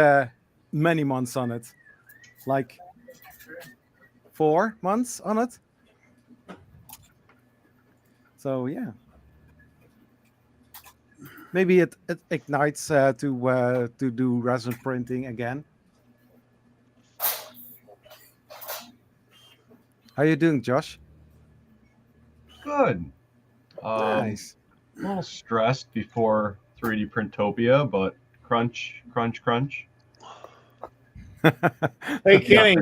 many months on it, like 4 months on it. So yeah, maybe it ignites to do resin printing again. How you doing, Josh? Good. Nice. A little stressed before 3D Printopia, but crunch. Hey, Kenny.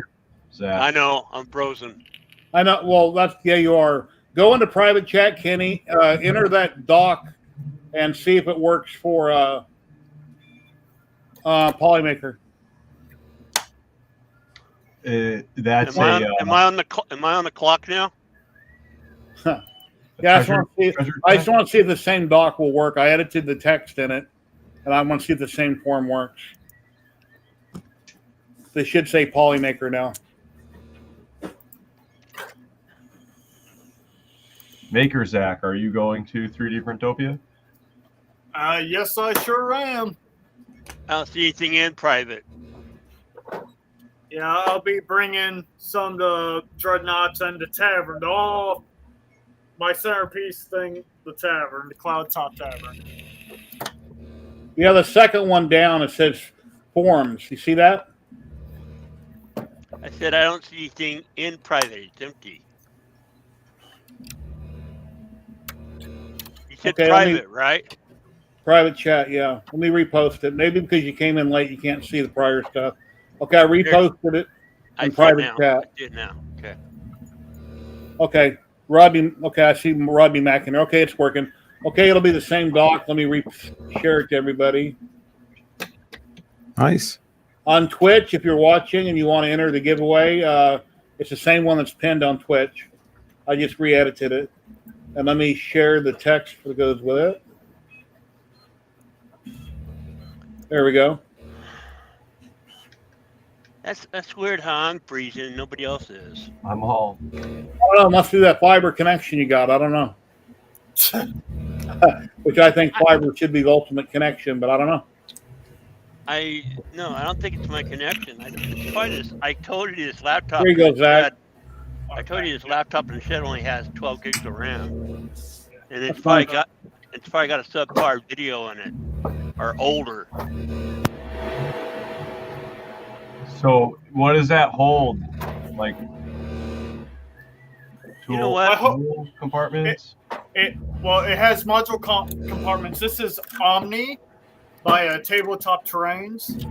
Zach. I know. I'm frozen. I know. Well, you are. Go into private chat, Kenny. Enter that doc and see if it works for Polymaker. That's Am I on the clock now? Yeah, I just want to see if the same doc will work. I edited the text in it, and I want to see if the same form works. They should say Polymaker now. Maker Zach, are you going to 3D Printopia? Yes, I sure am. I don't see anything in private. Yeah, I'll be bringing some of the dreadnoughts and the tavern. Oh, my centerpiece thing, the tavern, the Cloud Top Tavern. Yeah, the second one down, it says forms. You see that? I said I don't see anything in private. It's empty. You said Okay, let me- private, right? Private chat, yeah. Let me repost it. Maybe because you came in late, you can't see the prior stuff. Okay, I reposted it I in see it private now. chat. I see it now. Okay. Okay, Rodney. Okay, I see Rodney Mack in there. Okay, it's working. Okay, it'll be the same doc. Let me share it to everybody. Nice. On Twitch, if you're watching and you want to enter the giveaway, it's the same one that's pinned on Twitch. I just re-edited it. And let me share the text that goes with it. There we go. That's weird how I'm freezing and nobody else is. I'm all. I don't know. Must be that fiber connection you got. I don't know. Which I think fiber should be the ultimate connection, but I don't know. I don't think it's my connection. I told you this laptop. There you go, Zach. I told you this laptop in the shed only has 12 gigs of RAM, and That's it's probably fine. got a subpar video in it, or older. So what does that hold? Like, You know what? tool compartments? It has module compartments. This is Omni by Tabletop Terrains.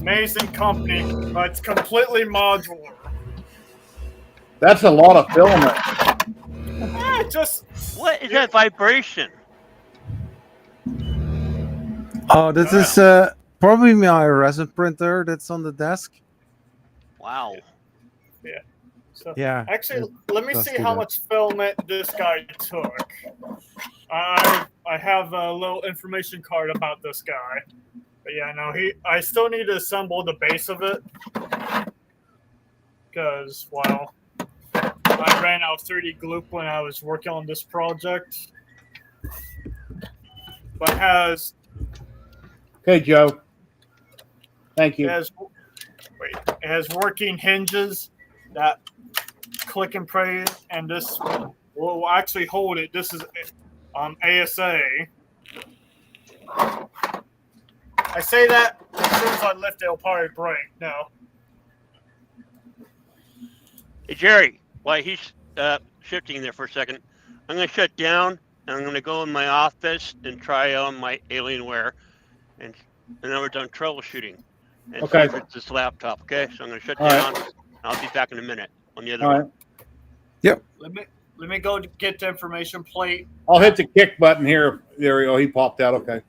Amazing company, but it's completely modular. That's a lot of filament. Just What is that vibration? Oh, this is probably my resin printer that's on the desk. Wow. so, Yeah. Actually, let me does see do how that. much filament this guy took. I have a little information card about this guy. But yeah, no, I still need to assemble the base of it. Because, well, I ran out of 3D Gloop when I was working on this project. But it has Okay, Joe. Thank you. it has working hinges that click and pray, and this will actually hold it. This is ASA. I say that as soon as I lift it, it'll probably break. No. Hey, Jerry, while he's shifting there for a second, I'm going to shut down and I'm going to go in my office and try on my Alienware, and then we're done troubleshooting. And Okay. see if it's this laptop, okay? So I'm going to shut All down. I'll be back in a minute on the other All one. right. Let me go get the information plate. I'll hit the kick button here. There we go. He popped out. Okay.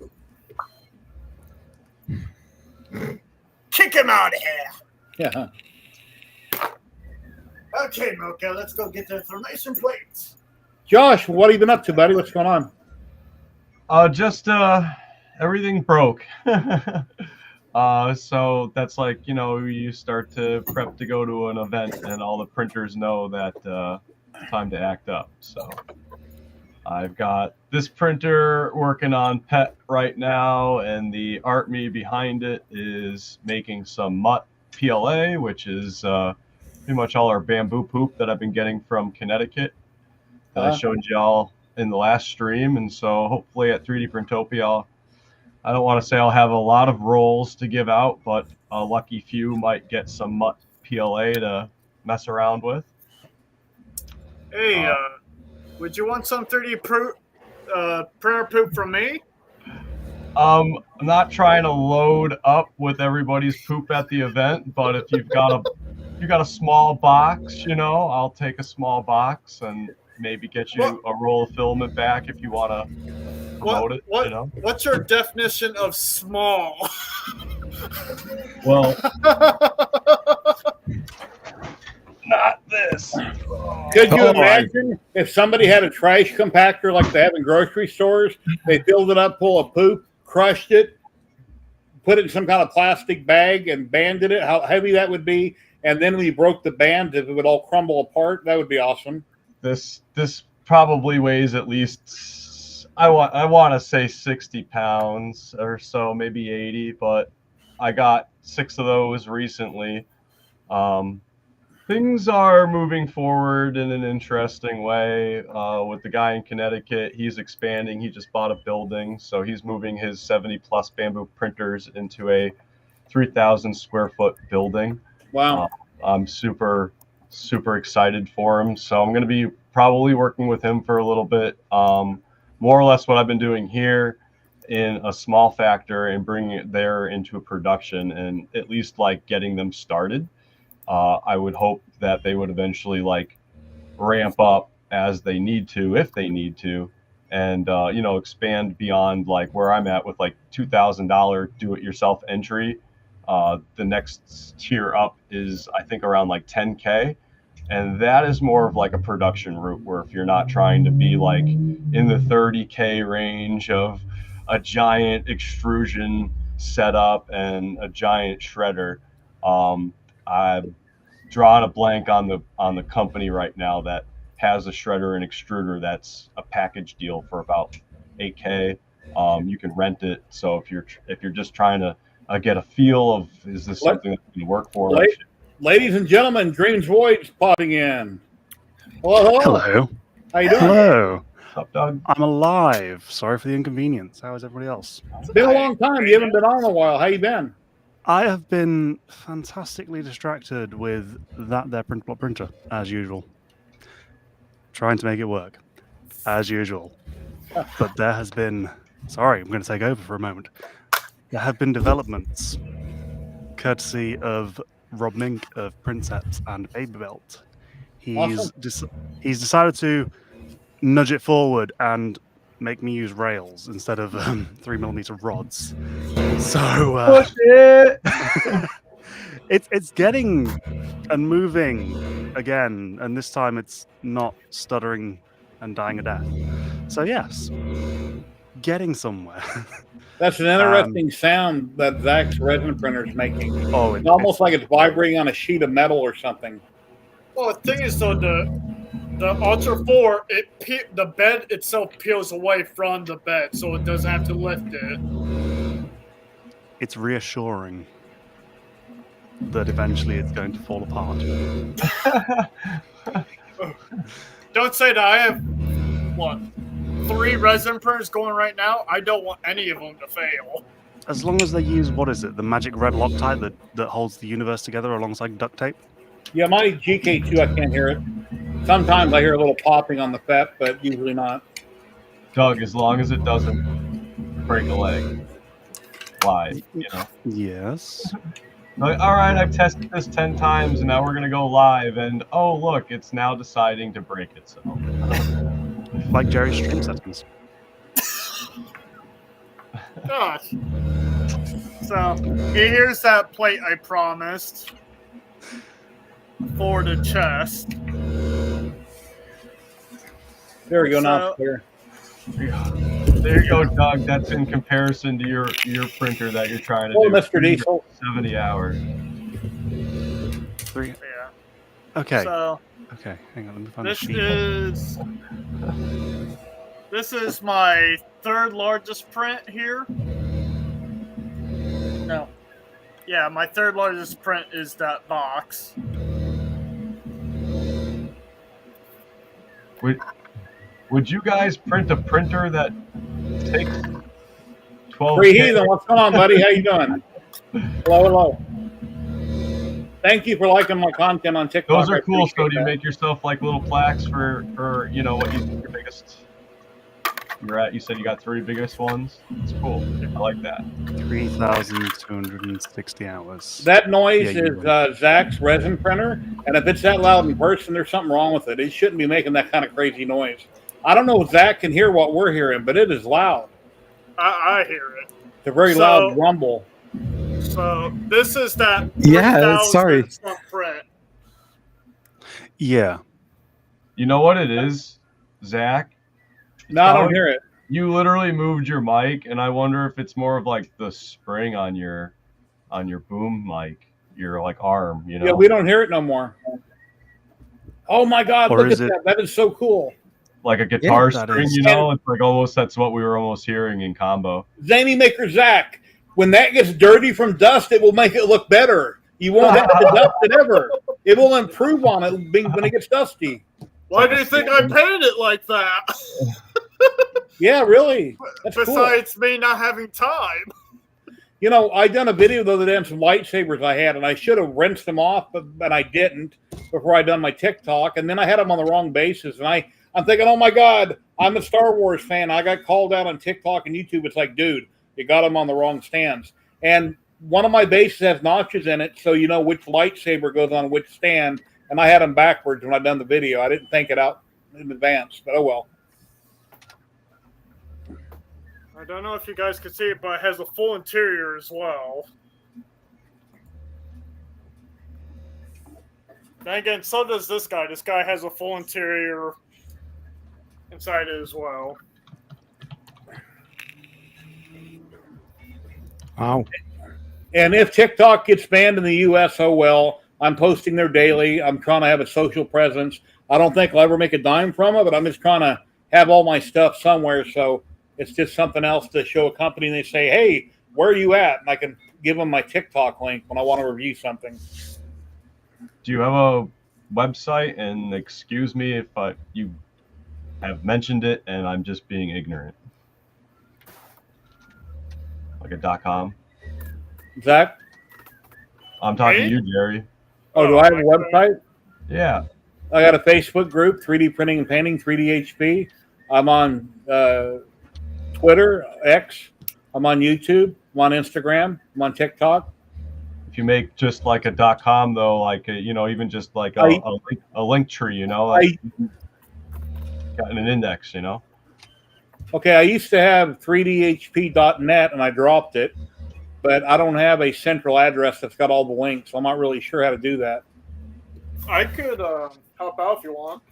Kick him out of here. Yeah. Okay, Mocha, let's go get the information plate. Josh, what have you been up to, buddy? What's going on? Just everything broke. So that's like, you start to prep to go to an event and all the printers know that time to act up. So I've got this printer working on PET right now, and the ArtMe behind it is making some Mutt PLA, which is pretty much all our bamboo poop that I've been getting from Connecticut that I showed y'all in the last stream. And so hopefully at 3D Printopia, I don't want to say I'll have a lot of rolls to give out, but a lucky few might get some Mutt PLA to mess around with. Hey, would you want some 3D printer poop from me? I'm not trying to load up with everybody's poop at the event, but if you've got a small box, I'll take a small box and maybe get you a roll of filament back if you want to promote it. What's your definition of small? Well, not this. Could you imagine if somebody had a trash compactor like they have in grocery stores? They filled it up full of poop, crushed it, put it in some kind of plastic bag, and banded it. How heavy that would be! And then when you broke the band, if it would all crumble apart, that would be awesome. This probably weighs at least, I want to say 60 pounds or so, maybe 80, but I got 6 of those recently. Things are moving forward in an interesting way. With the guy in Connecticut, he's expanding. He just bought a building, so he's moving his 70-plus bamboo printers into a 3,000 square foot building. Wow. I'm super excited for him. So I'm going to be probably working with him for a little bit. More or less what I've been doing here in a small factor and bringing it there into a production and at least like getting them started. I would hope that they would eventually like ramp up as they need to, if they need to, and expand beyond like where I'm at with like $2,000 do-it-yourself entry. The next tier up is I think around like 10K, and that is more of like a production route where if you're not trying to be like in the 30K range of a giant extrusion setup and a giant shredder. I've drawn a blank on the company right now that has a shredder and extruder that's a package deal for about 8K. You can rent it. So if you're just trying to get a feel of is this something that can work for us? Ladies and gentlemen, Dreams Void's popping in. Hello. Hello. How you doing? Hello. What's up, Doug? I'm alive. Sorry for the inconvenience. How is everybody else? It's been a long time. You haven't been on in a while. How you been? I have been fantastically distracted with that there print block printer, as usual. Trying to make it work, as usual. But there has been... Sorry, I'm going to take over for a moment. There have been developments, courtesy of Rob Mink of Prinsets and Baby Belt. He's decided to nudge it forward and make me use rails instead of 3mm rods. So it's getting and moving again, and this time it's not stuttering and dying a death. So yes, getting somewhere. That's an interesting sound that Zach's resin printer is making. Oh, It's almost like it's vibrating on a sheet of metal or something. Well, the thing is, though, the Ultra 4, the bed itself peels away from the bed, so it doesn't have to lift it. It's reassuring that eventually it's going to fall apart. Don't say that. I have, 3 resin printers going right now. I don't want any of them to fail. As long as they use, what is it, the magic red Loctite that holds the universe together alongside duct tape? Yeah, my GK2, I can't hear it. Sometimes I hear a little popping on the FET, but usually not. Doug, as long as it doesn't break a leg. Live, Yes. Like, all right, I've tested this 10 times, and now we're going to go live, and oh, look, it's now deciding to break itself. Like Jerry's stream settings. Gosh. So, here's that plate I promised for the chest. There we go. Now So- it's clear. There you go, Doug. That's in comparison to your printer that you're trying to Oh, do. Mr. Diesel. 70 hours. 3. Yeah. Okay. So, Okay. Hang on. Let me find the this sheet. is my 3rd largest print here. No. Yeah, my 3rd largest print is that box. Would you guys print a printer that takes 12? Free Heathen, what's going on, buddy? How you doing? Hello, hello. Thank you for liking my content on TikTok. Those are I cool. So appreciate do you that. make yourself like little plaques for what you think your biggest? You're at. You said you got 3 biggest ones. It's cool. I like that. 3,260 hours. That noise Yeah, you is Zach's resin printer, and if it's that loud in person, there's something wrong with it. It shouldn't be making that kind of crazy noise. I don't know if Zach can hear what we're hearing, but it is loud. I hear it. It's a very So- loud rumble. So, this is that Yeah, sorry. 3,000 print. Yeah. You know what it is, Zach? No, I don't hear it. You literally moved your mic, and I wonder if it's more of like the spring on your boom mic, your like arm. Yeah, we don't hear it no more. Oh my God! Or Look at is it- that. That is so cool. like a guitar that string. is. It's like almost that's what we were almost hearing in combo. Zany Maker Zach. When that gets dirty from dust, it will make it look better. You won't have to dust it ever. It will improve on it when it gets dusty. Why do you think I painted it like that? Yeah, really. That's cool. Besides me not having time. You know, I done a video the other day on some lightsabers I had, and I should have rinsed them off, but I didn't before I done my TikTok. And then I had them on the wrong bases, and I'm thinking, oh my God, I'm a Star Wars fan. I got called out on TikTok and YouTube. It's like, dude, you got them on the wrong stands. And one of my bases has notches in it, so you know which lightsaber goes on which stand. And I had them backwards when I done the video. I didn't think it out in advance, but oh well. I don't know if you guys can see it, but it has a full interior as well. Then again, so does this guy. This guy has a full interior inside it as well. Wow. And if TikTok gets banned in the U.S., oh well. I'm posting there daily. I'm trying to have a social presence. I don't think I'll ever make a dime from it, but I'm just trying to have all my stuff somewhere. So it's just something else to show a company. And they say, hey, where are you at? And I can give them my TikTok link when I want to review something. Do you have a website? And excuse me if you have mentioned it and I'm just being ignorant. Like a .com? Zach? I'm talking to you, Jerry. Oh, do I have a website? Yeah. I got a Facebook group, 3D Printing and Painting, 3DHP. I'm on Twitter, X. I'm on YouTube. I'm on Instagram. I'm on TikTok. If you make just like a .com though, like even just like a link tree, like got an index, Okay, I used to have 3dhp.net and I dropped it, but I don't have a central address that's got all the links. So I'm not really sure how to do that. I could help out if you want.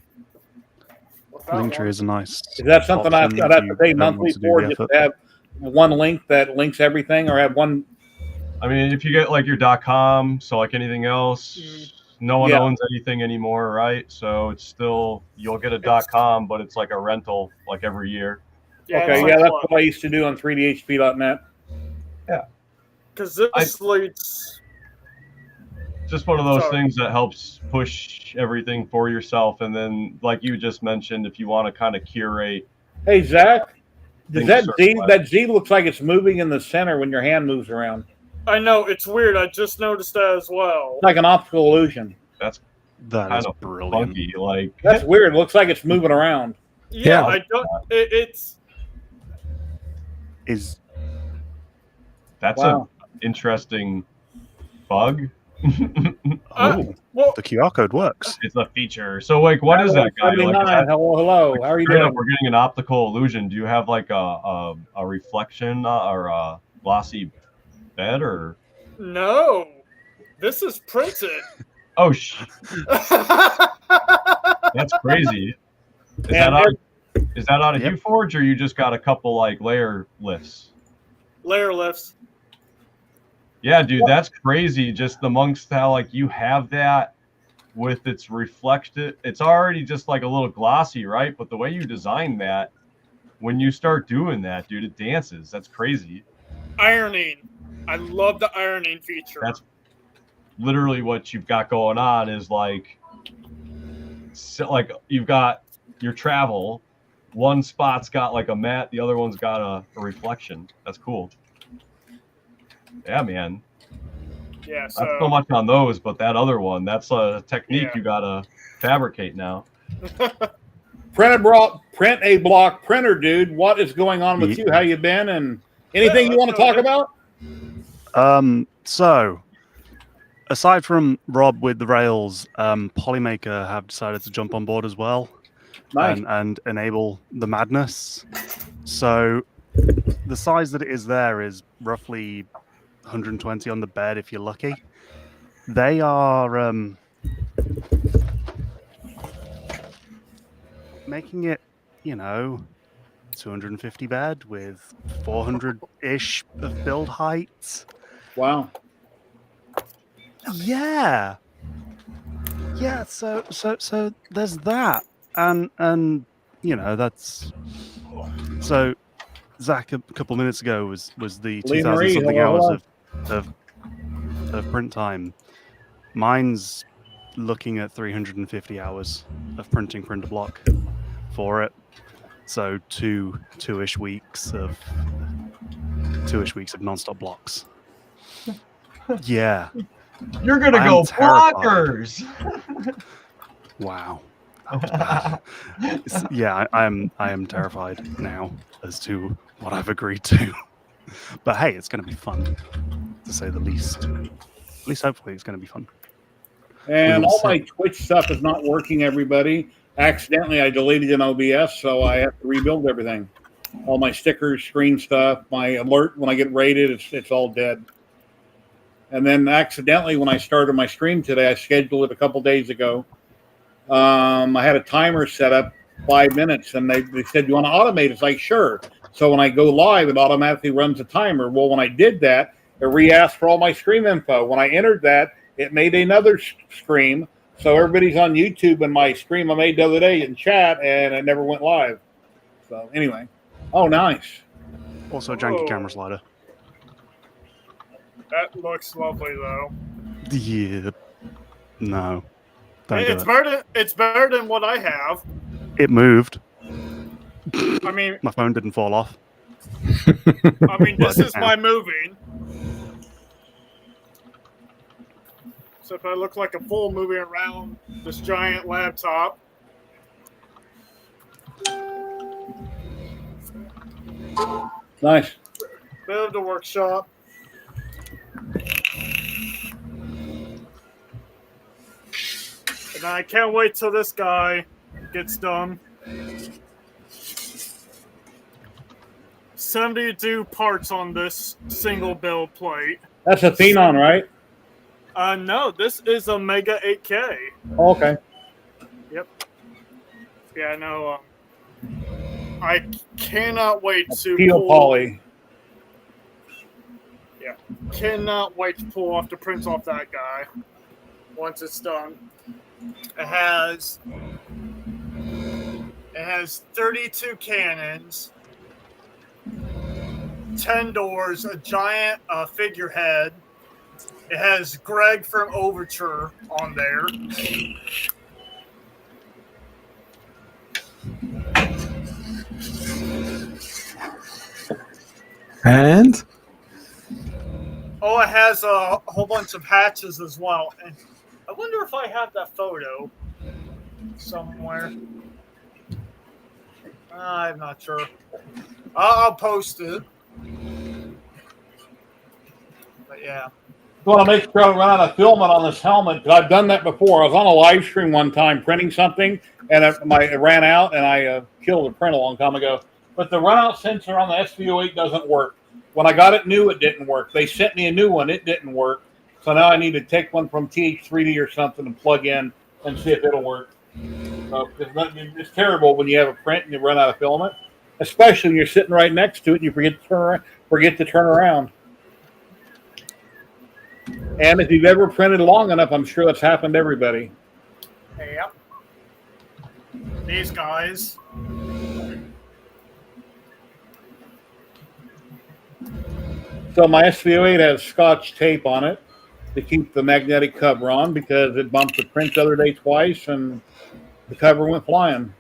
Linktree is a nice. Is that something I'd option have if to you pay don't monthly want to do for, the just effort. to have one link that links everything, or have one? I mean, if you get like your .com, so like anything else, no one owns anything anymore, right? So it's still, you'll get a .com, but it's like a rental like every year. Okay, yeah, that's what I used to do on 3dhp.net. Yeah. Because this leads... Just one of those things that helps push everything for yourself. And then, like you just mentioned, if you want to kind of curate. Hey, Zach, does things that Z looks like it's moving in the center when your hand moves around? I know, it's weird. I just noticed that as well. It's like an optical illusion. That is kind of brilliant. funky. Like, that's weird. It looks like it's moving around. Yeah, I don't... It's... That's wow. an interesting bug. Well, the QR code works. It's a feature. So, like, what is that guy? Like, hello. How are you doing? We're getting an optical illusion. Do you have like a reflection or a glossy bed or? No, this is printed. Oh that's crazy. Is that out of UForge, or you just got a couple like layer lifts? Layer lifts. Yeah, dude, that's crazy. Just amongst how like you have that with its reflected, it's already just like a little glossy, right? But the way you design that, when you start doing that, dude, it dances. That's crazy. Ironing. I love the ironing feature. That's literally what you've got going on is like you've got your travel. One spot's got like a matte, the other one's got a reflection. That's cool. Yeah, man. Yeah, so... Not so much on those, but that other one, that's a technique you gotta fabricate now. Print a block printer, dude. What is going on with you? How you been? And anything you want to talk about? So, aside from Rob with the Rails, Polymaker have decided to jump on board as well. Nice. And enable the madness. So, the size that it is there is roughly 120 on the bed if you're lucky. They are making it, 250 bed with 400-ish of build height. Wow. Yeah. Yeah, so there's that. And that's so Zach a couple minutes ago was the 2,000 something hours of print time. Mine's looking at 350 hours of printing print a block for it. So two-ish weeks of non-stop blocks. Yeah. You're gonna go blockers. Wow. Yeah, I am terrified now as to what I've agreed to. But hey, it's going to be fun, to say the least. At least hopefully it's going to be fun. And all my Twitch stuff is not working, everybody. accidentally I deleted an OBS, so I have to rebuild everything. All my stickers, screen stuff, my alert when I get rated, it's all dead. And then accidentally, when I started my stream today, I scheduled it a couple days ago. I had a timer set up 5 minutes, and they said, "You want to automate?" It's like, sure. So when I go live, it automatically runs a timer. Well, when I did that, it re-asked for all my stream info. When I entered that, it made another stream. So everybody's on YouTube in my stream I made the other day in chat, and it never went live. So anyway, oh, nice. Also, janky camera slider. That looks lovely, though. Yeah. No. Don't do It's better than what I have. it. It moved. I mean, My phone didn't fall off. This is my moving. So if I look like a fool moving around this giant laptop. Nice. Bit of the workshop. And I can't wait till this guy gets done. 72 parts on this single build plate. That's a Phenon, right? No, this is a Mega 8K. Oh, okay. Yep. Yeah, no. I cannot wait to Peel Poly. Yeah, cannot wait to pull off the prints off that guy once it's done. It has 32 cannons, 10 doors, a giant figurehead. It has Greg from Overture on there. And Oh, it has a whole bunch of hatches as well. And I wonder if I have that photo somewhere. I'm not sure. I'll post it. But yeah. I want to make sure I don't run out of filament on this helmet, because I've done that before. I was on a live stream one time printing something, and it ran out, and I killed a print a long time ago. But the runout sensor on the SVO8 doesn't work. When I got it new, it didn't work. They sent me a new one. It didn't work. So now I need to take one from TH3D or something and plug in and see if it'll work. So it's terrible when you have a print and you run out of filament, especially when you're sitting right next to it and you forget to turn around. And if you've ever printed long enough, I'm sure that's happened to everybody. Yep. These guys. So my SVO8 has Scotch tape on it to keep the magnetic cover on, because it bumped the print the other day twice and the cover went flying.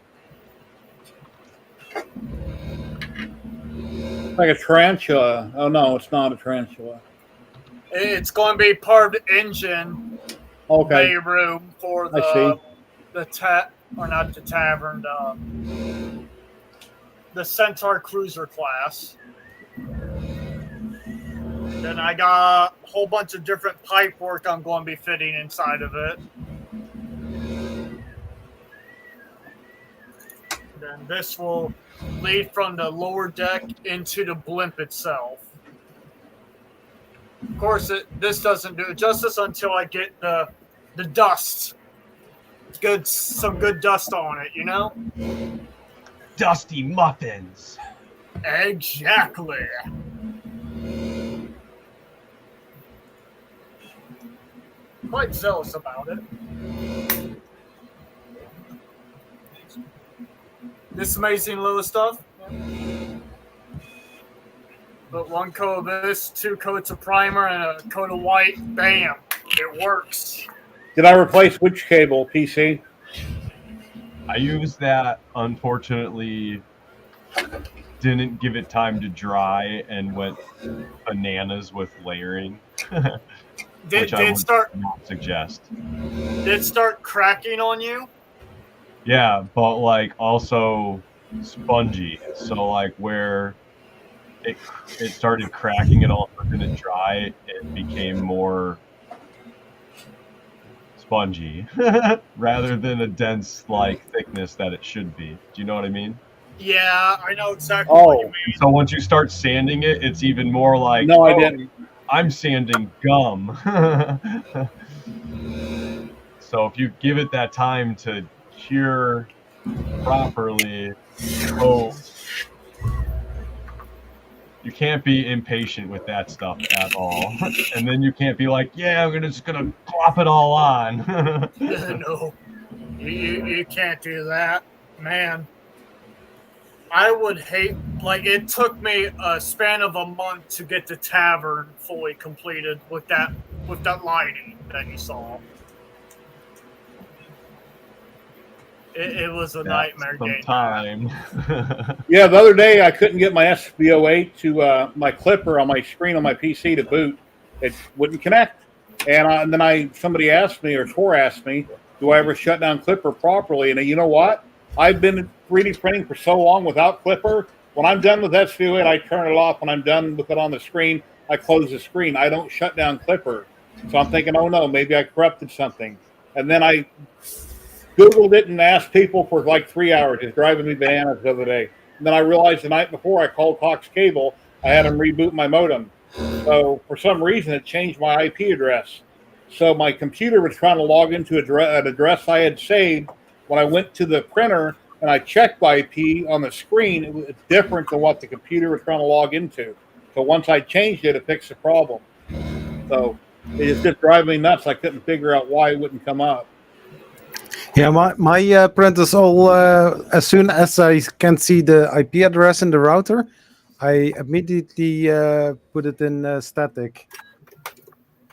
Like a tarantula. Oh no, it's not a tarantula. It's going to be part of the engine Okay. bay room for I see. the Centaur Cruiser class. Then I got a whole bunch of different pipe work I'm going to be fitting inside of it. Then this will lead from the lower deck into the blimp itself. Of course, this doesn't do it justice until I get the dust. Some good dust on it, you know? Dusty muffins. Exactly. Quite zealous about it. This amazing little stuff. But one coat of this, 2 coats of primer, and a coat of white. Bam! It works. Did I replace which cable, PC? I used that, unfortunately, didn't give it time to dry and went bananas with layering. Which I would not suggest. Did it start cracking on you? Yeah, but like also spongy. So like where it started cracking and all of a sudden it dry, it became more spongy rather than a dense like thickness that it should be. Do you know what I mean? Yeah, I know exactly what you Oh, mean. So once you start sanding it, it's even more like, no, I oh, didn't. I'm sanding gum. So if you give it that time to cure properly, oh, you can't be impatient with that stuff at all. And then you can't be like, yeah, I'm just gonna plop it all on. No, you can't do that, man. I would hate, like, it took me a span of a month to get the tavern fully completed with that lighting that you saw. It was a nightmare Some game. time. Yeah, the other day I couldn't get my SBO8 to my clipper on my screen on my PC to boot. It wouldn't connect. And then somebody asked me, or Tor asked me, do I ever shut down Clipper properly? And you know what? I've been 3D printing for so long without Clipper. When I'm done with SVO8, I turn it off. When I'm done with it on the screen, I close the screen. I don't shut down Clipper. So I'm thinking, oh no, maybe I corrupted something. And then I Googled it and asked people for like 3 hours. It's driving me bananas the other day. And then I realized the night before I called Cox Cable, I had them reboot my modem. So for some reason, it changed my IP address. So my computer was trying to log into an address I had saved. When I went to the printer and I checked my IP on the screen, it's different than what the computer was trying to log into. So once I changed it, it fixed the problem. So it just driving me nuts. I couldn't figure out why it wouldn't come up. Yeah, my printers all, as soon as I can see the IP address in the router, I immediately put it in static.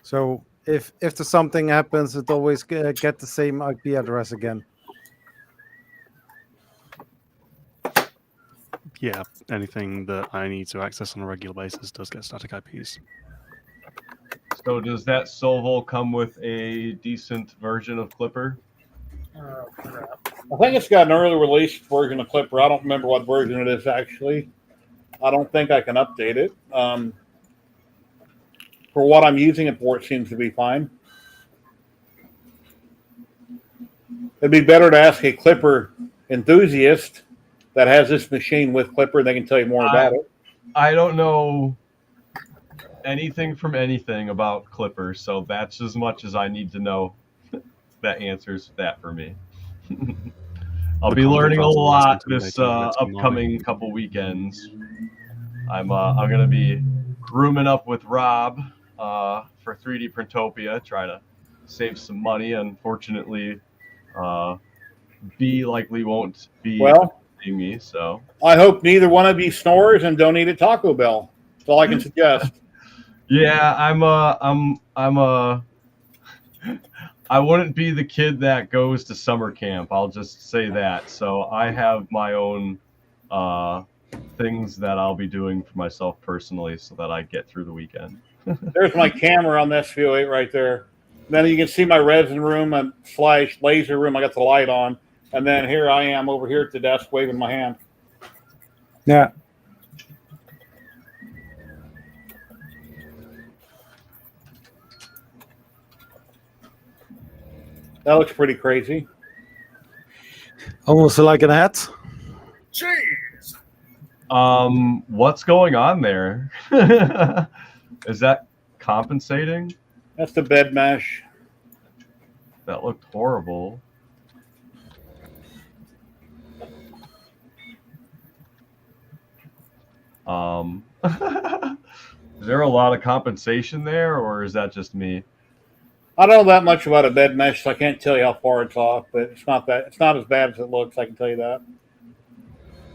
So if there's something happens, it always get the same IP address again. Yeah, anything that I need to access on a regular basis does get static IPs. So does that Solvol come with a decent version of Clipper? Oh, crap. I think it's got an early release version of Clipper. I don't remember what version it is actually. I don't think I can update it. For what I'm using it for, it seems to be fine. It'd be better to ask a Clipper enthusiast that has this machine with Clipper, and they can tell you more about it. I don't know anything from anything about Clipper, so that's as much as I need to know. That answers that for me. I'll be learning a lot this upcoming couple weekends. I'm gonna be rooming up with Rob for 3D Printopia, try to save some money. Unfortunately, B likely won't be visiting me, so I hope neither one of you snores and don't eat at Taco Bell. That's all I can suggest. Yeah, I wouldn't be the kid that goes to summer camp. I'll just say that. So I have my own things that I'll be doing for myself personally so that I get through the weekend. There's my camera on the SVO8 right there. And then you can see my resin room and / laser room. I got the light on. And then here I am over here at the desk waving my hand. Yeah. That looks pretty crazy. Almost like an hat. Jeez. What's going on there? Is that compensating? That's the bed mesh. That looked horrible. Is there a lot of compensation there, or is that just me? I don't know that much about a bed mesh, so I can't tell you how far it's off, but it's not as bad as it looks, I can tell you that.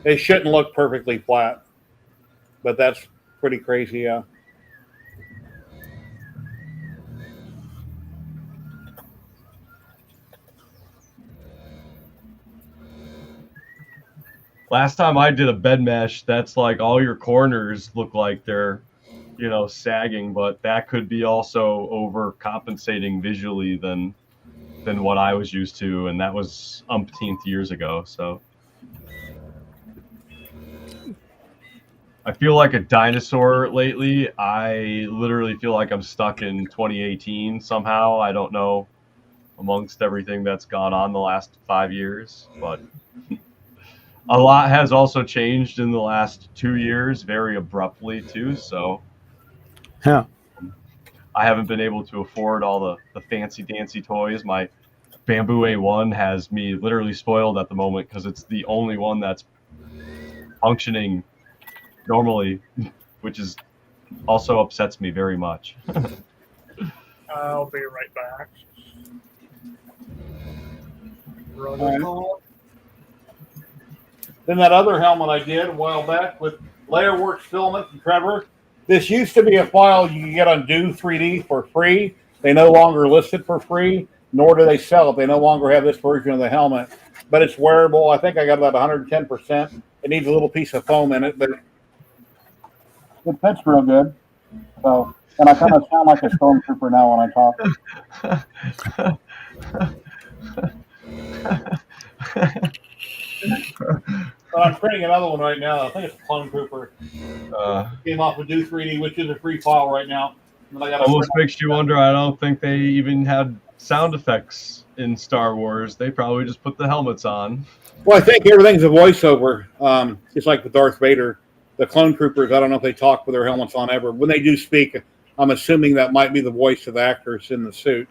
It shouldn't look perfectly flat, but that's pretty crazy, yeah. Last time I did a bed mesh, that's like all your corners look like they're, sagging, but that could be also overcompensating visually than what I was used to, and that was umpteenth years ago. So I feel like a dinosaur lately. I literally feel like I'm stuck in 2018 somehow. I don't know amongst everything that's gone on the last 5 years. But a lot has also changed in the last 2 years, very abruptly too. So Yeah. I haven't been able to afford all the fancy dancy toys. My Bamboo A1 has me literally spoiled at the moment because it's the only one that's functioning normally, which is also upsets me very much. I'll be right back. Then that other helmet I did a while back with Layerworks Filament and Trevor. This used to be a file you could get on Do 3D for free. They no longer list it for free, nor do they sell it. They no longer have this version of the helmet, but it's wearable. I think I got about 110%. It needs a little piece of foam in it, but it fits real good. So, and I kind of sound like a stormtrooper now when I talk. But I'm printing another one right now. I think it's a Clone Trooper. Came off of Do 3D, which is a free file right now. And I got almost makes you wonder. I don't think they even had sound effects in Star Wars. They probably just put the helmets on. Well, I think everything's a voiceover. It's like with Darth Vader. The Clone Troopers, I don't know if they talk with their helmets on ever. When they do speak, I'm assuming that might be the voice of the actors in the suit.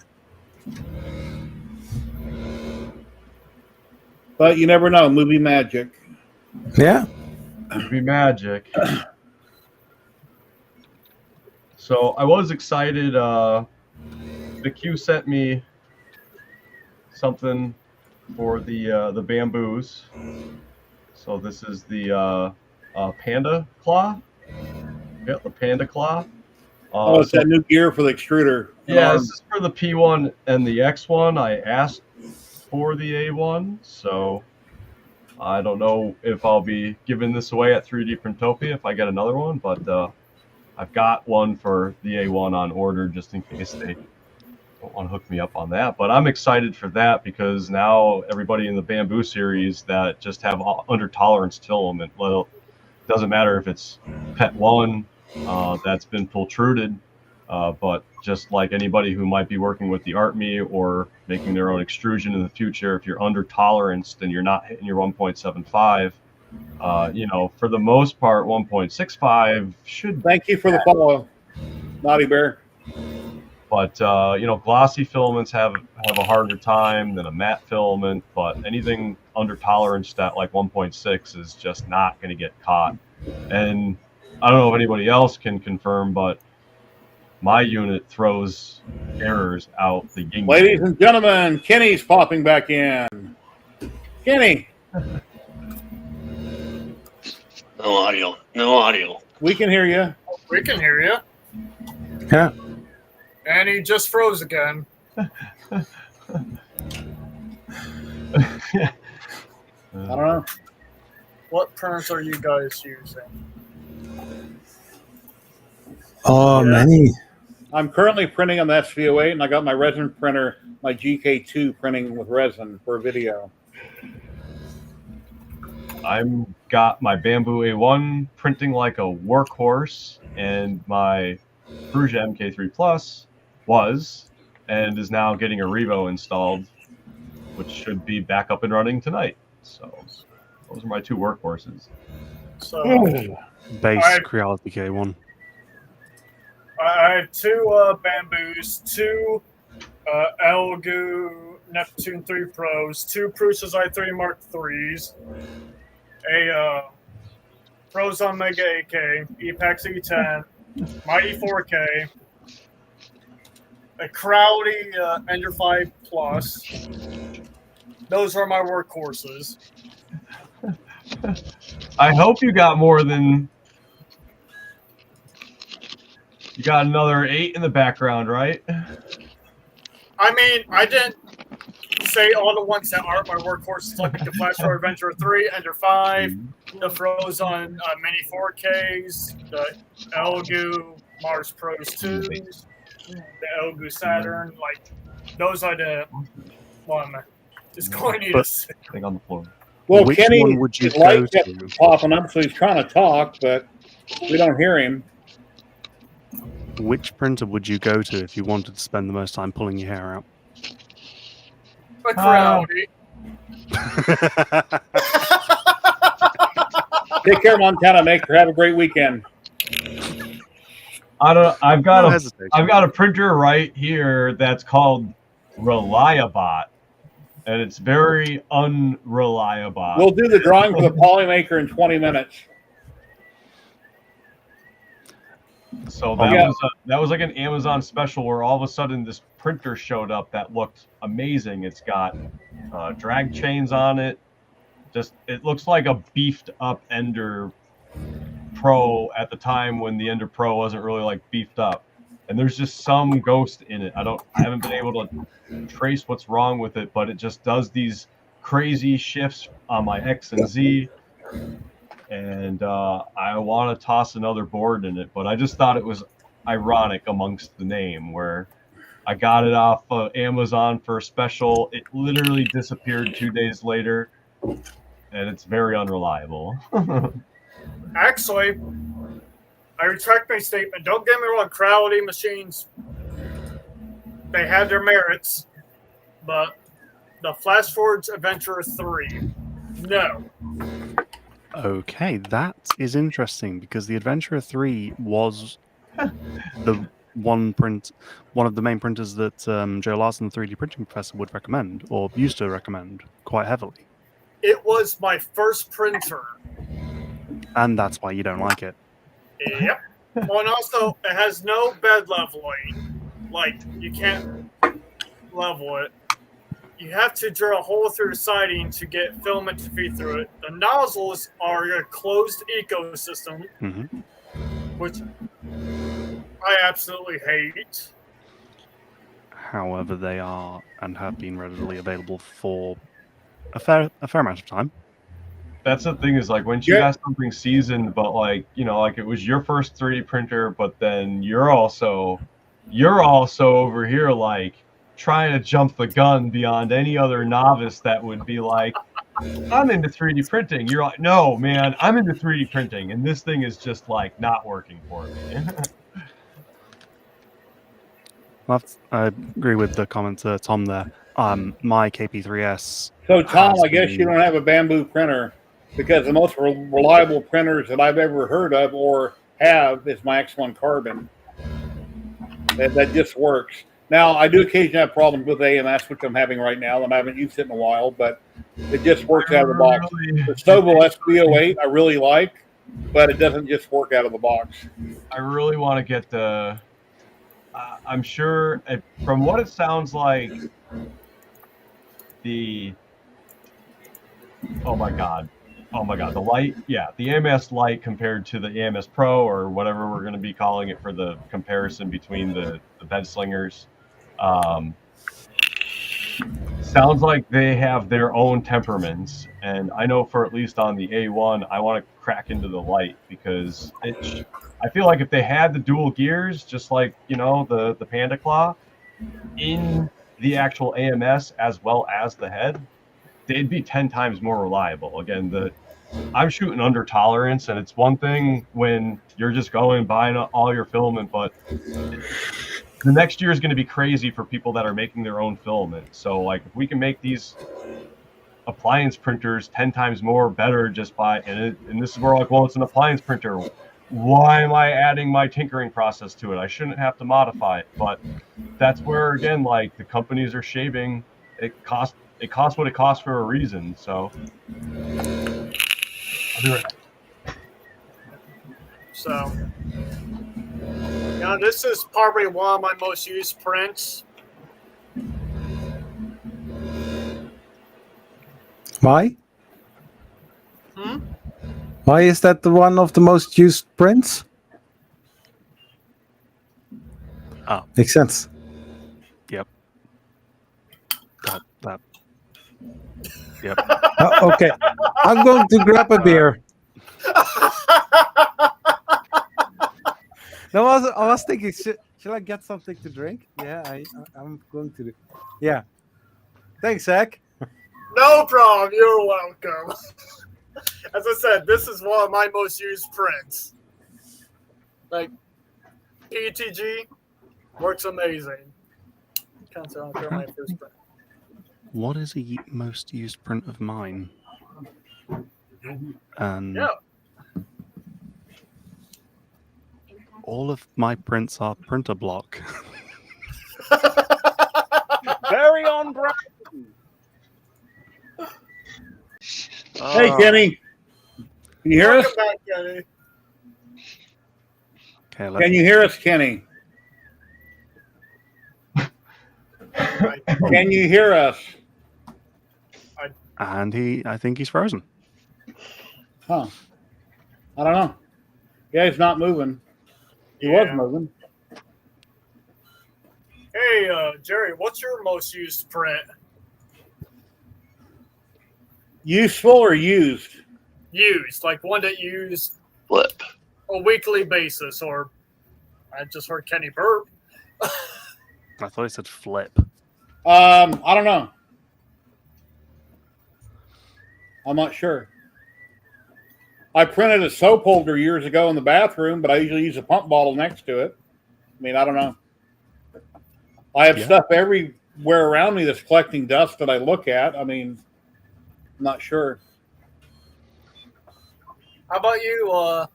But you never know. Movie magic. Yeah. Movie magic. So I was excited. The Q sent me something for the bamboos. So this is the Panda Claw. Yeah, the Panda Claw. It's that new gear for the extruder. Yeah, this is for the P1 and the X1. I asked for the A1, so I don't know if I'll be giving this away at 3D Printopia if I get another one, but I've got one for the A1 on order just in case they don't want to hook me up on that. But I'm excited for that because now everybody in the Bamboo series that just have under tolerance filament, well, it doesn't matter if it's Pet 1 that's been pultruded, but just like anybody who might be working with the ARTME or making their own extrusion in the future, if you're under tolerance, then you're not hitting your 1.75. For the most part, 1.65 should. Thank you for the follow, Naughty Bear. But glossy filaments have a harder time than a matte filament. But anything under tolerance that like 1.6 is just not going to get caught. And I don't know if anybody else can confirm, but my unit throws errors out the yin. Ladies and gentlemen, Kenny's popping back in. Kenny. No audio. No audio. We can hear you. We can hear you. Yeah. And he just froze again. I don't know. What prints are you guys using? Oh, many. I'm currently printing on the SVO8, and I got my resin printer, my GK2 printing with resin for video. I'm got my Bamboo A1 printing like a workhorse, and my Prusa MK3 Plus was and is now getting a Revo installed, which should be back up and running tonight. So those are my two workhorses. So Base Creality K1. I have two Bamboos, two Elegoo Neptune 3 Pros, two Prusas i3 Mark IIIs, a Prozon Mega AK, Epax E10, my E4K, a Crowley Ender 5 Plus. Those are my workhorses. I hope you got more than... You got another 8 in the background, right? I mean, I didn't say all the ones that aren't my workhorses, like the Flash Roar Adventure 3, Ender 5, the Frozone Mini 4Ks, the Elegoo Mars Pros 2s, the Elegoo Saturn. Like, those are the one. It's going to need a sit. I think on the floor. Well, Which Kenny, one would you his light go kept to? popping up, so he's trying to talk, but we don't hear him. Which printer would you go to if you wanted to spend the most time pulling your hair out? Like reality. Take care, Montana Maker. Have a great weekend. I've got No a hesitation. I've got a printer right here that's called Reliabot, and it's very unreliable. We'll do the drawing for the Polymaker in 20 minutes. So Yeah. that was like an Amazon special where all of a sudden this printer showed up that looked amazing. It's got drag chains on it. It looks like a beefed up Ender Pro at the time when the Ender Pro wasn't really like beefed up. And there's just some ghost in it. I haven't been able to trace what's wrong with it, but it just does these crazy shifts on my X and Z. And I want to toss another board in it, but I just thought it was ironic amongst the name where I got it off Amazon for a special. It literally disappeared 2 days later, and it's very unreliable. Actually, I retract my statement. Don't get me wrong, Crowley machines, they had their merits, but the Flash Forge Adventurer 3, no. Okay, that is interesting because the Adventurer 3 was the one of the main printers that Joe Larson, the 3D printing professor, would recommend or used to recommend quite heavily. It was my first printer. And that's why you don't like it. Yep. Oh, and also, it has no bed leveling. Like, you can't level it. You have to drill a hole through the siding to get filament to feed through it. The nozzles are a closed ecosystem, which I absolutely hate. However, they are and have been readily available for a fair amount of time. That's the thing is like when you have something seasoned, but like, you know, like it was your first 3D printer, but then you're also over here like trying to jump the gun beyond any other novice that would be like, I'm into 3D printing. You're like, no, man, I'm into 3D printing, and this thing is just like not working for me. I agree with the comment Tom there. My KP3S. So, Tom, has I guess been- you don't have a bamboo printer because the most reliable printers that I've ever heard of or have is my X1 Carbon. That just works. Now, I do occasionally have problems with AMS, which I'm having right now, and I haven't used it in a while, but it just works out of the box. The Stovall SB08 I really like, but it doesn't just work out of the box. I really want to get the. I'm sure, from what it sounds like, oh my god, the light, yeah, the AMS Lite compared to the AMS Pro or whatever we're going to be calling it for the comparison between the bed slingers. Sounds like they have their own temperaments, and I know for at least on the A1, I want to crack into the Lite because I feel like if they had the dual gears, just like, you know, the Panda Claw, in the actual AMS as well as the head, they'd be 10 times more reliable. Again, I'm shooting under tolerance, and it's one thing when you're just going and buying all your filament, but the next year is going to be crazy for people that are making their own filament. So, like, if we can make these appliance printers 10 times more better just by, and this is where, like, well, it's an appliance printer. Why am I adding my tinkering process to it? I shouldn't have to modify it. But that's where, again, like, the companies are shaving. It costs what it costs for a reason. So, I'll be right back. So, you know, this is probably one of my most used prints. Why? Why is that the one of the most used prints? Oh. Makes sense. Yep. That. Yep. Okay. I'm going to grab a beer. No, I was thinking, should I get something to drink? Yeah, I'm going to. Yeah. Thanks, Zach. No problem. You're welcome. As I said, this is one of my most used prints. Like, PTG works amazing. Counts on my first print. what is a most used print of mine? And Yeah. all of my prints are printer block. Very on brand. Hey, Oh. Kenny. Can you hear us? Welcome back, Kenny. Okay, let Can you hear us, Kenny? Can you hear us? and I think he's frozen. Huh. I don't know. Yeah, he's not moving. He was Yeah. moving. Hey, Jerry, what's your most used print? Useful or used? Used, like one that you use Flip. a weekly basis, or I just heard Kenny burp. I thought he said flip. I don't know. I'm not sure. I printed a soap holder years ago in the bathroom, but I usually use a pump bottle next to it. I mean, I don't know. I have Yeah. stuff everywhere around me that's collecting dust that I look at. I mean, I'm not sure. How about you?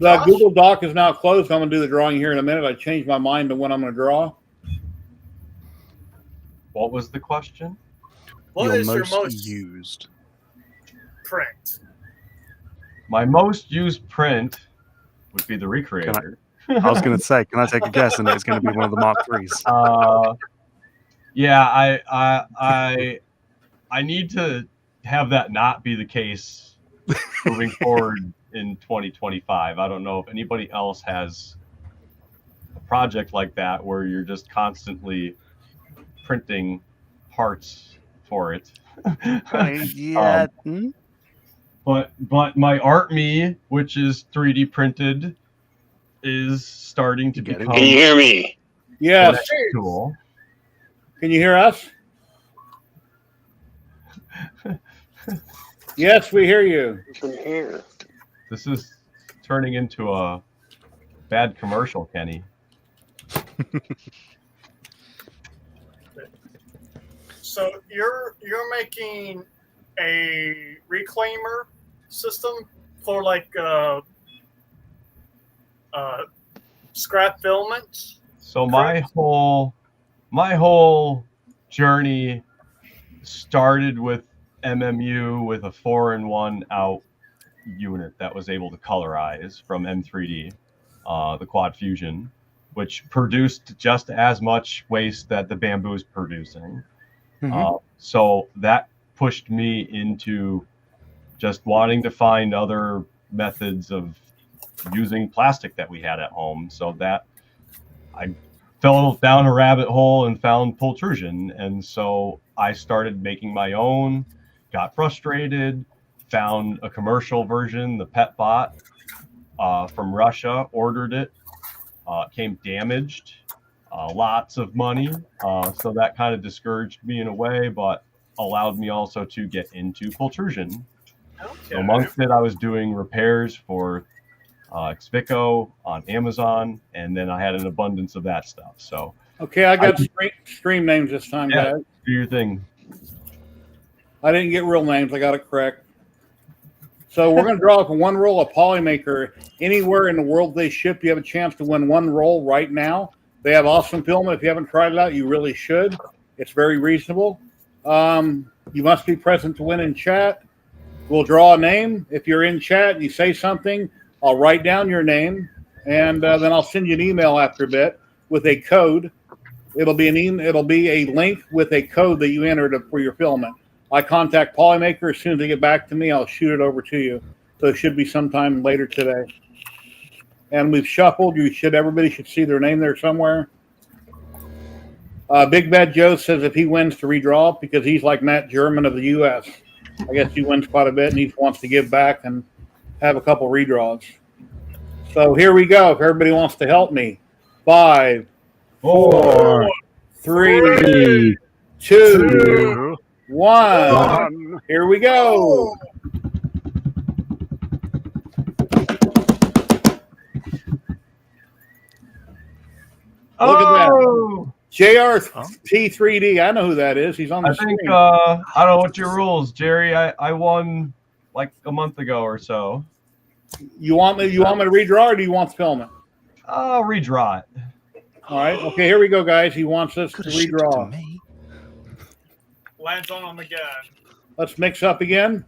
The Josh? Google Doc is now closed. I'm going to do the drawing here in a minute. I changed my mind to when I'm going to draw. What was the question? What is your your most used? print? My most used print would be the Recreator. I was going to say, can I take a guess? And it's going to be one of the Mark IIIs. Yeah, I need to have that not be the case moving forward in 2025. I don't know if anybody else has a project like that where you're just constantly printing parts for it. Yeah. But my ArtMe, which is 3D printed, is starting to Get it? become Can you hear me? Yes. cool. Can you hear us? Yes, we hear you. I can hear. This is turning into a bad commercial, Kenny. So you're making a reclaimer system for like scrap filaments? So my whole journey started with MMU with a 4-in-1 out unit that was able to colorize from M3D, the Quad Fusion, which produced just as much waste that the Bamboo is producing. So that pushed me into just wanting to find other methods of using plastic that we had at home. So that I fell down a rabbit hole and found pultrusion. And so I started making my own, got frustrated, found a commercial version, the PetBot from Russia, ordered it, came damaged, lots of money. So that kind of discouraged me in a way, but allowed me also to get into pultrusion. Okay. So amongst it, I was doing repairs for Expico on Amazon, and then I had an abundance of that stuff. So Okay, I got stream names this time, Yeah. guys. do your thing. I didn't get real names. I got it correct. So we're going to draw up one roll of Polymaker. Anywhere in the world they ship, you have a chance to win one roll right now. They have awesome filament. If you haven't tried it out, you really should. It's very reasonable. You must be present to win in chat. We'll draw a name. If you're in chat and you say something, I'll write down your name, and then I'll send you an email after a bit with a code. It'll be a link with a code that you entered for your filament. I contact Polymaker as soon as they get back to me. I'll shoot it over to you. So it should be sometime later today. And we've shuffled. Everybody should see their name there somewhere. Big Bad Joe says if he wins to redraw because he's like Matt German of the U.S. I guess he wins quite a bit and he wants to give back and have a couple redraws. So here we go. If everybody wants to help me. 5, 4, 3, 2, 1. Here we go. Look at that. JRT3D. I know who that is. He's on the I think screen. I don't know what's your rules, Jerry. I won like a month ago or so. You want me to redraw, or do you want to film it? I'll redraw it. All right. Okay, here we go, guys. He wants us to redraw. Lands on him again. Let's mix up again.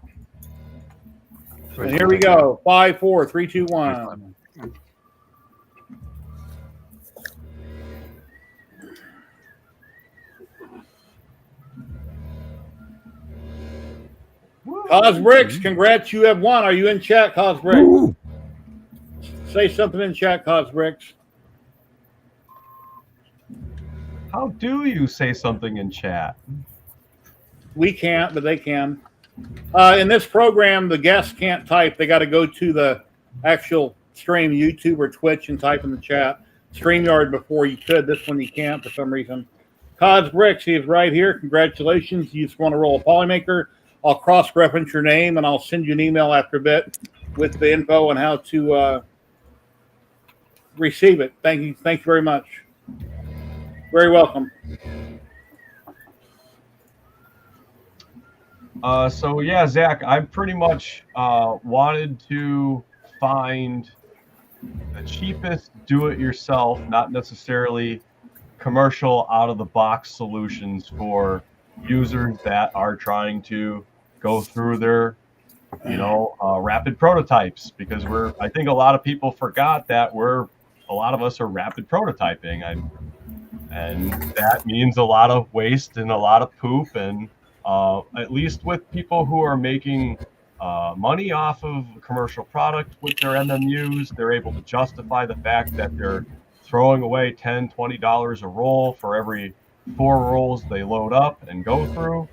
And here we go. 5, 4, 3, 2, 1. Cosbricks, congrats, you have won. Are you in chat, Cosbricks? Say something in chat, Cosbricks. How do you say something in chat? We can't, but they can. In this program, the guests can't type. They got to go to the actual stream, YouTube or Twitch, and type in the chat. StreamYard before you could. This one you can't for some reason. Cosbricks, he is right here. Congratulations. You just want to roll a Polymaker. I'll cross-reference your name, and I'll send you an email after a bit with the info on how to receive it. Thank you. Thank you very much. Very welcome. So yeah, Zach, I pretty much wanted to find the cheapest do-it-yourself, not necessarily commercial out-of-the-box solutions for users that are trying to go through their, rapid prototypes, because I think a lot of people forgot that a lot of us are rapid prototyping, and that means a lot of waste and a lot of poop, and at least with people who are making money off of a commercial product with their MMUs, they're able to justify the fact that they're throwing away $10, $20 a roll for every 4 rolls they load up and go through.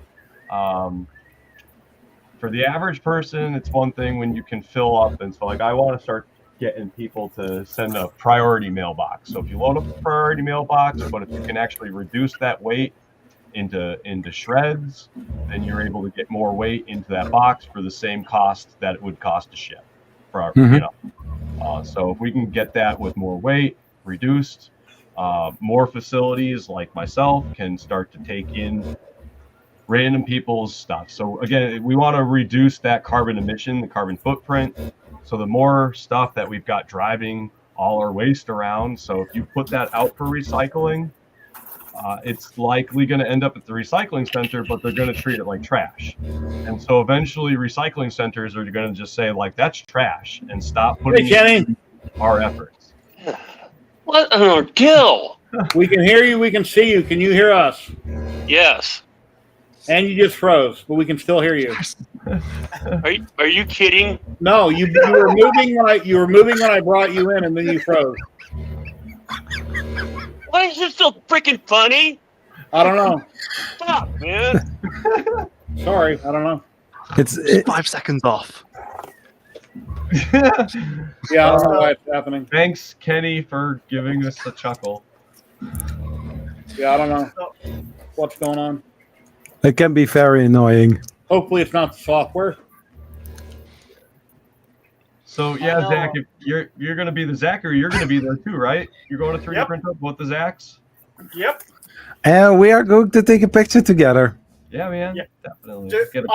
For the average person, it's one thing when you can fill up, and so I want to start getting people to send a priority mailbox. So if you load up a priority mailbox, but if you can actually reduce that weight into shreds, then you're able to get more weight into that box for the same cost that it would cost to ship. So if we can get that with more weight reduced, more facilities like myself can start to take in random people's stuff. So again, we want to reduce that carbon emission, the carbon footprint. So the more stuff that we've got driving all our waste around. So if you put that out for recycling, it's likely going to end up at the recycling center, but they're going to treat it like trash. And so eventually recycling centers are going to just say, like, that's trash, and stop putting in our efforts. What an ordeal! We can hear you. We can see you. Can you hear us? Yes. And you just froze, but we can still hear you. Are you kidding? No, you were moving when I brought you in, and then you froze. Why is this so freaking funny? I don't know. Stop, man. Sorry, I don't know. It's 5 seconds off. Yeah, I don't know why it's happening. Thanks, Kenny, for giving us a chuckle. Yeah, I don't know what's going on. It can be very annoying. Hopefully, it's not the software. So yeah, Zach, if you're going to be the Zach, or you're going to be there too, right? You're going to 3D print up with the Zachs? Yep. And we are going to take a picture together. Yeah, man. Yeah. Definitely. Dude,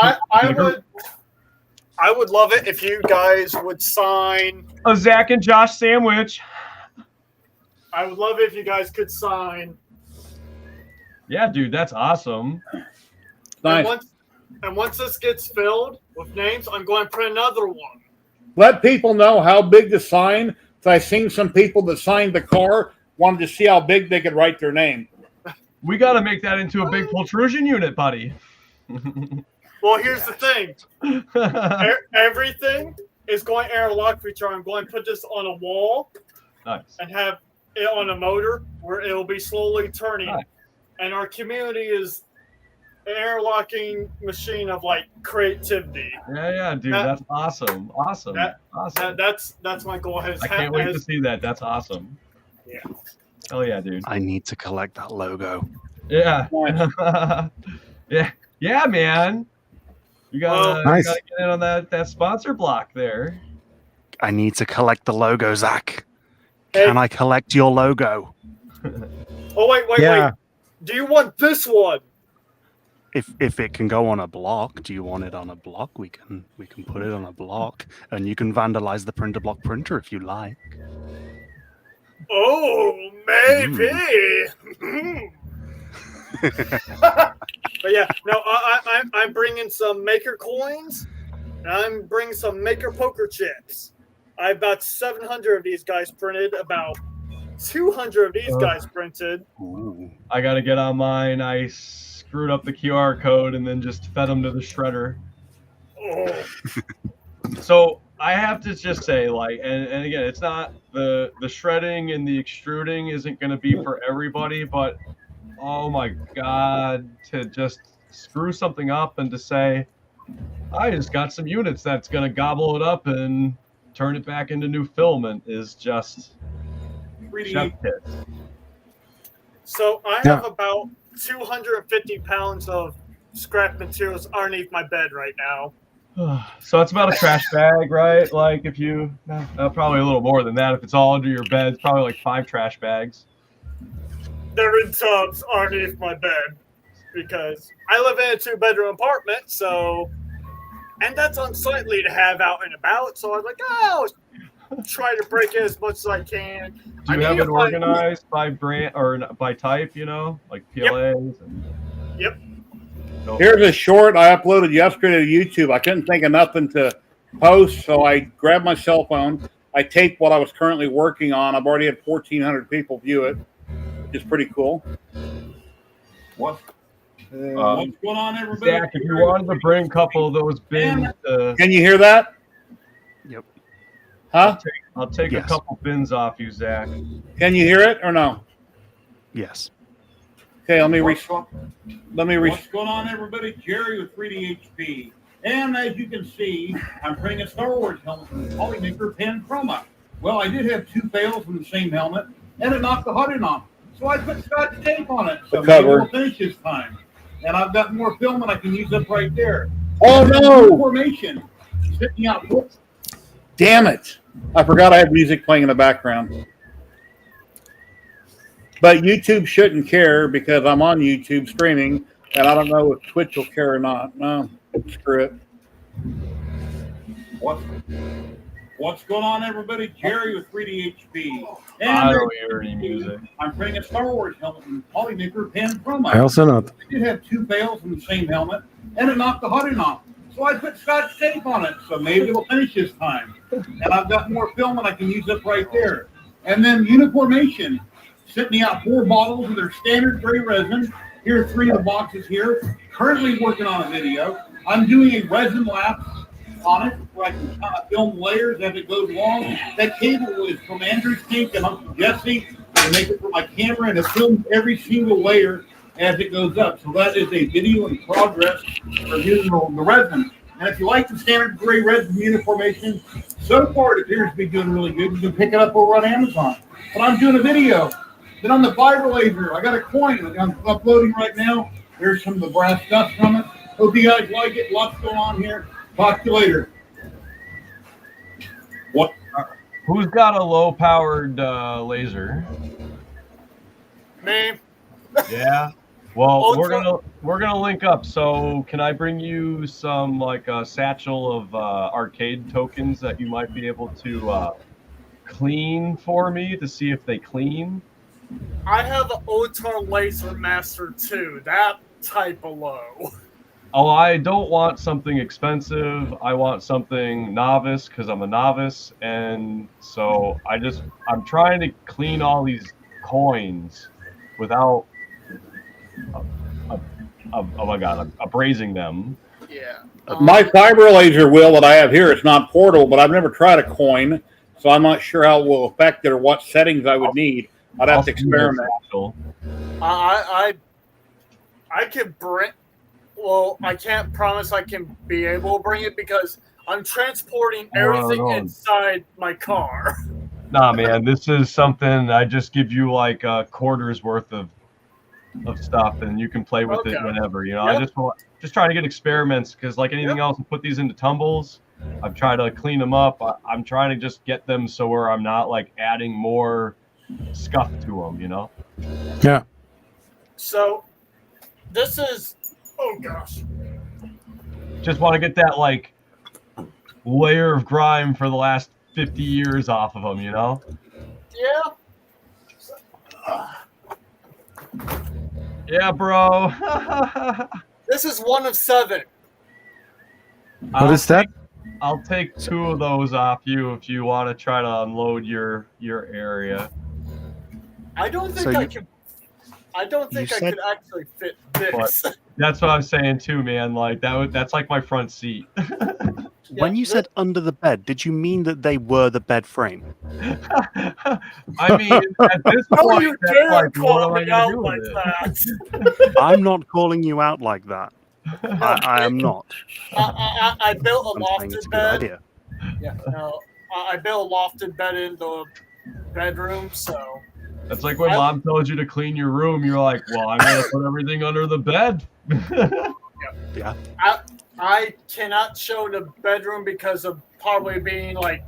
I would love it if you guys would sign a Zach and Josh sandwich. I would love it if you guys could sign. Yeah, dude, that's awesome. Nice. And once this gets filled with names, I'm going to print another one. Let people know how big to sign. So I've seen some people that signed the car wanted to see how big they could write their name. We got to make that into a big protrusion unit, buddy. Well, here's the thing. Everything is going airlock feature. I'm going to put this on a wall and have it on a motor where it will be slowly turning. Nice. And our community is an airlocking machine of like creativity. Yeah, dude, that's awesome. Awesome. That's my goal. I can't wait to see that. That's awesome. Yeah. Hell yeah, dude. I need to collect that logo. Yeah. Yeah, man. You gotta get in on that sponsor block there. I need to collect the logo, Zach. Can I collect your logo? Oh wait. Do you want this one? If it can go on a block, do you want it on a block? We can put it on a block, and you can vandalize the printer block printer if you like. Oh, maybe. But yeah, no, I'm bringing some maker coins. And I'm bringing some maker poker chips. I have about 700 of these guys printed. About 200 of these guys printed. Ooh. I got to get on mine. I screwed up the QR code and then just fed them to the shredder. Oh. So I have to just say, like, and again, it's not the shredding and the extruding isn't going to be for everybody, but oh my God, to just screw something up and to say, I just got some units that's going to gobble it up and turn it back into new filament is just chef kiss. So I have about 250 pounds of scrap materials underneath my bed right now. So it's about a trash bag, right? Like if you, probably a little more than that. If it's all under your bed, it's probably like 5 trash bags. They're in tubs underneath my bed because I live in a 2-bedroom apartment, so, and that's unsightly to have out and about. So I was like, oh, I'll try to break it as much as I can. Do you have it organized by brand or by type, you know, like PLAs? Yep. Here's a short I uploaded yesterday to YouTube. I couldn't think of nothing to post, so I grabbed my cell phone. I taped what I was currently working on. I've already had 1,400 people view it, which is pretty cool. What's going on, everybody? Zach, if you wanted to bring a couple of those bins, can you hear that? Yep. Huh? I'll take a couple bins off you, Zach. Can you hear it or no? Yes. Okay, let me What's going on, everybody? Jerry with 3DHP. And as you can see, I'm printing a Star Wars helmet from Polymaker Pen Chroma. Well, I did have 2 fails from the same helmet, and it knocked the HUD on. So I put Scotch tape on it. So maybe we'll finish this time. And I've got more filament I can use up right there. Oh, no! Formation. Sitting out. Damn it. I forgot I had music playing in the background. But YouTube shouldn't care because I'm on YouTube streaming, and I don't know if Twitch will care or not. No, screw it. What's going on, everybody? Jerry with 3DHP. And I don't hear any music. I'm printing a Star Wars helmet from Polymaker Pen Chroma. I also not. I did have 2 fails from the same helmet, and it knocked the HUD off. So I put Scotch tape on it. So maybe it'll finish this time. And I've got more filament I can use up right there. And then Uniformation sent me out 4 bottles of their standard gray resin. Here are 3 of the boxes here. Currently working on a video. I'm doing a resin lapse on it where I can kind of film layers as it goes along. That cable is from Andrew's Kink and Uncle Jesse. I make it for my camera and it films every single layer as it goes up. So that is a video in progress for using the resin. And if you like the standard gray resin Uniformation, so far it appears to be doing really good. You can pick it up over on Amazon. But I'm doing a video. Then on the fiber laser, I got a coin I'm uploading right now. There's some of the brass dust from it. Hope you guys like it. Lots going on here. Talk to you later. What? Who's got a low-powered laser? Me. Yeah. Well, we're gonna link up. So, can I bring you some like a satchel of arcade tokens that you might be able to clean for me to see if they clean? I have an Otar Laser Master 2. That type of low. Oh, I don't want something expensive. I want something novice because I'm a novice, and so I'm trying to clean all these coins without oh my god, abrasing them. Yeah. My fiber laser wheel that I have here is not portable, but I've never tried a coin, so I'm not sure how it will affect it or what settings I would need. I'd have to experiment. I can bring. Well, I can't promise I can be able to bring it because I'm transporting everything inside my car. Nah, man, this is something I just give you like a quarter's worth of stuff, and you can play with it whenever. You know, Yep. I just trying to get experiments because, like anything else, I put these into tumbles. I've tried to clean them up. I'm trying to just get them so where I'm not like adding more scuff to them. You know. Yeah. So this is, oh gosh. Just want to get that like layer of grime for the last 50 years off of them, you know? Yeah. Yeah, bro. This is 1 of 7. What is that? I'll take 2 of those off you if you want to try to unload your area. I don't think So I you- can. I don't think you I said- could actually fit this. That's what I'm saying too, man. Like that's like my front seat. When you said under the bed, did you mean that they were the bed frame? I mean, at this How point, you that's dare like, what call am I me gonna out do like with that? I'm not calling you out like that. I am not. I built a I'm saying it's lofted a good bed. idea. Yeah, no, I built a lofted bed in the bedroom, so That's like when mom told you to clean your room. You're like, well, I'm gonna put everything under the bed. Yeah. I cannot show the bedroom because of probably being like.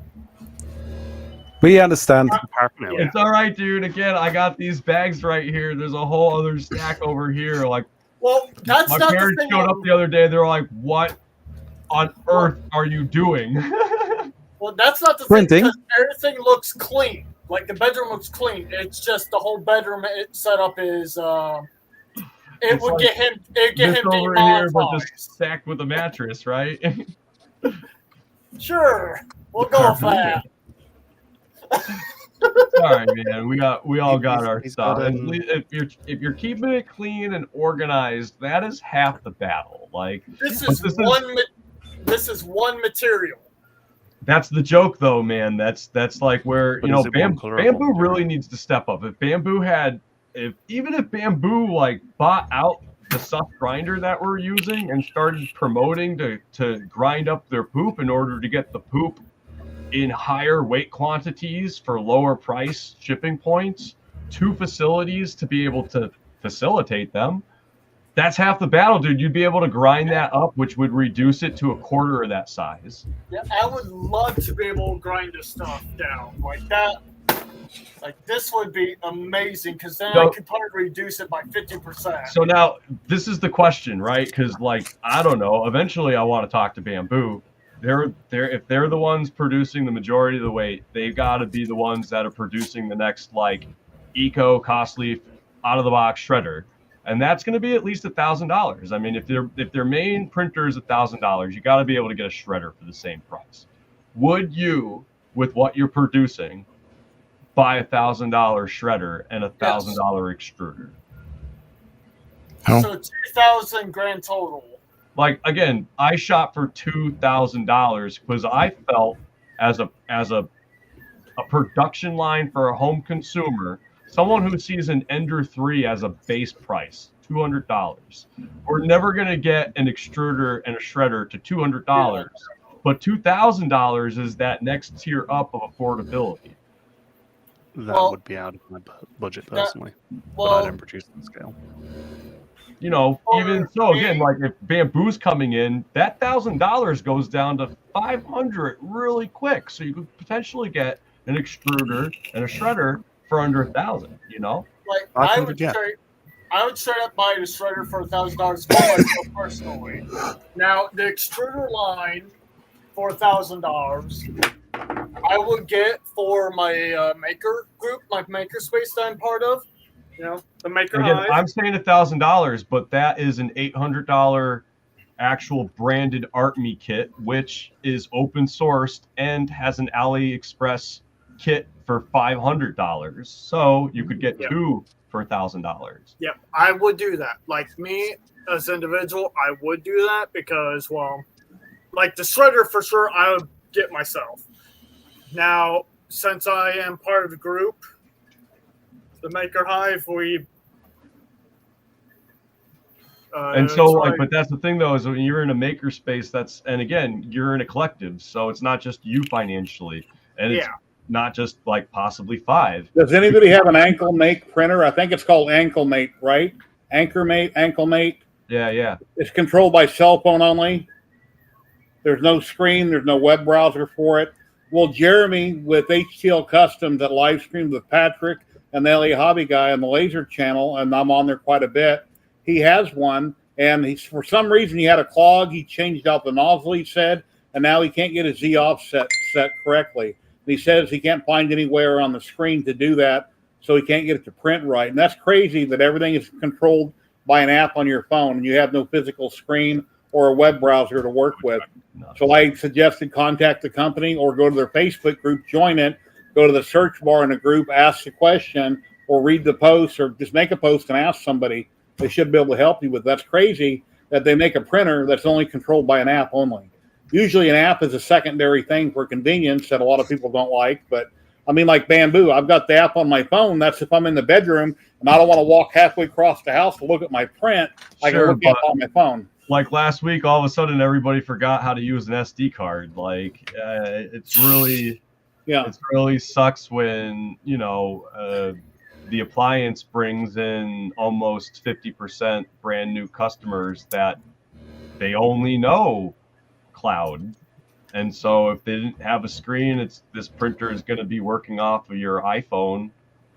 We understand. Paraphernalia. It's all right, dude. Again, I got these bags right here. There's a whole other stack over here. Like, Well, that's my not the parents thing. showed up the other day. They're like, what on earth are you doing? Well, that's not the Printing. thing. Because everything looks clean. Like the bedroom looks clean. It's just the whole bedroom setup is. It It's would like get him. It get This him over here, but demonetized. just stacked with a mattress, right? Sure, we'll go with that. Sorry, man. We all got our He's stuff. got At least if you're keeping it clean and organized, that is half the battle. Like This But is this is- one. This is one material. that's the joke, though, man. That's like where But you know is it one color or bamboo one really needs to step up. If bamboo had, even if bamboo like bought out the soft grinder that we're using and started promoting to grind up their poop in order to get the poop in higher weight quantities for lower price shipping points to facilities to be able to facilitate them, that's half the battle, dude. You'd be able to grind that up, which would reduce it to a quarter of that size. Yeah, I would love to be able to grind this stuff down like that. Like this would be amazing because then I So- could probably reduce it by 50%. So now this is the question, right? Because like I don't know. Eventually, I want to talk to Bamboo. If they're the ones producing the majority of the weight, they've got to be the ones that are producing the next like eco costly out of the box shredder, and that's going to be at least $1,000. I mean, if their main printer is $1,000, you got to be able to get a shredder for the same price. Would you, with what you're producing, buy $1,000 shredder and $1,000 extruder? So 2,000 grand total. Like again, I shot for $2,000 because I felt as a production line for a home consumer, someone who sees an Ender 3 as a base price, $200. We're never gonna get an extruder and a shredder to $200, but $2,000 is that next tier up of affordability. That Well, would be out of my budget personally, but I Well, don't produce at scale. You know, even so, again, like if bamboo's coming in, that $1,000 goes down to $500 really quick. So you could potentially get an extruder and a shredder for under $1,000. You know, like I I think would yeah. straight up buy the shredder for $1,000 for myself personally. Now the extruder line for $1,000, I would get for my maker group, my maker space that I'm part of. You know, the maker again, hive. I'm saying $1,000, but that is an $800 actual branded ArtMe kit, which is open sourced and has an AliExpress kit for $500. So you could get two for $1,000. Yep, I would do that. Like me as an individual, I would do that because, well, like the shredder for sure, I would get myself. Now, since I am part of the group, the Maker Hive, we. And so, like, but that's the thing, though, is when you're in a maker space, and again, you're in a collective, so it's not just you financially, and it's not just like possibly 5. Does anybody have an Anklemate printer? I think it's called Anklemate, right? Anklemate. Yeah. It's controlled by cell phone only. There's no screen. There's no web browser for it. Well, Jeremy with HTL Customs that live streamed with Patrick and the LA Hobby Guy on the Laser channel, and I'm on there quite a bit. He has one, and he's for some reason he had a clog. He changed out the nozzle, he said, and now he can't get his Z offset set correctly. He says he can't find anywhere on the screen to do that, so he can't get it to print right. And that's crazy that everything is controlled by an app on your phone and you have no physical screen or a web browser to work with. So I suggested contact the company or go to their Facebook group, join it, go to the search bar in the group, ask the question, or read the post, or just make a post and ask somebody. They should be able to help you with. That's crazy that they make a printer that's only controlled by an app only. Usually an app is a secondary thing for convenience that a lot of people don't like. But I mean, like Bamboo, I've got the app on my phone. That's if I'm in the bedroom and I don't want to walk halfway across the house to look at my print. I can look at it on my phone. Like last week, all of a sudden, everybody forgot how to use an SD card. Like it's really, it really sucks when the appliance brings in almost 50% brand new customers that they only know cloud, and so if they didn't have a screen, this printer is going to be working off of your iPhone.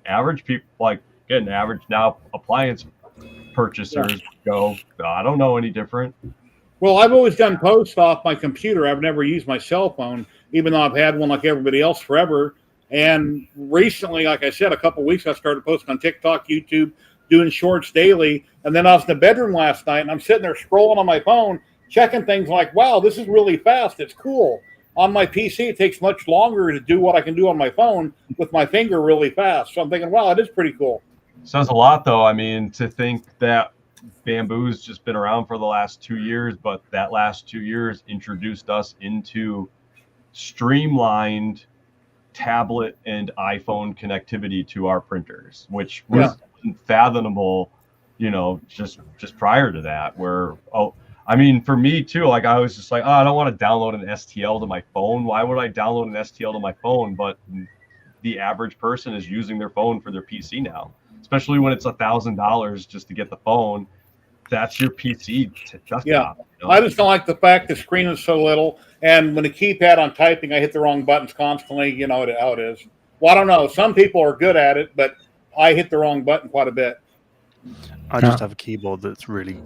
Average people, like getting average now appliance purchasers go, I don't know any different. Well, I've always done posts off my computer. I've never used my cell phone, even though I've had one like everybody else forever. And recently, like I said, a couple of weeks, I started posting on TikTok, YouTube, doing shorts daily. And then I was in the bedroom last night, and I'm sitting there scrolling on my phone, checking things like, wow, this is really fast. It's cool. On my PC, it takes much longer to do what I can do on my phone with my finger really fast. So I'm thinking, wow, it is pretty cool. Says a lot, though. I mean, to think that Bamboo's just been around for the last 2 years, but that last 2 years introduced us into streamlined tablet and iPhone connectivity to our printers, which was unfathomable, just prior to that. I mean, for me too, like I was just like, I don't want to download an STL to my phone. Why would I download an STL to my phone? But the average person is using their phone for their PC now, especially when it's $1,000 just to get the phone. That's your PC desktop. I just don't like the fact the screen is so little, and when the keypad on typing, I hit the wrong buttons constantly. You know how it is. Well, I don't know. Some people are good at it, but I hit the wrong button quite a bit. I just have a keyboard that's really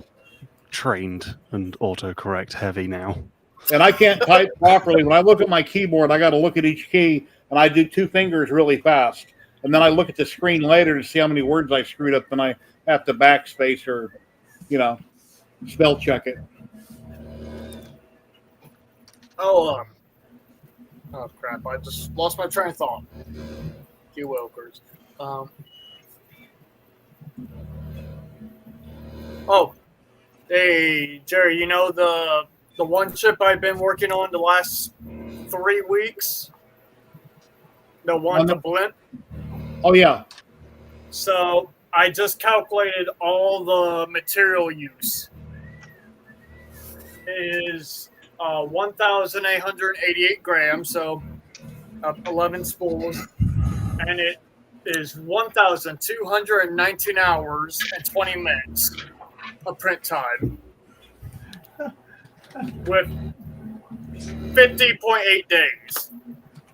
trained and autocorrect heavy now. And I can't type properly. When I look at my keyboard, I got to look at each key, and I do 2 fingers really fast. And then I look at the screen later to see how many words I screwed up, and I have to backspace or, spell check it. Oh crap! I just lost my train of thought. You Wilkers. Oh, hey Jerry, the one chip I've been working on the last 3 weeks? The one to blimp? Oh, yeah. So I just calculated all the material use. It is 1,888 grams, so 11 spools, and it is 1,219 hours and 20 minutes of print time with 50.8 days.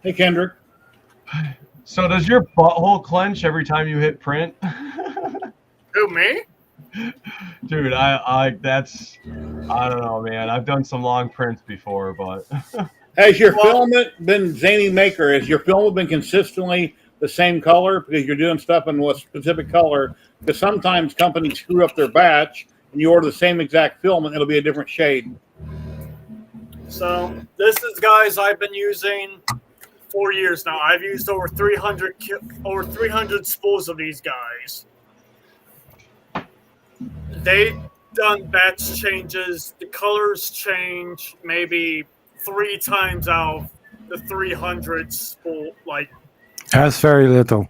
Hey, Kendrick. So does your butthole clench every time you hit print? Who, me? Dude, I don't know, man. I've done some long prints before, but Has your filament been Zany Maker? Has your filament been consistently the same color because you're doing stuff in a specific color? Because sometimes companies screw up their batch and you order the same exact filament, it'll be a different shade. So this is guys I've been using 4 years now. I've used over 300 spools of these guys. They've done batch changes. The colors change maybe 3 times out of the 300 spool. That's very little.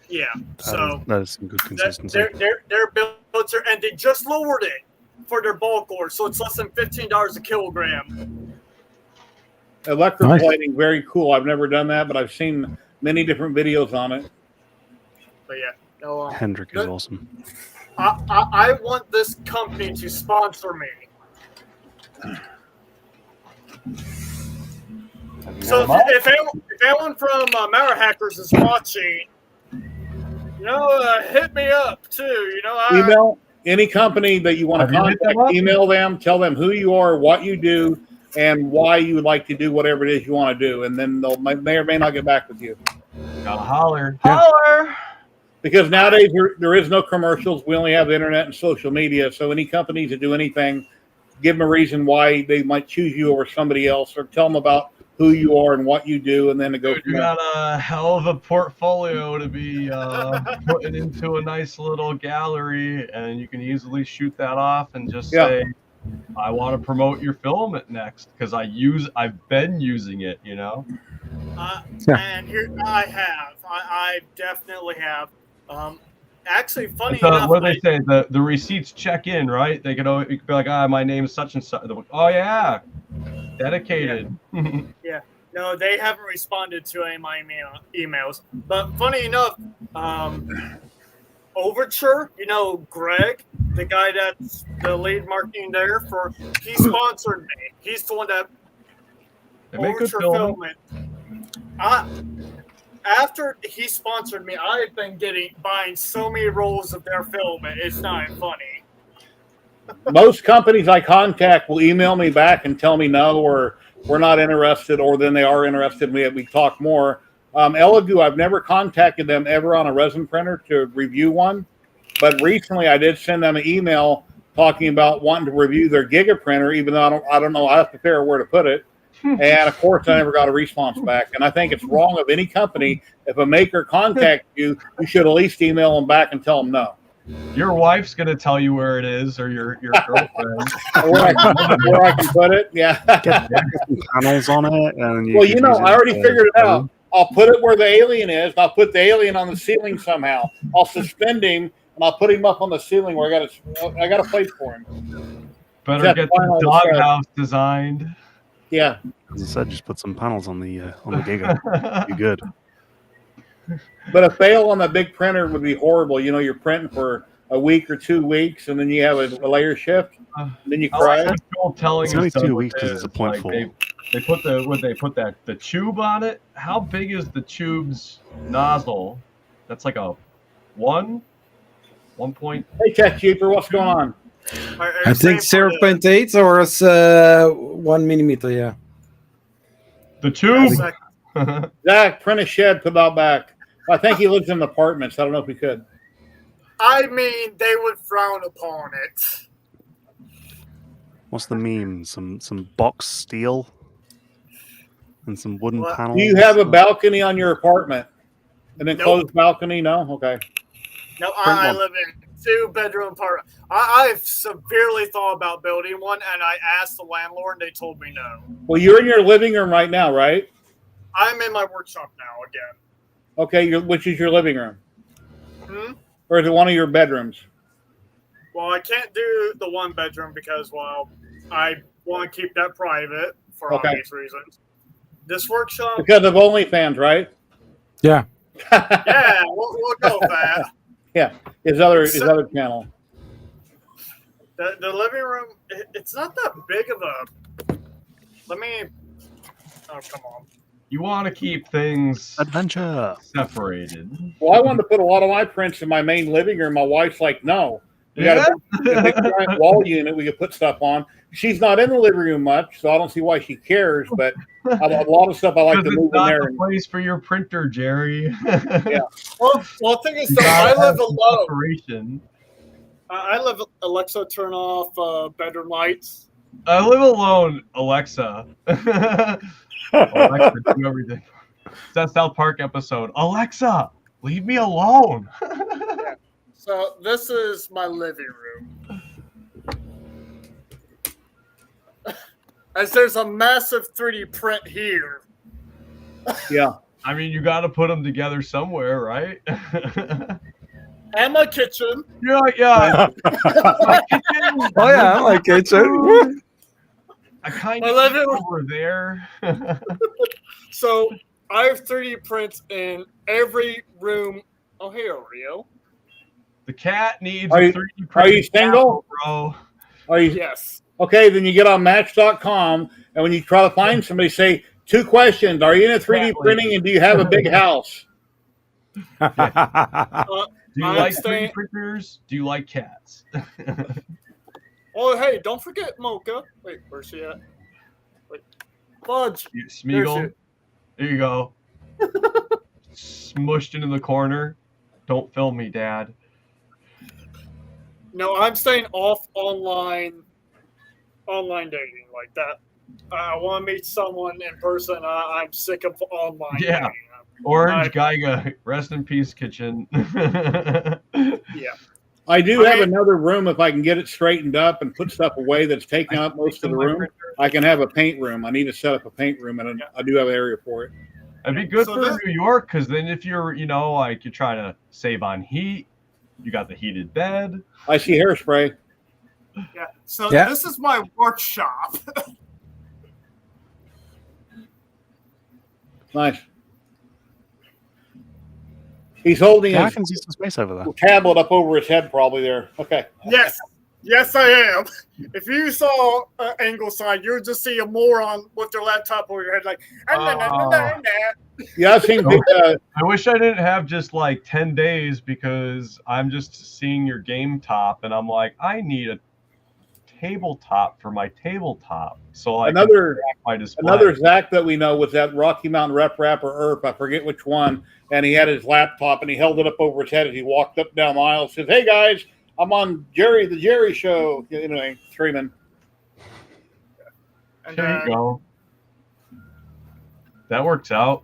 Yeah. So that is some good consistency. Their builds are, and they just lowered it for their bulk ore, so it's less than $15 a kilogram. Electroplating, very cool. I've never done that, but I've seen many different videos on it. But yeah, no. Hendrik is awesome. I want this company to sponsor me. So if anyone from Mara Hackers is watching, Hit me up too. Email any company that you want Have to you hit them contact. up? Email them, tell them who you are, what you do, and why you would like to do whatever it is you want to do, and then they'll may or may not get back with you. Gotta holler. Yeah. Holler! Because nowadays there is no commercials. We only have the internet and social media. So any companies that do anything, give them a reason why they might choose you over somebody else, or tell them about who you are and what you do, and then to go Dude, from you there. got a hell of a portfolio to be putting into a nice little gallery, and you can easily shoot that off and just Yeah. say, I want to promote your film at next because I've been using it, you know. And here I definitely have. Actually, funny So enough, what do they say? The receipts check in, right? They could always, you could be like, my name is such and such. They're like, oh yeah, dedicated. no, they haven't responded to any of my emails. But funny enough, Overture, Greg, the guy that's the lead marketing there he sponsored me. He's the one that They make good Overture film. filming. After he sponsored me, I've been buying so many rolls of their film. It's not even funny. Most companies I contact will email me back and tell me no, or we're not interested, or then they are interested. We talk more. Elegoo, I've never contacted them ever on a resin printer to review one, but recently I did send them an email talking about wanting to review their Giga printer, even though I don't know. I have to figure out where to put it. And of course, I never got a response back. And I think it's wrong of any company. If a maker contacts you, you should at least email them back and tell them no. Your wife's gonna tell you where it is, or your girlfriend. where I can put it. Yeah. Get some panels on it, and Well, can use I already for figured it out. film. I'll put it where the alien is. And I'll put the alien on the ceiling somehow. I'll suspend him and I'll put him up on the ceiling where I got a place for him. Better That's get fine on the the side. doghouse designed. Yeah. As I said, just put some panels on the Giga. You're good. But a fail on the big printer would be horrible. You're printing for a week or 2 weeks, and then you have a layer shift, and then you I cry. like what Joel telling It's only us, though, 2 with weeks because this, it's a point like, four. they put the tube on it. How big is the tube's nozzle? That's like a 1 point. Hey, Tech Jeeper, what's going on? I think 0.8 or it's 1 millimeter. Yeah. The tube. Zach, print a shed, put it out back. I think he lives in apartments. I don't know if he could. I mean, they would frown upon it. What's the meme? Some box steel and some wooden panels. Do you have a balcony on your apartment? An enclosed Nope. balcony? No? Okay. No, Print I one. live in a 2-bedroom apartment. I've severely thought about building one, and I asked the landlord, and they told me no. Well, you're in your living room right now, right? I'm in my workshop now again. Okay, which is your living room? Hmm? Or is it one of your bedrooms? Well, I can't do the 1-bedroom because, I want to keep that private for Okay. obvious reasons. This workshop, Because of OnlyFans, right? Yeah. yeah, we'll go with that. Yeah, his other channel. The living room, it's not that big of a. Oh, come on. You want to keep things Adventure. separated. Well, I wanted to put a lot of my prints in my main living room. My wife's like, no. We got a big giant wall unit we could put stuff on. She's not in the living room much, so I don't see why she cares. But a lot of stuff I like to Because move it's in not there. the place for your printer, Jerry. Well, the thing is, though, You I gotta live have alone. separation. I live. Alexa, turn off bedroom lights. I live alone, Alexa. Alexa, do everything. It's that South Park episode. Alexa, leave me alone. So this is my living room. As there's a massive 3D print here. Yeah. I mean, you got to put them together somewhere, right? And my kitchen. Yeah. My kitchen. Oh yeah, my kitchen. I kind My of living room. over there. So I have 3D prints in every room. Oh, hey, Oreo. The cat needs Are a you- 3D are you printed single? apple, bro. Are you Yes. okay? Then you get on Match.com, and when you try to find somebody, say 2 questions: Are you into 3D Exactly. printing, and do you have a big house? Do you I'm like staying- 3D printers? Do you like cats? Oh, hey, don't forget Mocha. Wait, where's she at? Wait, Fudge. Smeagol, there you go. Smushed into the corner. Don't film me, Dad. No, I'm staying off online dating like that. I want to meet someone in person. I'm sick of online Yeah. dating. Orange Geiga, rest in peace, kitchen. Yeah. I do I have mean- another room if I can get it straightened up and put stuff away that's taking up most of the room. I can have a paint room. I need to set up a paint room, and I do have an area for it. It'd be good So for that- New York, because then if you're, like you're trying to save on heat, you got the heated bed. I see hairspray. Yeah. So Yeah. this is my workshop. Nice. He's holding Yeah, I his can see some space over there. tablet up over his head, probably there. Okay. Yes, I am. If you saw angle side, you would just see a moron with their laptop over your head, like. Yeah, I've seen. I wish I didn't have just like 10 days because I'm just seeing your game top and I'm like, I need a tabletop for my tabletop. So I Another- can track my display. Another Zach that we know was that Rocky Mountain Rep Rapper Earp. I forget which one. And he had his laptop and he held it up over his head as he walked up down the aisle. Says, "Hey guys, I'm on the Jerry Show." Anyway, screaming. And There you go. That works out.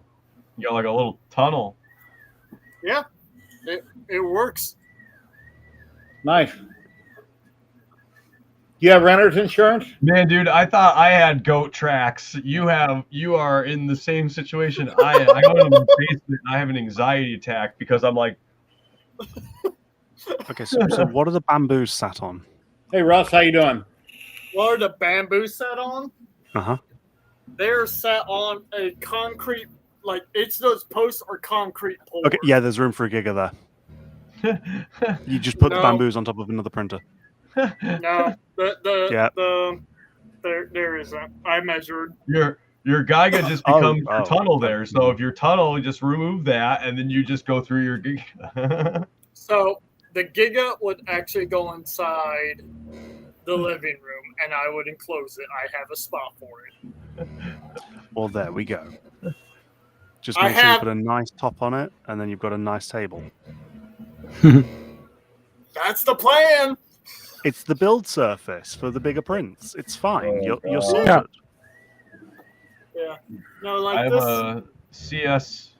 You got like a little tunnel. it works. Nice. You have renter's insurance? Man, dude, I thought I had goat tracks. You are in the same situation I am. I go into the basement and I have an anxiety attack because I'm like, Okay, so what are the bamboos sat on? Hey Russ, how you doing? What are the bamboo set on? Uh-huh. They're set on a concrete, like it's those posts or concrete poles. Okay, yeah, there's room for a giga there. You just put the No. bamboos on top of another printer. No, Yeah. there isn't. I measured. your Geiga just Oh, becomes your oh. tunnel there. So if your tunnel, just remove that and then you just go through your Giga. So the Giga would actually go inside the living room, and I would enclose it. I have a spot for it. Well, there we go. Just I make sure you have- put a nice top on it, and then you've got a nice table. That's the plan. It's the build surface for the bigger prints. It's fine. You're God. sorted. Yeah. Yeah. No, I like have this.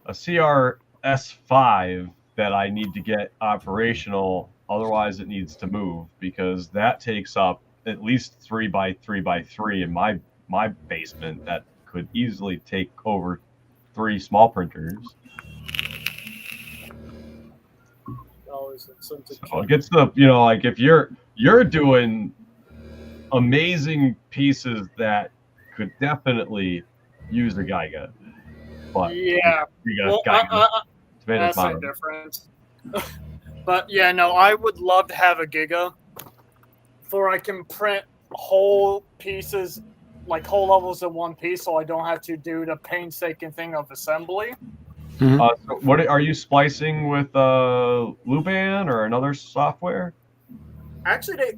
a CRS5 that I need to get operational. Otherwise, it needs to move because that takes up at least 3x3x3 in my basement. That could easily take over 3 small printers. Dollars and cents. So it gets the like if you're doing amazing pieces that could definitely use a Geiga, but Yeah. you got Well, Geiga. Tomato, that's a tomato. difference. But yeah, no, I would love to have a Giga, for I can print whole pieces, like whole levels in one piece, so I don't have to do the painstaking thing of assembly. So what are you splicing with Luban or another software? Actually,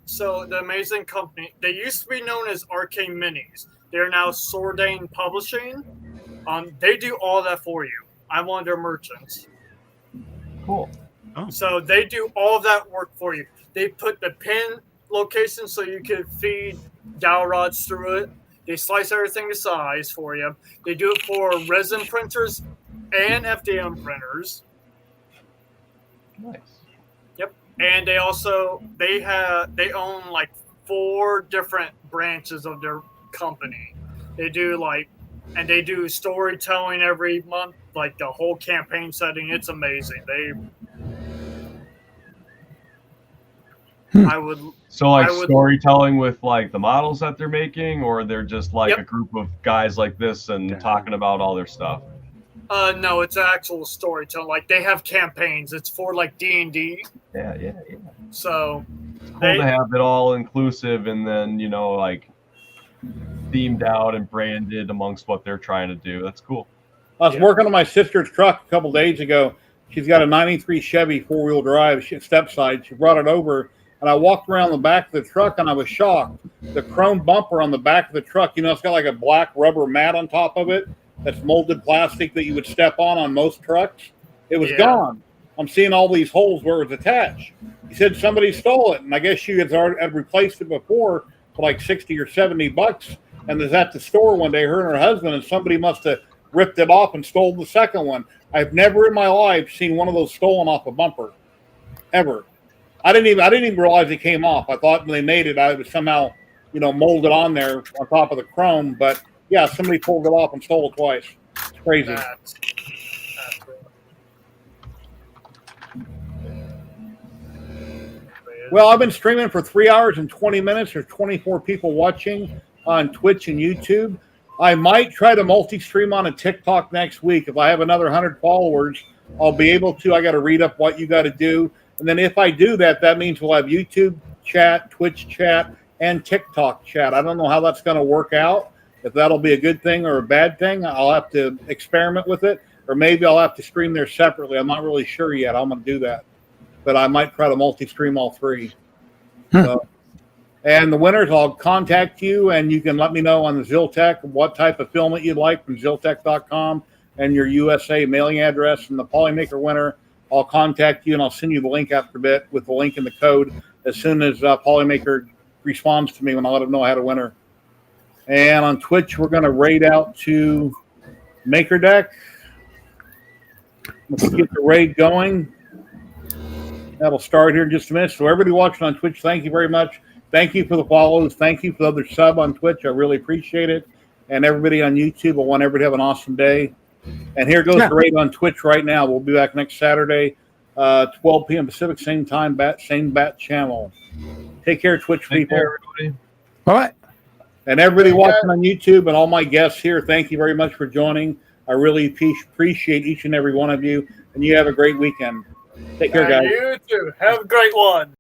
so the amazing company, they used to be known as Arcane Minis. They're now Sordain Publishing. They do all that for you. I'm one of their merchants. Cool. So they do all of that work for you. They put the pin location so you can feed dowel rods through it. They slice everything to size for you. They do it for resin printers and FDM printers. Nice. And they own like 4 different branches of their company. They do storytelling every month, like the whole campaign setting. It's amazing. I would So like I would- storytelling with like the models that they're making, or they're just like Yep. a group of guys like this and Yeah. talking about all their stuff. no, it's actual storytelling. Like they have campaigns. It's for like D&D. Yeah. So It's cool They- to have it all inclusive and then like themed out and branded amongst what they're trying to do. That's cool. I was working on my sister's truck a couple days ago. She's got a 93 Chevy 4-wheel drive step side. She brought it over, and I walked around the back of the truck, and I was shocked. The chrome bumper on the back of the truck, it's got like a black rubber mat on top of it that's molded plastic that you would step on most trucks. It was gone. I'm seeing all these holes where it was attached. He said somebody stole it, and I guess she had replaced it before for like 60 or 70 bucks, and was at the store one day, her and her husband, and somebody must have ripped it off and stole the second one. I've never in my life seen one of those stolen off a bumper, ever. I didn't even realize it came off. I thought when they made it, I was somehow, molded on there on top of the chrome. But yeah, somebody pulled it off and stole it twice. It's crazy. Well, I've been streaming for 3 hours and 20 minutes. There's 24 people watching on Twitch and YouTube. I might try to multi-stream on a TikTok next week. If I have another 100 followers, I'll be able to. I got to read up what you got to do. And then if I do that, that means we'll have YouTube chat, Twitch chat, and TikTok chat. I don't know how that's going to work out. If that'll be a good thing or a bad thing, I'll have to experiment with it. Or maybe I'll have to stream there separately. I'm not really sure yet. I'm going to do that. But I might try to multi-stream all three. So, and the winners, I'll contact you, and you can let me know on the Ziltech what type of filament you'd like from Ziltech.com and your USA mailing address. And the Polymaker winner, I'll contact you, and I'll send you the link after a bit with the link and the code as soon as Polymaker responds to me when I let them know I had a winner. And on Twitch, we're going to raid out to MakerDeck. Let's get the raid going. That'll start here in just a minute. So everybody watching on Twitch, thank you very much. Thank you for the follows. Thank you for the other sub on Twitch. I really appreciate it. And everybody on YouTube, I want everybody to have an awesome day. And here goes the raid on Twitch right now. We'll be back next Saturday, 12 p.m. Pacific, same time, same bat channel. Take care, Twitch people. Take care, everybody. All right. And everybody watching on YouTube and all my guests here, thank you very much for joining. I really appreciate each and every one of you. And you have a great weekend. Take care, guys. You too. Have a great one.